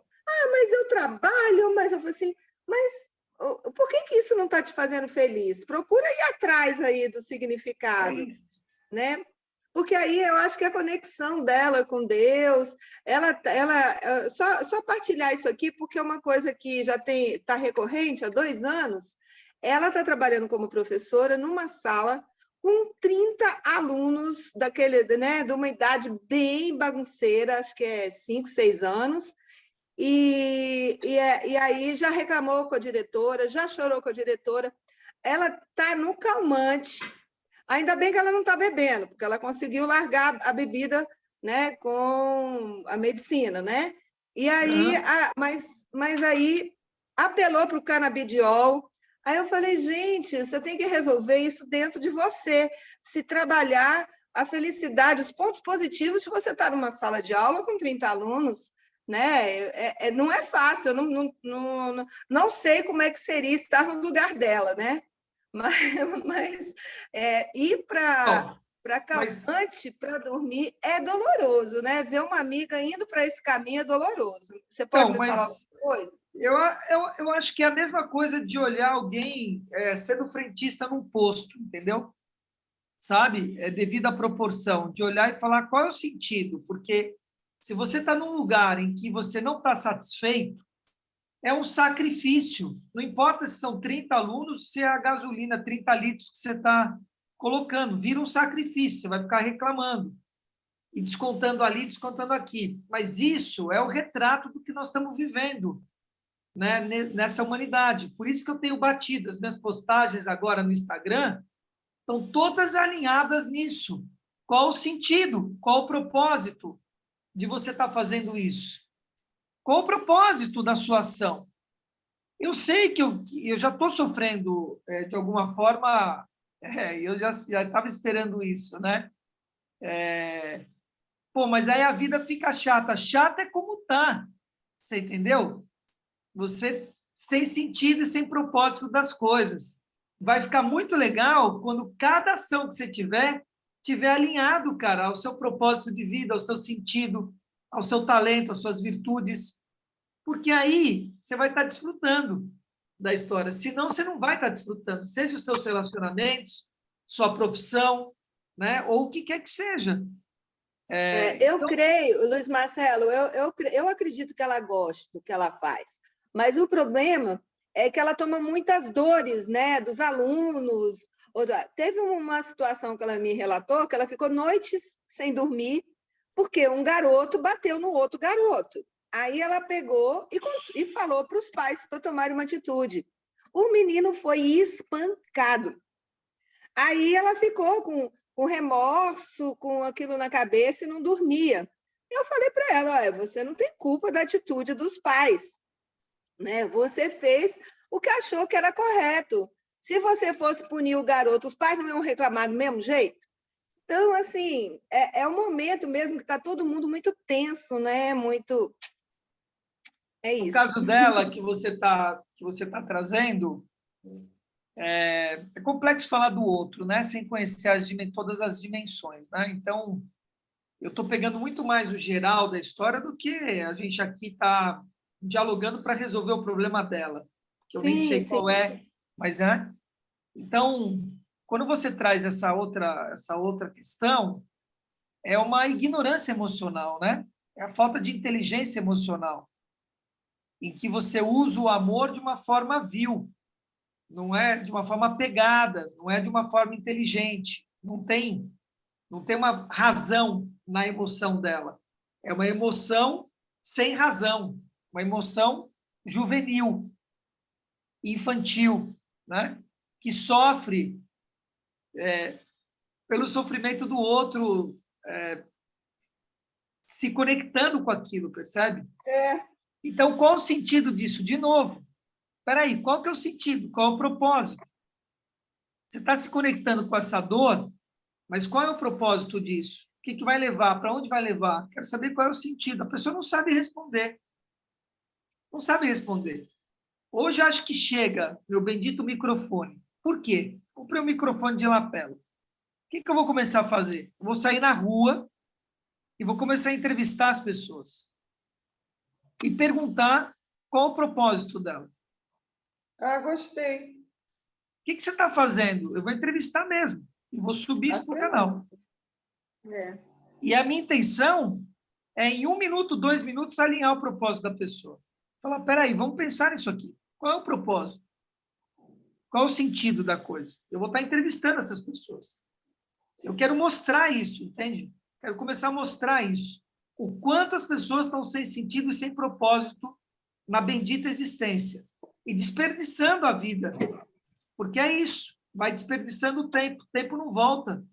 mas eu trabalho, mas eu falei assim, mas por que isso não está te fazendo feliz? Procura ir atrás aí do É significado, isso. né? Porque aí eu acho que a conexão dela com Deus, só partilhar isso aqui, porque é uma coisa que já está recorrente há 2 anos. Ela está trabalhando como professora numa sala com 30 alunos né, de uma idade bem bagunceira, acho que é 5, 6 anos, e aí já reclamou com a diretora, já chorou com a diretora. Ela está no calmante. Ainda bem que ela não está bebendo, porque ela conseguiu largar a bebida, né, com a medicina, né? E aí, Uhum. mas aí apelou para o canabidiol. Aí eu falei, gente, você tem que resolver isso dentro de você, se trabalhar a felicidade, os pontos positivos de você estar numa sala de aula com 30 alunos, né? Não é fácil, eu não sei como é que seria estar no lugar dela, né? Mas ir Não, para mas calmante, para dormir, é doloroso, né? Ver uma amiga indo para esse caminho é doloroso. Você pode Então, me falar alguma mas coisa? eu acho que é a mesma coisa de olhar alguém sendo frentista num posto, entendeu? Sabe? É devido à proporção, de olhar e falar qual é o sentido, porque se você está num lugar em que você não está satisfeito, é um sacrifício. Não importa se são 30 alunos, se é a gasolina 30 litros que você está colocando, vira um sacrifício, você vai ficar reclamando e descontando ali, descontando aqui. Mas isso é o retrato do que nós estamos vivendo, né, nessa humanidade. Por isso que eu tenho batido as minhas postagens agora no Instagram, estão todas alinhadas nisso. Qual o sentido? Qual o propósito de você estar fazendo isso? Qual o propósito da sua ação? Eu sei que eu já estou sofrendo, de alguma forma, eu já estava esperando isso, né? Pô, mas aí a vida fica chata. Chata é como tá. Você entendeu? Você sem sentido e sem propósito das coisas. Vai ficar muito legal quando cada ação que você tiver alinhado, cara, ao seu propósito de vida, ao seu sentido, ao seu talento, às suas virtudes. Porque aí você vai estar desfrutando da história. Senão, você não vai estar desfrutando. Seja os seus relacionamentos, sua profissão, né? Ou o que quer que seja. Eu creio, Luiz Marcelo, eu acredito que ela gosta do que ela faz, mas o problema é que ela toma muitas dores, né, dos alunos. Teve uma situação que ela me relatou, que ela ficou noites sem dormir, porque um garoto bateu no outro garoto. Aí ela pegou e falou para os pais para tomarem uma atitude. O menino foi espancado. Aí ela ficou com remorso, com aquilo na cabeça e não dormia. Eu falei para ela, olha, você não tem culpa da atitude dos pais, né? Você fez o que achou que era correto. Se você fosse punir o garoto, os pais não iam reclamar do mesmo jeito? Então, assim, é um momento mesmo que está todo mundo muito tenso, né? Muito... É isso. No caso dela, que você tá trazendo, é complexo falar do outro, né? Sem conhecer todas as dimensões, né? Então, eu estou pegando muito mais o geral da história do que a gente aqui está dialogando para resolver o problema dela, que eu nem sei qual é, mas é. Então, quando você traz essa outra questão, é uma ignorância emocional, né? É a falta de inteligência emocional, em que você usa o amor de uma forma vil, não é de uma forma apegada, não é de uma forma inteligente, não tem uma razão na emoção dela. É uma emoção sem razão, uma emoção juvenil, infantil, né? Que sofre pelo sofrimento do outro, se conectando com aquilo, percebe? Então, qual o sentido disso? De novo, espera aí, qual que é o sentido? Qual é o propósito? Você está se conectando com essa dor, mas qual é o propósito disso? O que vai levar? Para onde vai levar? Quero saber qual é o sentido. A pessoa não sabe responder. Não sabe responder. Hoje acho que chega meu bendito microfone. Por quê? Comprei um microfone de lapela. O que eu vou começar a fazer? Eu vou sair na rua e vou começar a entrevistar as pessoas. E perguntar qual o propósito dela. Ah, gostei. O que você está fazendo? Eu vou entrevistar mesmo. E vou subir isso para o canal. E a minha intenção é, em 1 minuto, 2 minutos, alinhar o propósito da pessoa. Falar, peraí, vamos pensar nisso aqui. Qual é o propósito? Qual é o sentido da coisa? Eu vou estar entrevistando essas pessoas. Eu quero mostrar isso, entende? Quero começar a mostrar isso. O quanto as pessoas estão sem sentido e sem propósito na bendita existência. E desperdiçando a vida. Porque é isso. Vai desperdiçando o tempo não volta.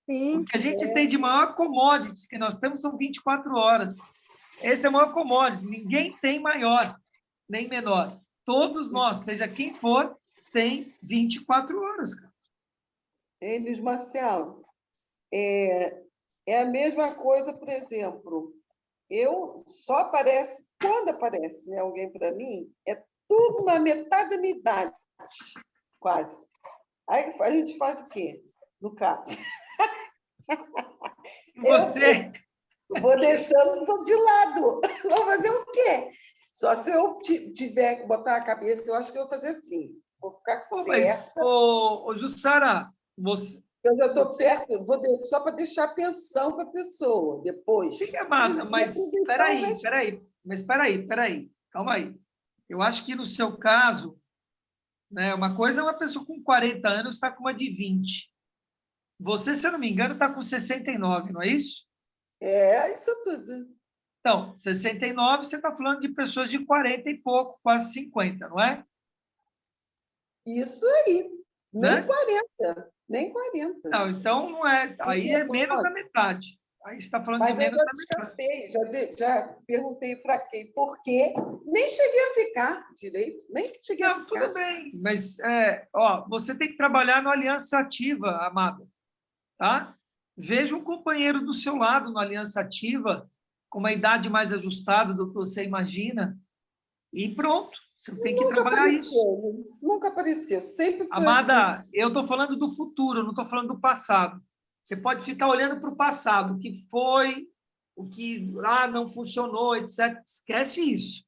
Sim, o que a gente tem de maior commodity que nós temos são 24 horas. Esse é o maior commodity. Ninguém tem maior, nem menor. Todos nós, seja quem for, tem 24 horas, cara. Luiz Marcelo, é a mesma coisa, por exemplo, só aparece, quando aparece, né, alguém para mim, é tudo na metade da minha idade, quase. Aí a gente faz o quê, no caso? Você... Eu vou deixando de lado. Vou fazer o quê? Só se eu tiver que botar a cabeça, eu acho que eu vou fazer assim. Vou ficar certa. Ô, Jussara, você... Eu já estou perto, só para deixar pensão para a pessoa, depois. Sim, amada, mas espera aí. Calma aí. Eu acho que no seu caso, né, uma coisa é uma pessoa com 40 anos está com uma de 20. Você, se eu não me engano, está com 69, não é isso? É, isso tudo. Então, 69, você está falando de pessoas de 40 e pouco, quase 50, não é? Isso aí. Nem Né? 40. Nem 40. Não, então não é. Aí é menos da metade. Aí você está falando de menos da metade. Já perguntei para quem, por quê. Nem cheguei a ficar direito. Nem cheguei a ficar. Tudo bem, mas você tem que trabalhar no aliança ativa, amada. Tá? Veja um companheiro do seu lado na aliança ativa, com uma idade mais ajustada do que você imagina, e pronto. Você tem que trabalhar isso. Nunca apareceu, sempre foi Amada, assim. eu estou falando do futuro, eu não estou falando do passado. Você pode ficar olhando para o passado, o que foi, o que não funcionou, etc. Esquece isso.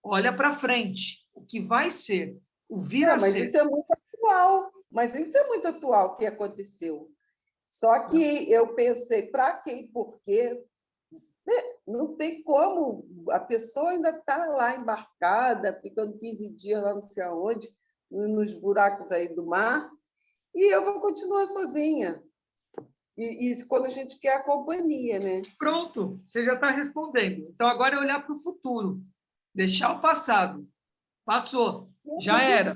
Olha para frente, o que vai ser, o vir a Mas ser. isso é muito atual. Mas isso é muito atual o que aconteceu. Só que eu pensei, para quê e por quê? Não tem como. A pessoa ainda está lá embarcada, ficando 15 dias lá não sei aonde, nos buracos aí do mar, e eu vou continuar sozinha. E isso quando a gente quer a companhia, né? Pronto, você já está respondendo. Então, agora é olhar para o futuro. Deixar o passado. Passou, já era.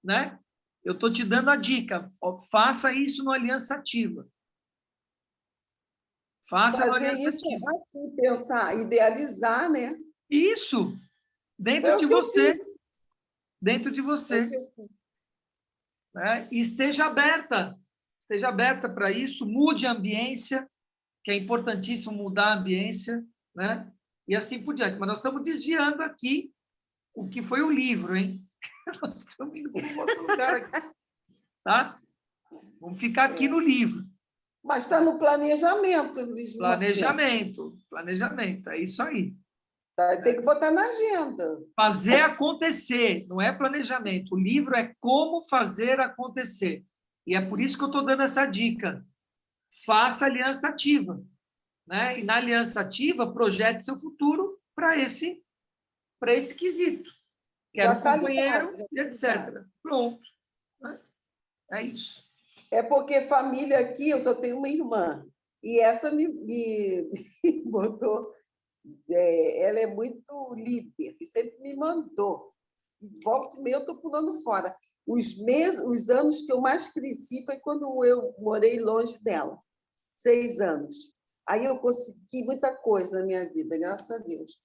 Né? Eu estou te dando a dica. Ó, faça isso no Aliança Ativa. Faça no Fazer Aliança isso, Ativa. pensar, idealizar, né? Isso, dentro Foi de o que eu você. fiz. Dentro de Foi o você. que eu fiz. Né? E esteja aberta. Esteja aberta para isso. Mude a ambiência, que é importantíssimo mudar a ambiência, né? E assim por diante. Mas nós estamos desviando aqui o que foi o livro, hein? Nós estamos indo para um outro lugar aqui. Tá? Vamos ficar aqui no livro. Mas está no planejamento, Luiz Planejamento, planejamento, é isso aí. Tá, tem que botar na agenda. Fazer acontecer, não é planejamento. O livro é como fazer acontecer. E é por isso que eu estou dando essa dica. Faça aliança ativa. Né? E na aliança ativa, projete seu futuro para esse quesito. Quero um companheiro, etc. Pronto. Né? É isso. É porque família aqui, eu só tenho uma irmã. E essa me botou... ela é muito líder, e sempre me mandou. E volta e meia eu estou pulando fora. Os anos que eu mais cresci foi quando eu morei longe dela. 6 anos. Aí eu consegui muita coisa na minha vida, graças a Deus.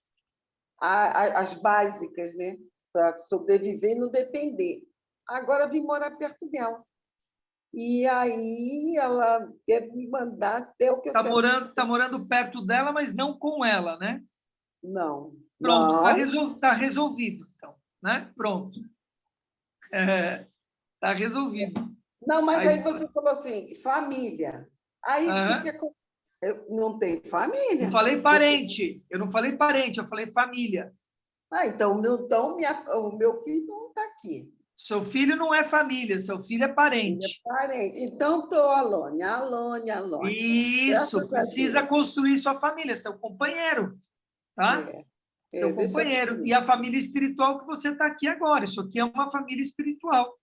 As básicas, né? Para sobreviver e não depender. Agora vim morar perto dela. E aí ela quer me mandar até o que eu quero. Está morando perto dela, mas não com ela, né? Não. Pronto, está resolvido, então, né? Pronto. Está resolvido. Não, mas aí você falou assim, família. Aí o que acontece? Eu não tenho família. Não falei parente, eu não falei parente, eu falei família. Então o meu filho não está aqui. Seu filho não é família, seu filho é parente. Ele é parente. Então, estou Alone. Isso, precisa construir sua família, seu companheiro. Tá? Seu companheiro. E a família espiritual que você está aqui agora. Isso aqui é uma família espiritual.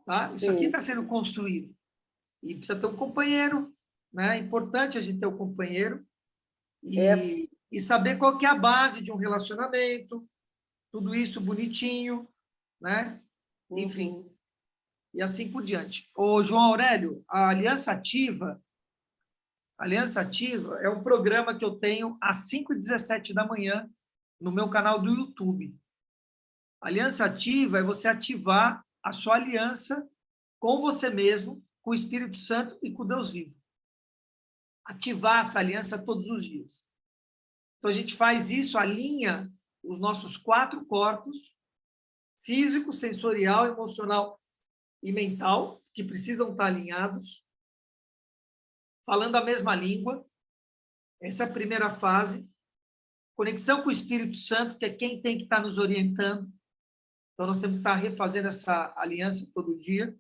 Tá? Isso aqui está sendo construído. E precisa ter um companheiro. Né? É importante a gente ter um companheiro e saber qual que é a base de um relacionamento. Tudo isso bonitinho. Né? Enfim. E assim por diante. Ô, João Aurélio, a Aliança Ativa é um programa que eu tenho às 5h17 da manhã no meu canal do YouTube. Aliança Ativa é você ativar a sua aliança com você mesmo, com o Espírito Santo e com Deus vivo. Ativar essa aliança todos os dias. Então, a gente faz isso, alinha os nossos 4 corpos, físico, sensorial, emocional e mental, que precisam estar alinhados, falando a mesma língua. Essa é a primeira fase. Conexão com o Espírito Santo, que é quem tem que estar nos orientando. Então, nós temos que estar refazendo essa aliança todo dia.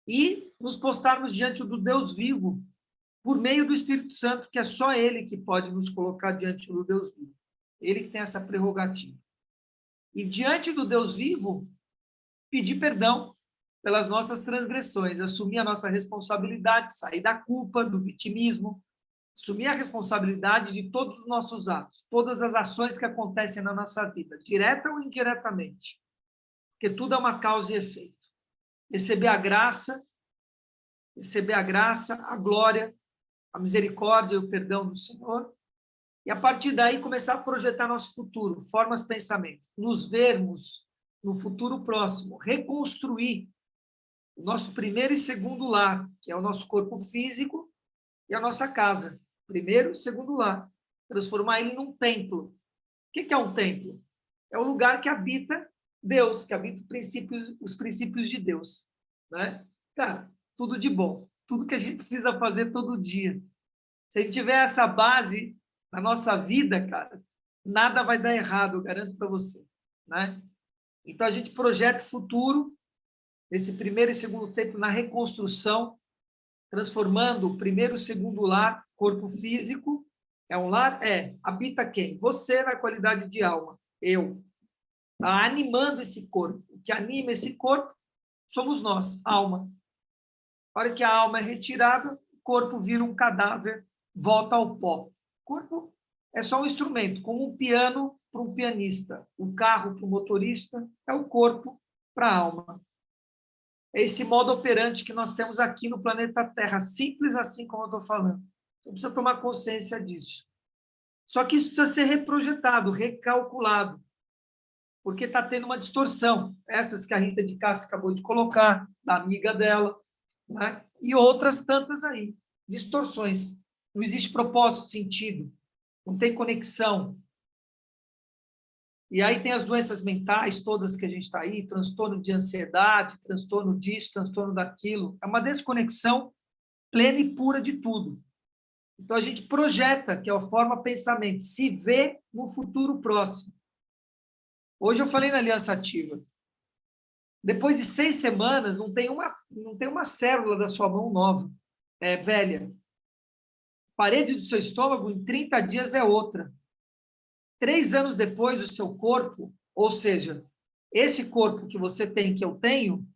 E nos postarmos diante do Deus vivo, por meio do Espírito Santo, que é só Ele que pode nos colocar diante do Deus vivo. Ele que tem essa prerrogativa. E diante do Deus vivo, pedir perdão pelas nossas transgressões, assumir a nossa responsabilidade, sair da culpa, do vitimismo, assumir a responsabilidade de todos os nossos atos, todas as ações que acontecem na nossa vida, direta ou indiretamente, porque tudo é uma causa e efeito. Receber a graça, a glória, a misericórdia e o perdão do Senhor, e a partir daí começar a projetar nosso futuro, formas, pensamento, nos vermos no futuro próximo, reconstruir o nosso primeiro e segundo lar, que é o nosso corpo físico e a nossa casa. Primeiro e segundo lar. Transformar ele num templo. O que é um templo? É o lugar que habita Deus, que habita os princípios de Deus. Né? Cara, tudo de bom. Tudo que a gente precisa fazer todo dia. Se a gente tiver essa base na nossa vida, cara, nada vai dar errado, eu garanto para você. Né? Então, a gente projeta o futuro, nesse primeiro e segundo tempo, na reconstrução, transformando o primeiro e segundo lar, corpo físico, é um lar? Habita quem? Você na qualidade de alma, eu. Tá animando esse corpo. O que anima esse corpo somos nós, alma. A hora que a alma é retirada, o corpo vira um cadáver, volta ao pó. O corpo é só um instrumento, como um piano para um pianista, um carro para um motorista, é o corpo para a alma. É esse modo operante que nós temos aqui no planeta Terra, simples assim como eu estou falando. Você precisa tomar consciência disso. Só que isso precisa ser reprojetado, recalculado, porque está tendo uma distorção. Essas que a Rita de Cássia acabou de colocar, da amiga dela, né? E outras tantas aí, distorções. Não existe propósito, sentido, não tem conexão. E aí tem as doenças mentais todas que a gente está aí, transtorno de ansiedade, transtorno disso, transtorno daquilo. É uma desconexão plena e pura de tudo. Então, a gente projeta, que é a forma pensamento, se vê no futuro próximo. Hoje eu falei na Aliança Ativa. Depois de 6 semanas, não tem uma célula da sua mão nova, velha. Parede do seu estômago, em 30 dias, é outra. 3 anos depois, o seu corpo, ou seja, esse corpo que você tem, que eu tenho,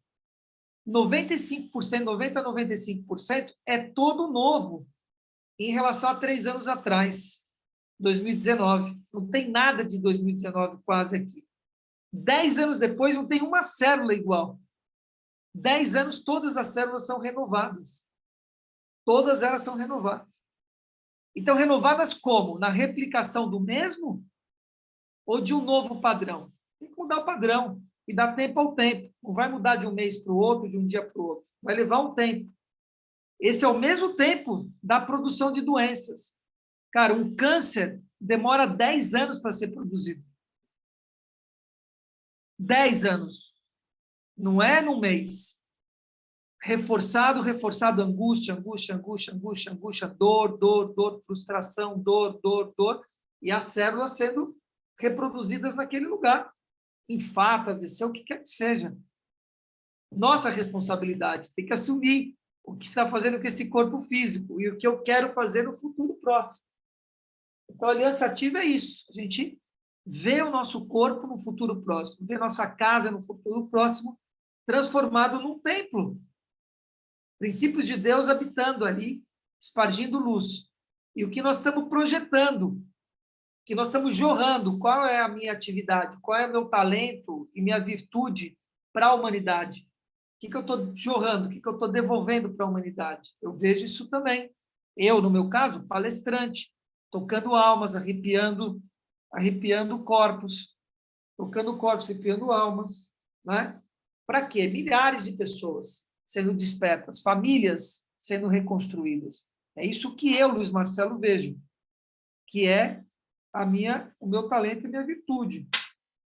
95%, 90% a 95% é todo novo em relação a 3 anos atrás, 2019. Não tem nada de 2019 quase aqui. 10 anos depois, não tem uma célula igual. 10 anos, todas as células são renovadas. Todas elas são renovadas. Então, renovadas como? Na replicação do mesmo ou de um novo padrão? Tem que mudar o padrão e dar tempo ao tempo. Não vai mudar de um mês para o outro, de um dia para o outro. Vai levar um tempo. Esse é o mesmo tempo da produção de doenças. Cara, um câncer demora 10 anos para ser produzido. 10 anos. Não é num mês. Reforçado, angústia, dor, frustração, dor, e as células sendo reproduzidas naquele lugar. Infarto, AVC, o que quer que seja. Nossa responsabilidade, tem que assumir o que está fazendo com esse corpo físico e o que eu quero fazer no futuro próximo. Então, a Aliança Ativa é isso. A gente vê o nosso corpo no futuro próximo, vê nossa casa no futuro próximo, transformado num templo. Princípios de Deus habitando ali, espargindo luz. E o que nós estamos projetando, que nós estamos jorrando, qual é a minha atividade, qual é o meu talento e minha virtude para a humanidade. O que eu estou jorrando, o que eu estou devolvendo para a humanidade. Eu vejo isso também. Eu, no meu caso, palestrante, tocando almas, arrepiando corpos, tocando corpos, arrepiando almas. Né? Para quê? Milhares de pessoas sendo despertas, famílias sendo reconstruídas. É isso que eu, Luiz Marcelo, vejo, que é o meu talento e minha virtude.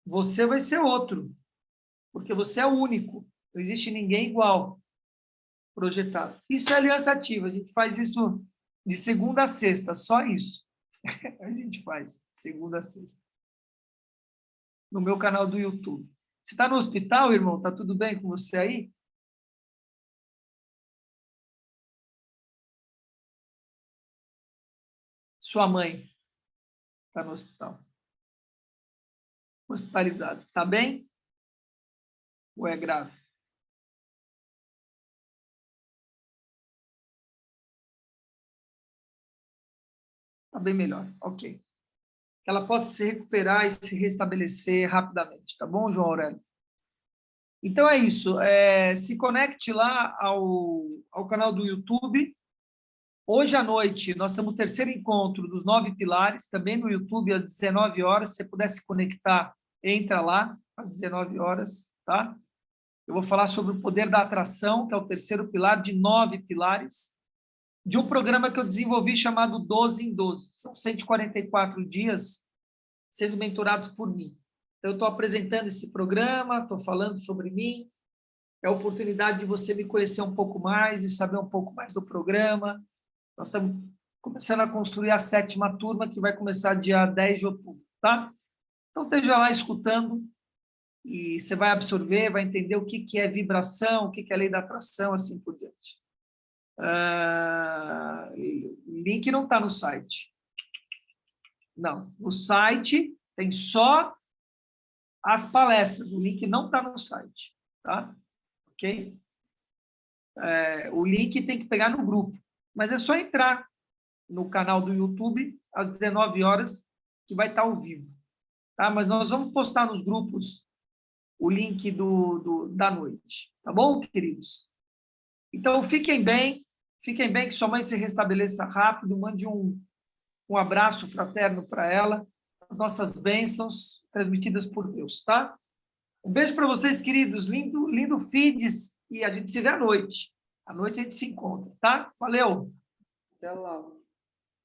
Você vai ser outro, porque você é o único. Não existe ninguém igual projetado. Isso é Aliança Ativa. A gente faz isso de segunda a sexta, só isso. A gente faz, segunda a sexta. No meu canal do YouTube. Você está no hospital, irmão? Está tudo bem com você aí? Sua mãe está no hospital. Hospitalizado. Está bem? Ou é grave? Está bem melhor. Ok. Que ela possa se recuperar e se restabelecer rapidamente. Tá bom, João Aurélio? Então é isso. Se conecte lá ao canal do YouTube. Hoje à noite, nós temos o terceiro encontro dos 9 pilares, também no YouTube, às 19 horas. Se você puder se conectar, entra lá, às 19 horas, tá? Eu vou falar sobre o poder da atração, que é o terceiro pilar de 9 pilares, de um programa que eu desenvolvi chamado 12 em 12. São 144 dias sendo mentorados por mim. Então, eu estou apresentando esse programa, estou falando sobre mim, é a oportunidade de você me conhecer um pouco mais e saber um pouco mais do programa. Nós estamos começando a construir a 7ª turma, que vai começar dia 10 de outubro, tá? Então, esteja lá escutando e você vai absorver, vai entender o que é vibração, o que é lei da atração, assim por diante. O link não está no site. Não, no site tem só as palestras, o link não está no site, tá? Ok? O link tem que pegar no grupo, mas é só entrar no canal do YouTube às 19 horas, que vai estar ao vivo, tá? Mas nós vamos postar nos grupos o link da noite, tá bom, queridos? Então, fiquem bem, que sua mãe se restabeleça rápido, mande um abraço fraterno para ela, as nossas bênçãos transmitidas por Deus, tá? Um beijo para vocês, queridos, lindo feeds, e a gente se vê à noite. À noite a gente se encontra, tá? Valeu! Até logo.